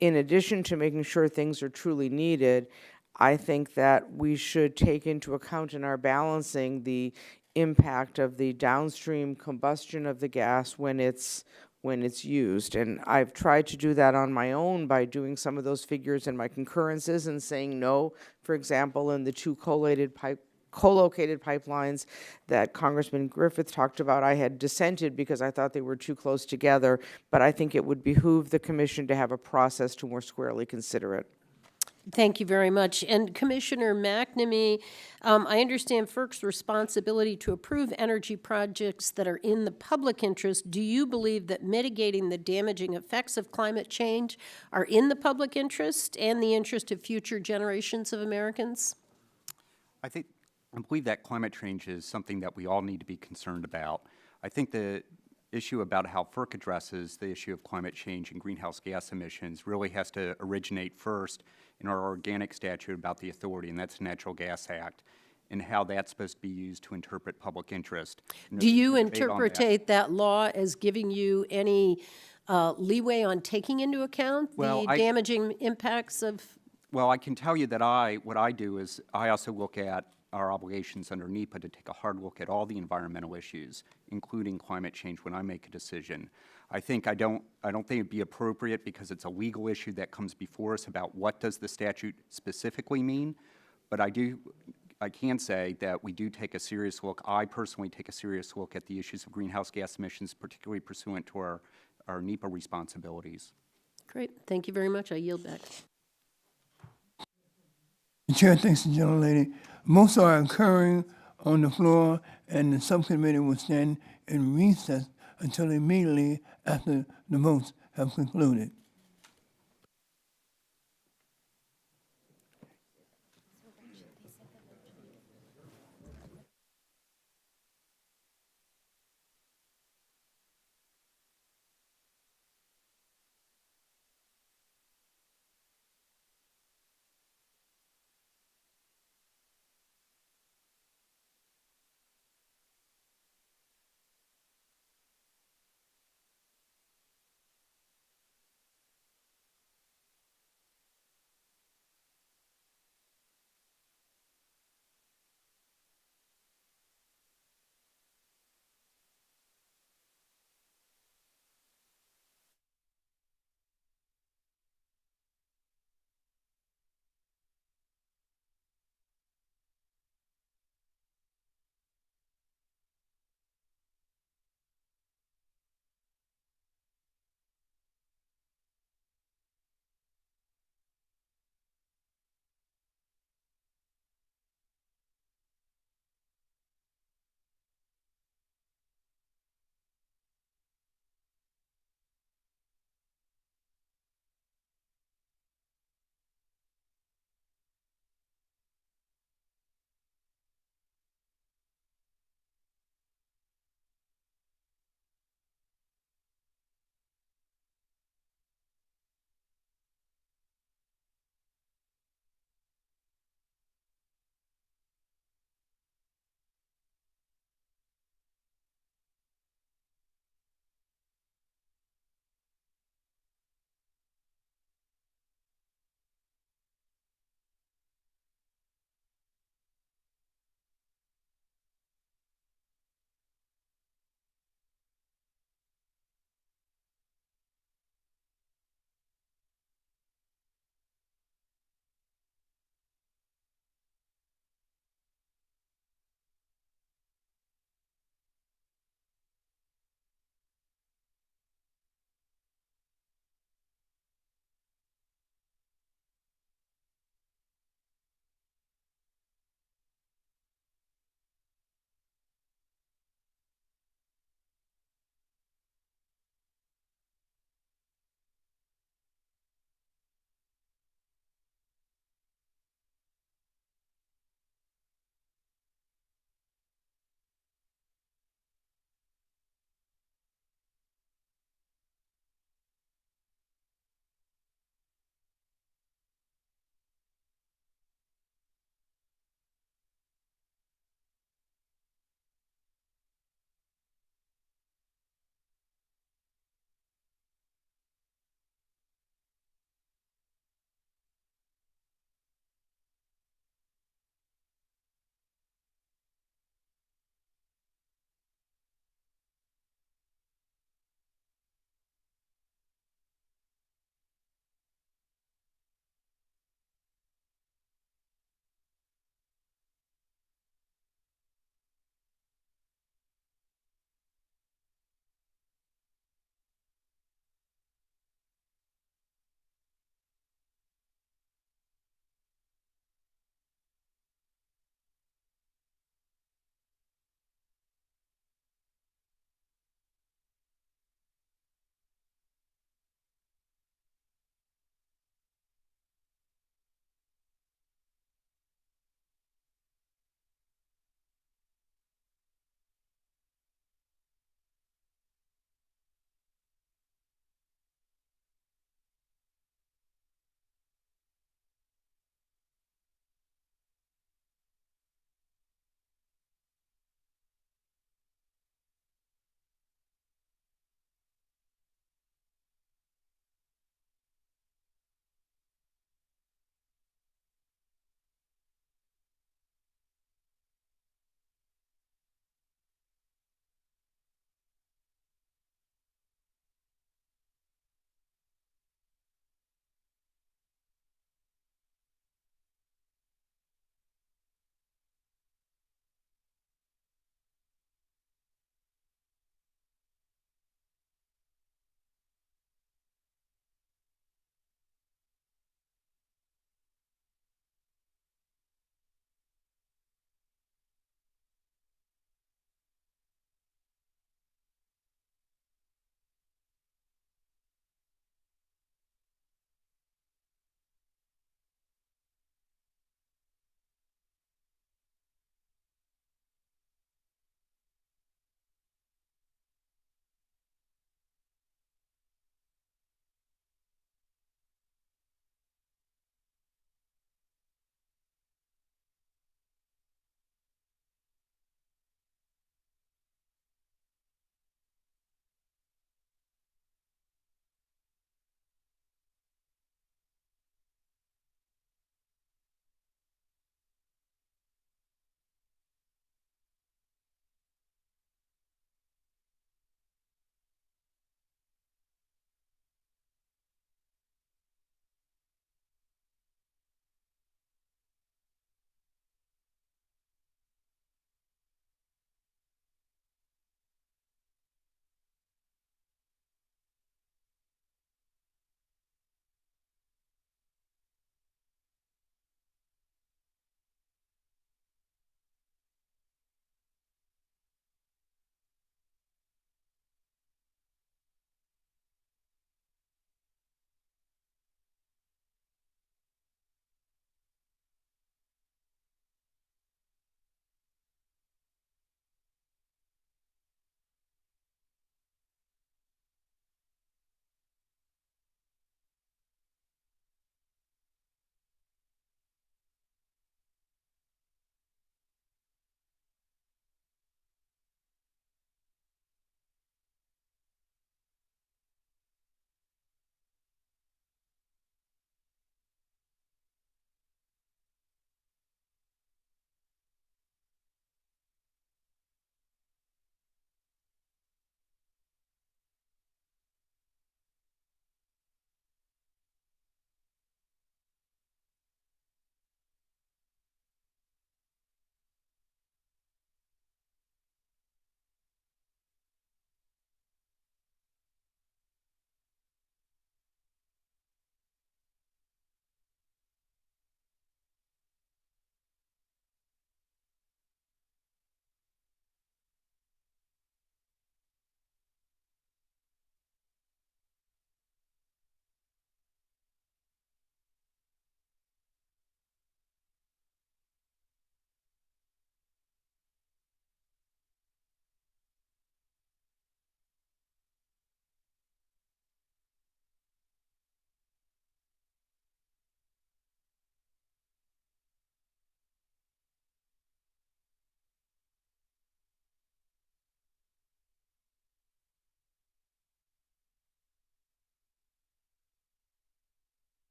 in addition to making sure things are truly needed, I think that we should take into account in our balancing the impact of the downstream combustion of the gas when it's used. And I've tried to do that on my own by doing some of those figures in my concurrences and saying no, for example, in the two co-located pipelines that Congressman Griffith talked about. I had dissented because I thought they were too close together, but I think it would behoove the Commission to have a process to more squarely consider it. Thank you very much. And Commissioner McNamee, I understand FERC's responsibility to approve energy projects that are in the public interest. Do you believe that mitigating the damaging effects of climate change are in the public interest and the interest of future generations of Americans? I believe that climate change is something that we all need to be concerned about. I think the issue about how FERC addresses the issue of climate change and greenhouse gas emissions really has to originate first in our organic statute about the authority, and that's the Natural Gas Act, and how that's supposed to be used to interpret public interest. Do you interpret that law as giving you any leeway on taking into account the damaging impacts of? Well, I can tell you that what I do is I also look at our obligations under NEPA to take a hard look at all the environmental issues, including climate change, when I make a decision. I don't think it'd be appropriate because it's a legal issue that comes before us about what does the statute specifically mean, but I can say that we do take a serious look. I personally take a serious look at the issues of greenhouse gas emissions, particularly pursuant to our NEPA responsibilities. Great. Thank you very much. I yield back. The chair thanks the gentlelady. Most are occurring on the floor, and the subcommittee will stand in recess until immediately after the votes have concluded.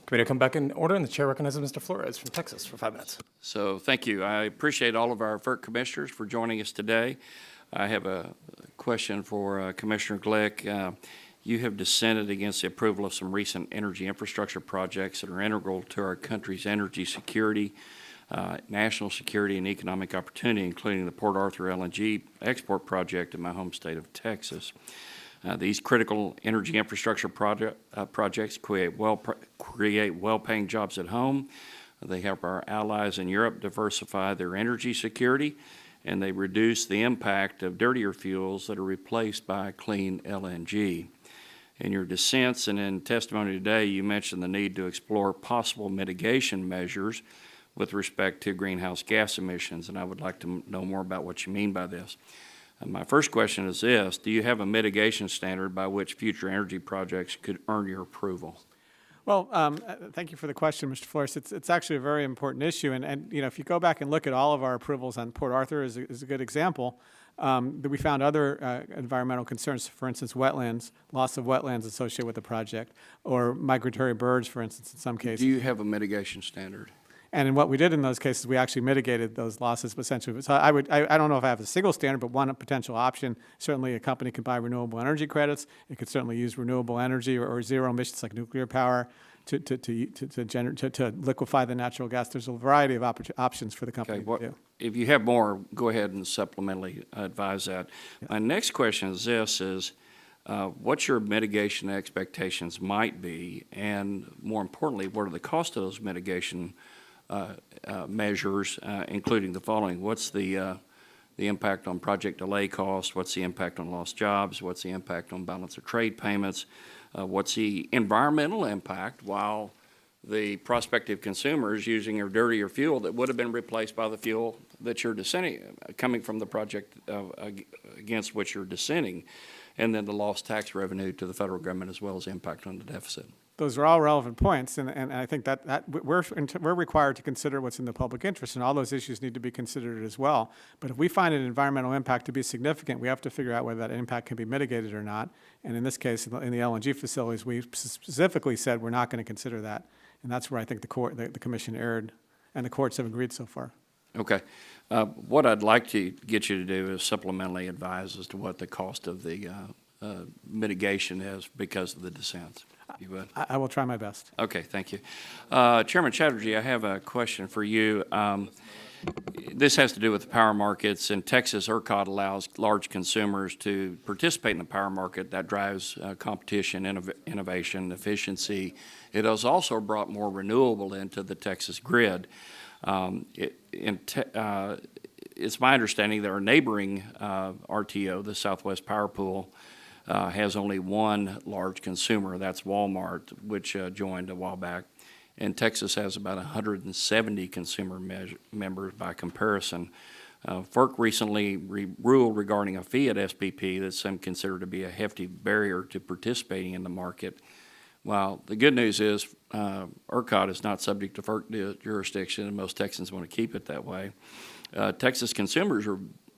Committee will come back in order, and the chair recognizes Mr. Flores from Texas for 5 minutes. So thank you. I appreciate all of our FERC commissioners for joining us today. I have a question for Commissioner Glick. You have dissented against the approval of some recent energy infrastructure projects that are integral to our country's energy security, national security, and economic opportunity, including the Port Arthur LNG export project in my home state of Texas. These critical energy infrastructure projects create well-paying jobs at home. They help our allies in Europe diversify their energy security, and they reduce the impact of dirtier fuels that are replaced by clean LNG. In your dissents and in testimony today, you mentioned the need to explore possible mitigation measures with respect to greenhouse gas emissions, and I would like to know more about what you mean by this. My first question is this: do you have a mitigation standard by which future energy projects could earn your approval? Well, thank you for the question, Mr. Flores. It's actually a very important issue, and you know, if you go back and look at all of our approvals on Port Arthur is a good example. That we found other environmental concerns, for instance, wetlands, loss of wetlands associated with the project, or migratory birds, for instance, in some cases. Do you have a mitigation standard? And in what we did in those cases, we actually mitigated those losses essentially. So I don't know if I have a single standard, but one potential option, certainly a company can buy renewable energy credits. It could certainly use renewable energy or zero emissions like nuclear power to liquefy the natural gas. There's a variety of options for the company to do. If you have more, go ahead and supplementally advise that. Yeah. My next question is this, what your mitigation expectations might be, and more importantly, what are the cost of those mitigation measures, including the following: what's the impact on project delay costs? What's the impact on lost jobs? What's the impact on balance of trade payments? What's the environmental impact while the prospective consumers using a dirtier fuel that would have been replaced by the fuel that you're dissenting, coming from the project against which you're dissenting, and then the lost tax revenue to the federal government as well as the impact on the deficit? Those are all relevant points, and I think that we're required to consider what's in the public interest, and all those issues need to be considered as well. But if we find an environmental impact to be significant, we have to figure out whether that impact can be mitigated or not. And in this case, in the LNG facilities, we specifically said we're not going to consider that, and that's where I think the commission erred, and the courts have agreed so far. Okay. What I'd like to get you to do is supplementally advise as to what the cost of the mitigation is because of the dissents. You would? I will try my best. Okay, thank you. Chairman Chatterjee, I have a question for you. This has to do with the power markets. In Texas, ERCOT allows large consumers to participate in the power market. That drives competition, innovation, efficiency. It has also brought more renewable into the Texas grid. It's my understanding that our neighboring RTO, the Southwest Power Pool, has only one large consumer, that's Walmart, which joined a while back. And Texas has about 170 consumer members by comparison. FERC recently ruled regarding a fee at SPP that some consider to be a hefty barrier to participating in the market. While the good news is ERCOT is not subject to FERC jurisdiction, and most Texans want to keep it that way. Texas consumers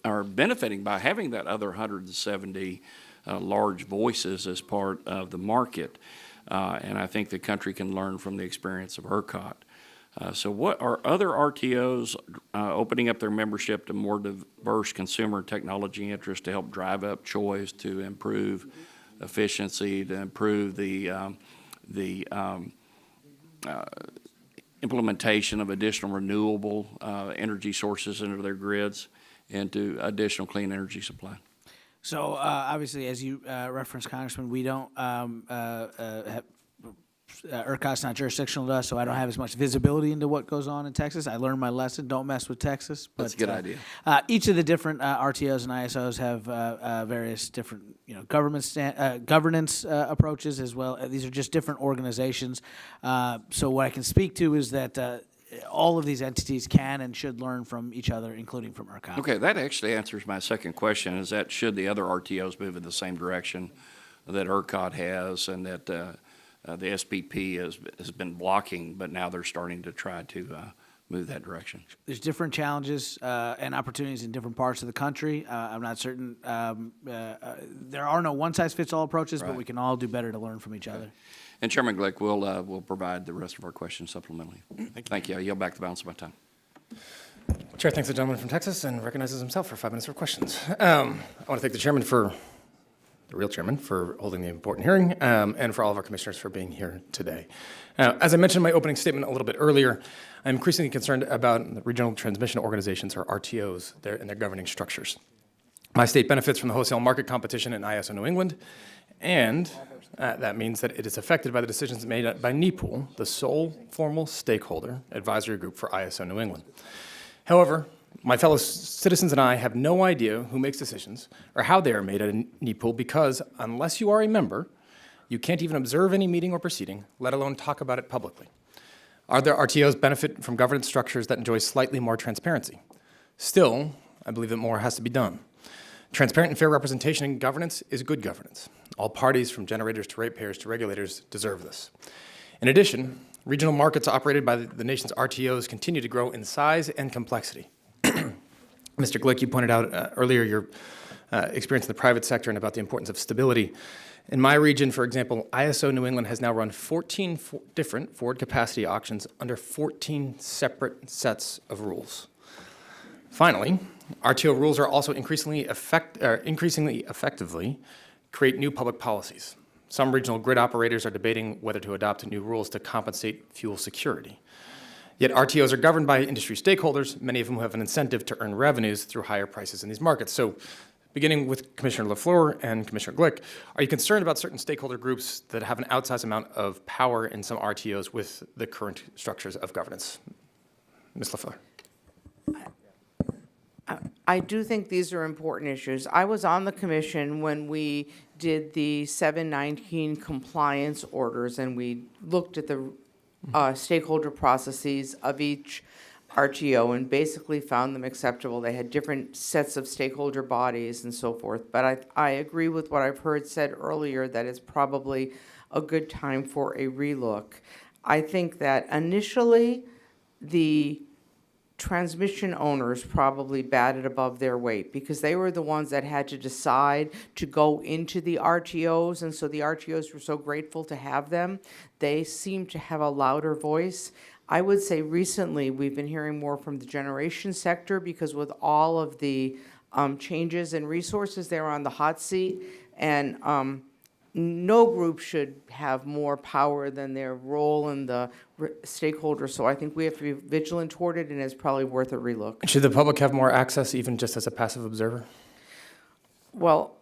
are benefiting by having that other 170 large voices as part of the market. And I think the country can learn from the experience of ERCOT. So what are other RTOs opening up their membership to more diverse consumer technology interests to help drive up choice, to improve efficiency, to improve the implementation of additional renewable energy sources into their grids, and to additional clean energy supply? So obviously, as you referenced, Congressman, we don't have ERCOT's not jurisdictional to us, so I don't have as much visibility into what goes on in Texas. I learned my lesson: don't mess with Texas. But, that's a good idea. Each of the different RTOs and ISOs have various different, governance approaches as well. These are just different organizations. So what I can speak to is that all of these entities can and should learn from each other, including from ERCOT. Okay, that actually answers my second question, is that should the other RTOs move in the same direction that ERCOT has, and that the SPP has been blocking, but now they're starting to try to move that direction? There's different challenges and opportunities in different parts of the country. I'm not certain. There are no one-size-fits-all approaches, but we can all do better to learn from each other. And Chairman Glick will provide the rest of our questions supplementally. Thank you. I yield back the balance of my time. Chair thanks the gentleman from Texas and recognizes himself for 5 minutes for questions. I want to thank the real chairman, for holding the important hearing, and for all of our commissioners for being here today. As I mentioned in my opening statement a little bit earlier, I'm increasingly concerned about the regional transmission organizations, or RTOs, and their governing structures. My state benefits from the wholesale market competition in ISO New England, and that means that it is affected by the decisions made by NEPOOL, the sole formal stakeholder advisory group for ISO New England. However, my fellow citizens and I have no idea who makes decisions or how they are made at NEPOOL, because unless you are a member, you can't even observe any meeting or proceeding, let alone talk about it publicly. Other RTOs benefit from governance structures that enjoy slightly more transparency. Still, I believe that more has to be done. Transparent and fair representation in governance is good governance. All parties, from generators to ratepayers to regulators, deserve this. In addition, regional markets operated by the nation's RTOs continue to grow in size and complexity. Mr. Glick, you pointed out earlier your experience in the private sector and about the importance of stability. In my region, for example, ISO New England has now run 14 different forward capacity auctions under 14 separate sets of rules. Finally, RTO rules are also increasingly effectively create new public policies. Some regional grid operators are debating whether to adopt new rules to compensate fuel security. Yet RTOs are governed by industry stakeholders, many of whom have an incentive to earn revenues through higher prices in these markets. So, beginning with Commissioner LaFleur and Commissioner Glick, are you concerned about certain stakeholder groups that have an outsized amount of power in some RTOs with the current structures of governance? Ms. LaFleur. I do think these are important issues. I was on the commission when we did the 719 compliance orders, and we looked at the stakeholder processes of each RTO and basically found them acceptable. They had different sets of stakeholder bodies and so forth. But I agree with what I've heard said earlier, that it's probably a good time for a relook. I think that initially the transmission owners probably batted above their weight, because they were the ones that had to decide to go into the RTOs, and so the RTOs were so grateful to have them. They seem to have a louder voice. I would say recently we've been hearing more from the generation sector, because with all of the changes in resources, they're on the hot seat, and no group should have more power than their role in the stakeholders. So I think we have to be vigilant toward it, and it's probably worth a relook. Should the public have more access, even just as a passive observer? Well,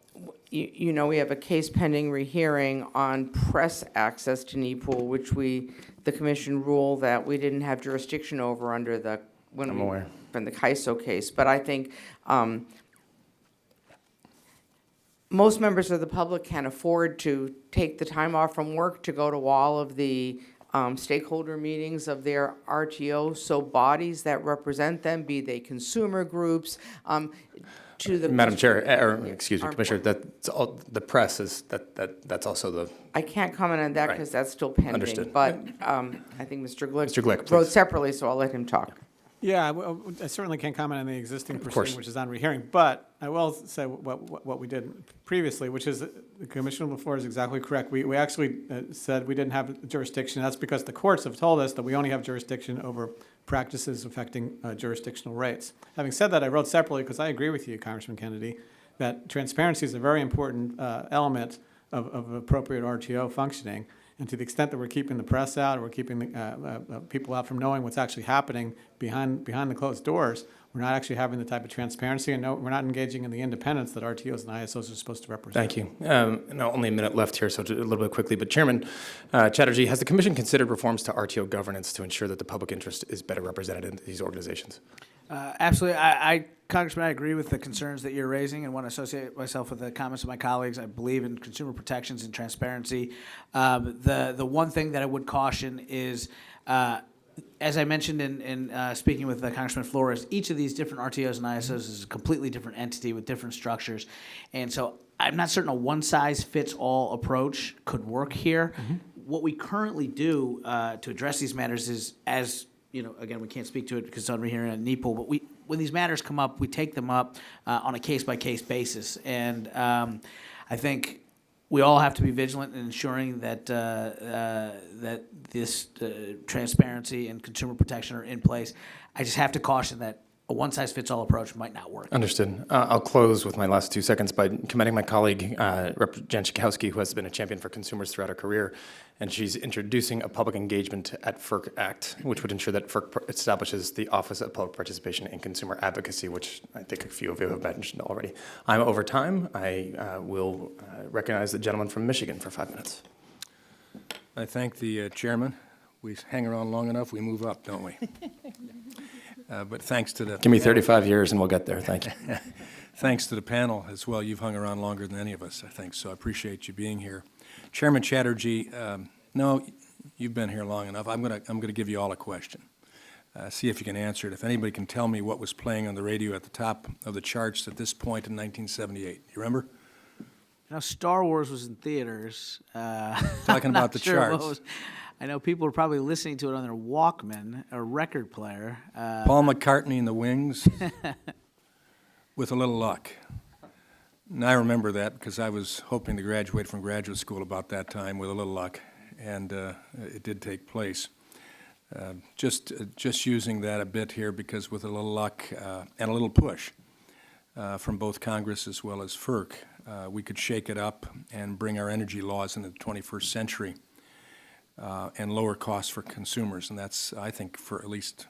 you know, we have a case pending rehearing on press access to NEPOOL, which the commission ruled that we didn't have jurisdiction over under the from the CAISO case. But I think most members of the public can afford to take the time off from work to go to all of the stakeholder meetings of their RTO. So bodies that represent them, be they consumer groups, to the Madam Chair, excuse me, Commissioner, that's all, the press is that's also the. I can't comment on that because that's still pending. Understood. But I think Mr. Glick, Glick, wrote please. separately, so I'll let him talk. Yeah, well, I certainly can't comment on the existing proceeding, which is on rehearing, but I will say what we did previously, which is Commissioner LaFleur is exactly correct. We actually said we didn't have jurisdiction. That's because the courts have told us that we only have jurisdiction over practices affecting jurisdictional rates. Having said that, I wrote separately because I agree with you, Congressman Kennedy, that transparency is a very important element of appropriate RTO functioning. And to the extent that we're keeping the press out, or we're keeping the, people out from knowing what's actually happening behind the closed doors, we're not actually having the type of transparency, and we're not engaging in the independence that RTOs and ISOs are supposed to represent. Thank you. Now, only a minute left here, so a little bit quickly. But Chairman Chatterjee, has the Commission considered reforms to RTO governance to ensure that the public interest is better represented in these organizations? Absolutely. Congressman, I agree with the concerns that you're raising and want to associate myself with the comments of my colleagues. I believe in consumer protections and transparency. The one thing that I would caution is, as I mentioned in speaking with Congressman Flores, each of these different RTOs and ISOs is a completely different entity with different structures. And so I'm not certain a one-size-fits-all approach could work here. Mm-hmm. What we currently do to address these matters is, as you know, again, we can't speak to it because it's on rehearing at NEPOOL, but when these matters come up, we take them up on a case-by-case basis. And I think we all have to be vigilant in ensuring that that this transparency and consumer protection are in place. I just have to caution that a one-size-fits-all approach might not work. Understood. I'll close with my last 2 seconds by commending my colleague, Representative Jen Schakowsky, who has been a champion for consumers throughout her career, and she's introducing a public engagement at FERC Act, which would ensure that FERC establishes the Office of Public Participation in Consumer Advocacy, which I think a few of you have mentioned already. I'm over time. I will recognize the gentleman from Michigan for 5 minutes. I thank the chairman. We hang around long enough, we move up, don't we? But thanks to the... Give me 35 years and we'll get there. Thank you. Thanks to the panel as well. You've hung around longer than any of us, I think, so I appreciate you being here. Chairman Chatterjee, no, you've been here long enough. I'm gonna give you all a question. See if you can answer it. If anybody can tell me what was playing on the radio at the top of the charts at this point in 1978. You remember? Star Wars was in theaters. Talking about the sure charts. I know people are probably listening to it on their Walkman or record player. Paul McCartney and the Wings, with a little luck. And I remember that because I was hoping to graduate from graduate school about that time with a little luck, and it did take place. Just using that a bit here because with a little luck and a little push from both Congress as well as FERC, we could shake it up and bring our energy laws into the 21st century. And lower costs for consumers. And that's, I think, for at least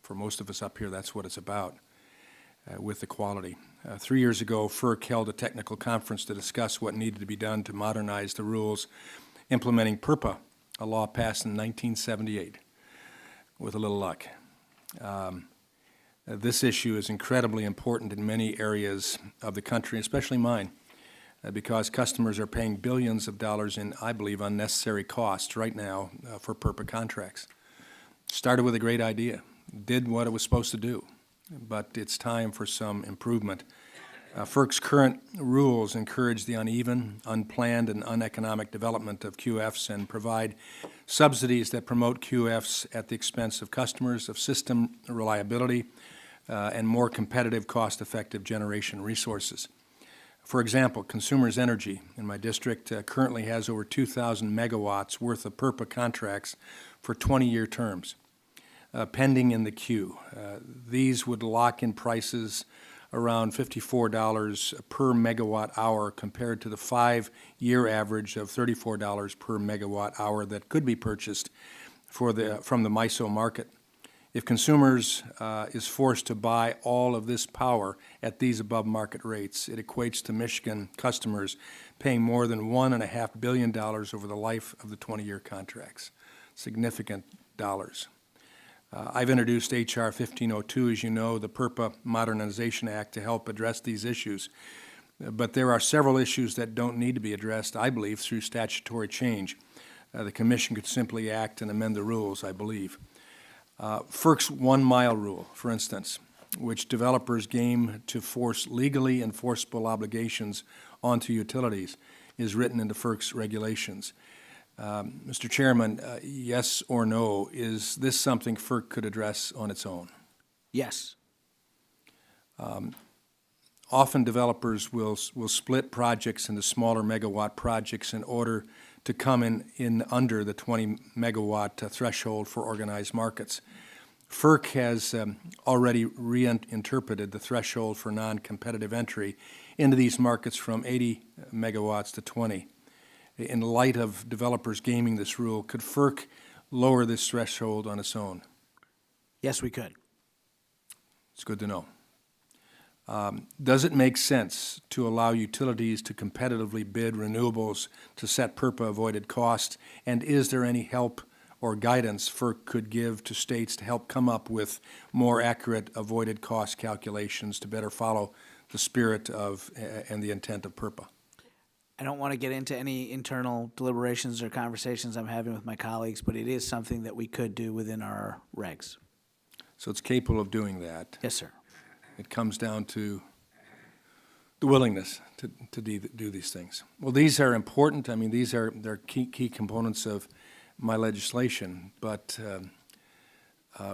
for most of us up here, that's what it's about with the quality. 3 years ago, FERC held a technical conference to discuss what needed to be done to modernize the rules implementing PURPA, a law passed in 1978, with a little luck. This issue is incredibly important in many areas of the country, especially mine. Because customers are paying billions of dollars in, I believe, unnecessary costs right now for PURPA contracts. Started with a great idea, did what it was supposed to do, but it's time for some improvement. FERC's current rules encourage the uneven, unplanned, and uneconomic development of QFs and provide subsidies that promote QFs at the expense of customers, of system reliability, and more competitive, cost-effective generation resources. For example, Consumers Energy in my district currently has over 2,000 megawatts worth of PURPA contracts for 20-year terms pending in the queue. These would lock in prices around $54 per megawatt hour compared to the 5-year average of $34 per megawatt hour that could be purchased from the MISO market. If consumers is forced to buy all of this power at these above market rates, it equates to Michigan customers paying more than $1.5 billion over the life of the 20-year contracts. Significant dollars. I've introduced H.R. 1502, as you know, the PURPA Modernization Act, to help address these issues. But there are several issues that don't need to be addressed, I believe, through statutory change. The Commission could simply act and amend the rules, I believe. FERC's 1 mile rule, for instance, which developers game to force legally enforceable obligations onto utilities, is written into FERC's regulations. Mr. Chairman, yes or no, is this something FERC could address on its own? Yes. Often developers will split projects into smaller megawatt projects in order to come in under the 20 megawatt threshold for organized markets. FERC has already reinterpreted the threshold for non-competitive entry into these markets from 80 megawatts to 20. In light of developers gaming this rule, could FERC lower this threshold on its own? Yes, we could. It's good to know. Does it make sense to allow utilities to competitively bid renewables to set PURPA avoided costs? And is there any help or guidance FERC could give to states to help come up with more accurate avoided cost calculations to better follow the spirit of and the intent of PURPA? I don't want to get into any internal deliberations or conversations I'm having with my colleagues, but it is something that we could do within our regs. So it's capable of doing that. Yes, sir. It comes down to the willingness to do these things. Well, these are important. I mean, they're key components of my legislation, but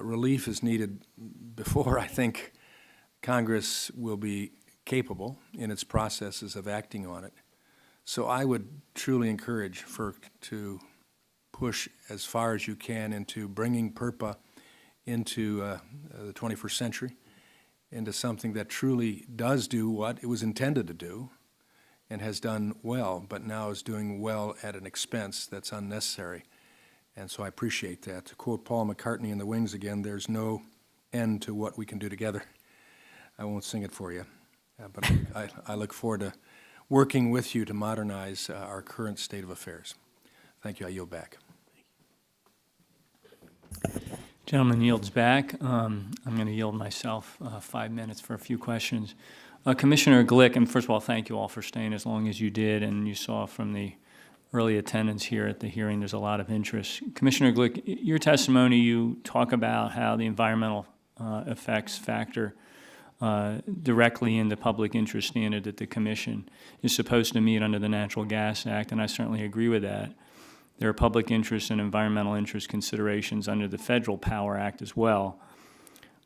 relief is needed before I think Congress will be capable in its processes of acting on it. So I would truly encourage FERC to push as far as you can into bringing PURPA into the 21st century, into something that truly does do what it was intended to do and has done well, but now is doing well at an expense that's unnecessary. And so I appreciate that. To quote Paul McCartney in the Wings again, there's no end to what we can do together. I won't sing it for you, but I look forward to working with you to modernize our current state of affairs. Thank you. I yield back. Gentleman yields back. I'm going to yield myself 5 minutes for a few questions. Commissioner Glick, and first of all, thank you all for staying as long as you did, and you saw from the early attendance here at the hearing, there's a lot of interest. Commissioner Glick, your testimony, you talk about how the environmental effects factor directly in the public interest standard that the Commission is supposed to meet under the Natural Gas Act, and I certainly agree with that. There are public interest and environmental interest considerations under the Federal Power Act as well.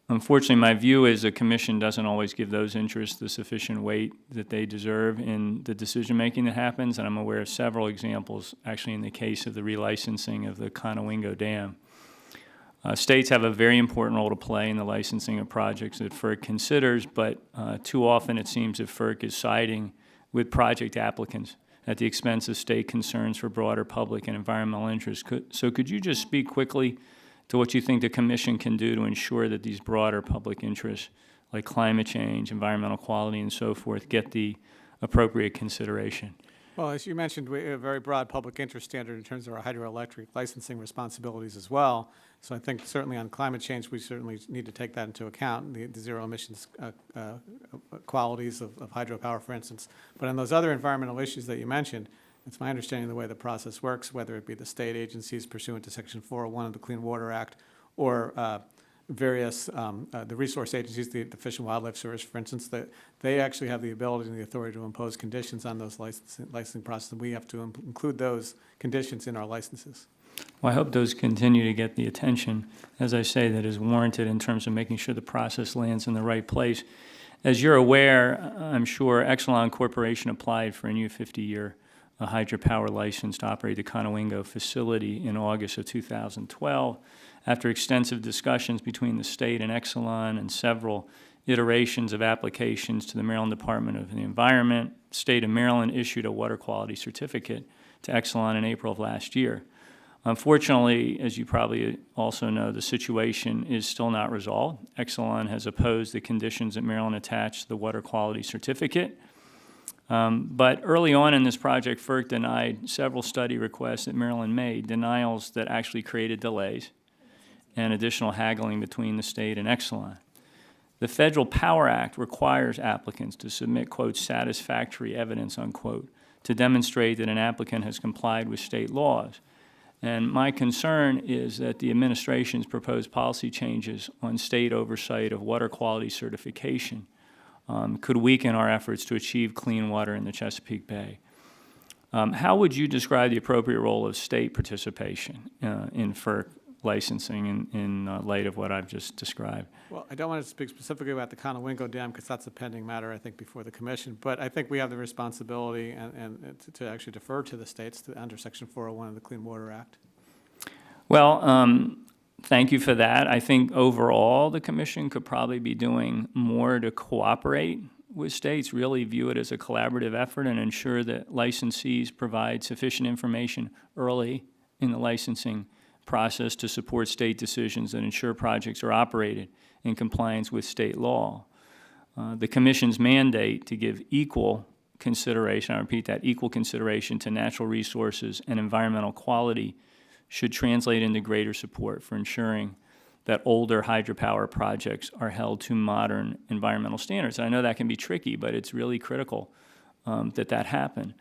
Unfortunately, my view is the Commission doesn't always give those interests the sufficient weight that they deserve in the decision-making that happens, and I'm aware of several examples, actually in the case of the relicensing of the Conowingo Dam. States have a very important role to play in the licensing of projects that FERC considers, but too often it seems that FERC is siding with project applicants at the expense of state concerns for broader public and environmental interests. So could you just speak quickly to what you think the Commission can do to ensure that these broader public interests, like climate change, environmental quality, and so forth, get the appropriate consideration? Well, as you mentioned, we have a very broad public interest standard in terms of our hydroelectric licensing responsibilities as well. So I think certainly on climate change, we certainly need to take that into account, the zero emissions qualities of hydropower, for instance. But on those other environmental issues that you mentioned, it's my understanding the way the process works, whether it be the state agencies pursuant to Section 401 of the Clean Water Act or various, the resource agencies, the Fish and Wildlife Service, for instance, that they actually have the ability and the authority to impose conditions on those licensing process, and we have to include those conditions in our licenses. Well, I hope those continue to get the attention, as I say, that is warranted in terms of making sure the process lands in the right place. As you're aware, I'm sure Exelon Corporation applied for a new 50-year hydropower license to operate the Conowingo facility in August of 2012. After extensive discussions between the state and Exelon and several iterations of applications to the Maryland Department of the Environment, the state of Maryland issued a water quality certificate to Exelon in April of last year. Unfortunately, as you probably also know, the situation is still not resolved. Exelon has opposed the conditions that Maryland attached to the water quality certificate. But early on in this project, FERC denied several study requests that Maryland made, denials that actually created delays and additional haggling between the state and Exelon. The Federal Power Act requires applicants to submit, quote, satisfactory evidence, unquote, to demonstrate that an applicant has complied with state laws. And my concern is that the administration's proposed policy changes on state oversight of water quality certification could weaken our efforts to achieve clean water in the Chesapeake Bay. How would you describe the appropriate role of state participation in FERC licensing in light of what I've just described? Well, I don't want to speak specifically about the Conowingo Dam because that's a pending matter, I think, before the Commission. But I think we have the responsibility and to actually defer to the states under Section 401 of the Clean Water Act. Well, thank you for that. I think overall the Commission could probably be doing more to cooperate with states, really view it as a collaborative effort and ensure that licensees provide sufficient information early in the licensing process to support state decisions that ensure projects are operated in compliance with state law. The Commission's mandate to give equal consideration, I repeat that, equal consideration to natural resources and environmental quality should translate into greater support for ensuring that older hydropower projects are held to modern environmental standards. And I know that can be tricky, but it's really critical that that happen.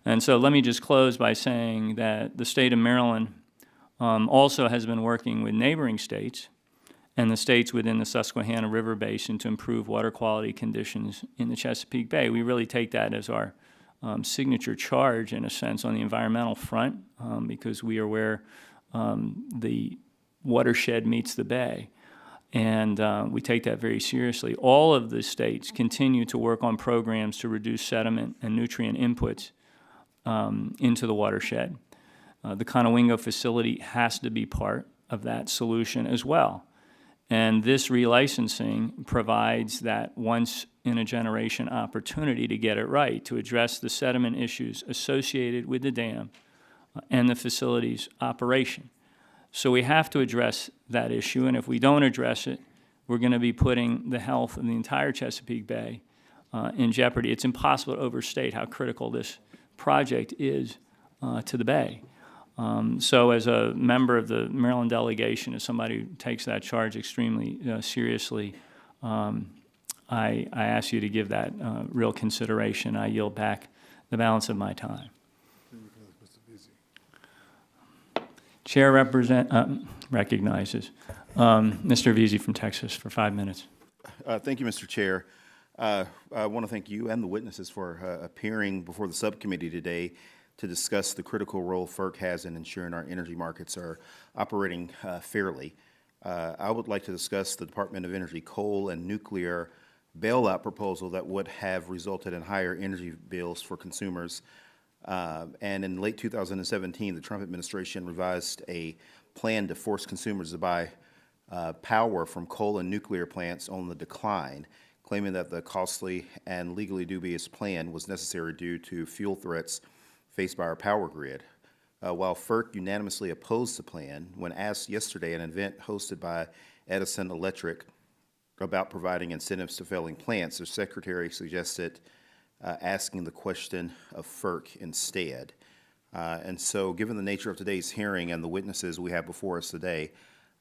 And so let me just close by saying that the state of Maryland also has been working with neighboring states and the states within the Susquehanna River Basin to improve water quality conditions in the Chesapeake Bay. We really take that as our signature charge, in a sense, on the environmental front because we are where the watershed meets the bay. And we take that very seriously. All of the states continue to work on programs to reduce sediment and nutrient inputs into the watershed. The Conowingo facility has to be part of that solution as well. And this relicensing provides that once-in-a-generation opportunity to get it right, to address the sediment issues associated with the dam and the facility's operation. So we have to address that issue, and if we don't address it, we're going to be putting the health of the entire Chesapeake Bay in jeopardy. It's impossible to overstate how critical this project is to the Bay. So as a member of the Maryland delegation, as somebody who takes that charge extremely seriously, I ask you to give that real consideration. I yield back the balance of my time. Chair recognizes Mr. Veazey from Texas for 5 minutes. Thank you, Mr. Chair. I want to thank you and the witnesses for appearing before the subcommittee today to discuss the critical role FERC has in ensuring our energy markets are operating fairly. I would like to discuss the Department of Energy coal and nuclear bailout proposal that would have resulted in higher energy bills for consumers. And in late 2017, the Trump administration revised a plan to force consumers to buy power from coal and nuclear plants on the decline, claiming that the costly and legally dubious plan was necessary due to fuel threats faced by our power grid. While FERC unanimously opposed the plan, when asked yesterday at an event hosted by Edison Electric about providing incentives to failing plants, the Secretary suggested asking the question of FERC instead. And so given the nature of today's hearing and the witnesses we have before us today,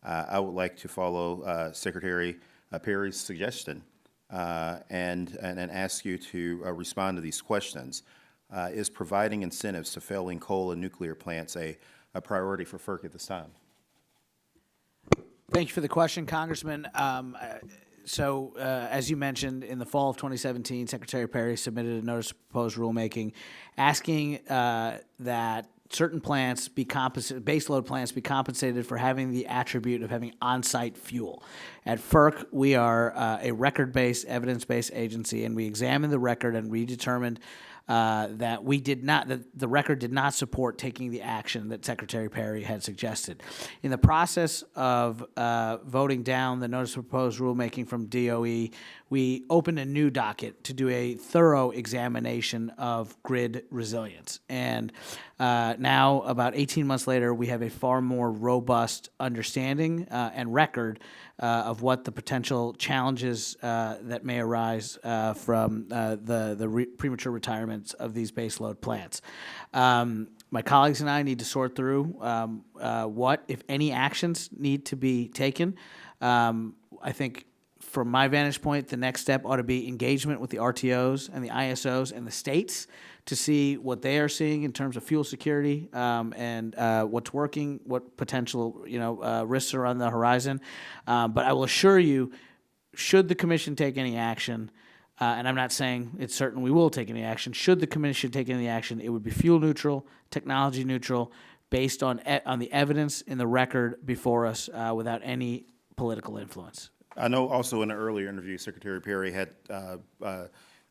I would like to follow Secretary Perry's suggestion and ask you to respond to these questions. Is providing incentives to failing coal and nuclear plants a priority for FERC at this time? Thank you for the question, Congressman. As you mentioned, in the fall of 2017, Secretary Perry submitted a notice of proposed rulemaking asking that certain plants be compensated, baseload plants be compensated for having the attribute of having on-site fuel. At FERC, we are a record-based, evidence-based agency, and we examined the record and we determined that the record did not support taking the action that Secretary Perry had suggested. In the process of voting down the notice of proposed rulemaking from DOE, we opened a new docket to do a thorough examination of grid resilience. And now, about 18 months later, we have a far more robust understanding and record of what the potential challenges that may arise from the premature retirements of these baseload plants. My colleagues and I need to sort through what, if any, actions need to be taken. I think from my vantage point, the next step ought to be engagement with the RTOs and the ISOs and the states to see what they are seeing in terms of fuel security and what's working, what potential risks are on the horizon. But I will assure you, should the Commission take any action, and I'm not saying it's certain we will take any action, should the Commission take any action, it would be fuel neutral, technology neutral, based on the evidence in the record before us without any political influence. I know also in an earlier interview, Secretary Perry had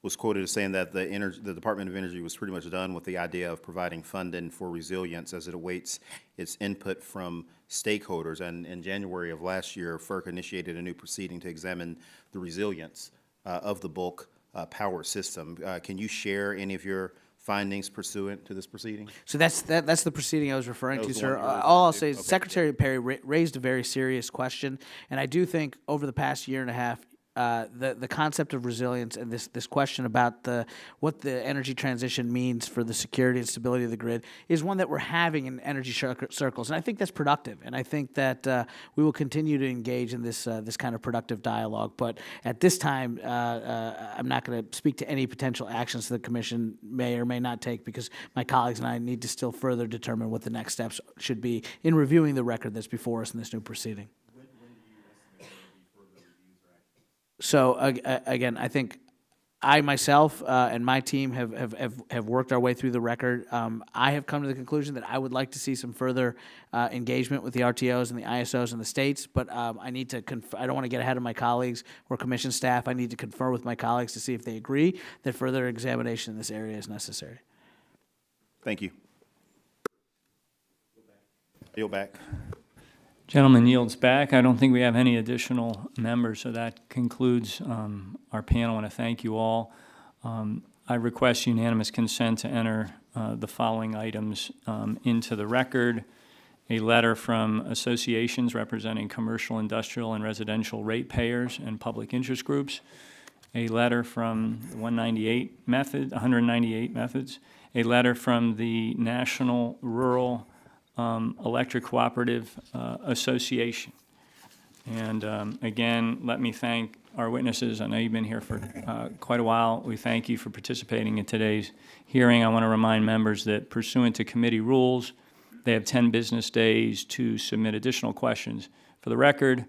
was quoted as saying that the Department of Energy was pretty much done with the idea of providing funding for resilience as it awaits its input from stakeholders. And in January of last year, FERC initiated a new proceeding to examine the resilience of the bulk power system. Can you share any of your findings pursuant to this proceeding? So that's the proceeding I was referring to, sir. All I'll say is Secretary Perry raised a very serious question, and I do think over the past year and a half, the concept of resilience and this question about what the energy transition means for the security and stability of the grid is one that we're having in energy circles, and I think that's productive. And I think that we will continue to engage in this kind of productive dialogue. But at this time, I'm not going to speak to any potential actions the Commission may or may not take because my colleagues and I need to still further determine what the next steps should be in reviewing the record that's before us in this new proceeding. So again, I think I myself and my team have worked our way through the record. I have come to the conclusion that I would like to see some further engagement with the RTOs and the ISOs and the states, but I need to I don't want to get ahead of my colleagues or Commission staff. I need to confer with my colleagues to see if they agree that further examination in this area is necessary. Thank you. Yield back. Gentleman yields back. I don't think we have any additional members, so that concludes our panel. I want to thank you all. I request unanimous consent to enter the following items into the record. A letter from associations representing commercial, industrial, and residential ratepayers and public interest groups. A letter from 198 Methods. A letter from the National Rural Electric Cooperative Association. And again, let me thank our witnesses. I know you've been here for quite a while. We thank you for participating in today's hearing. I want to remind members that pursuant to committee rules, they have 10 business days to submit additional questions for the record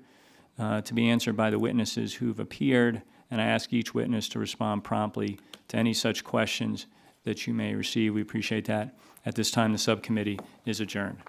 to be answered by the witnesses who've appeared, and I ask each witness to respond promptly to any such questions that you may receive. We appreciate that. At this time, the subcommittee is adjourned.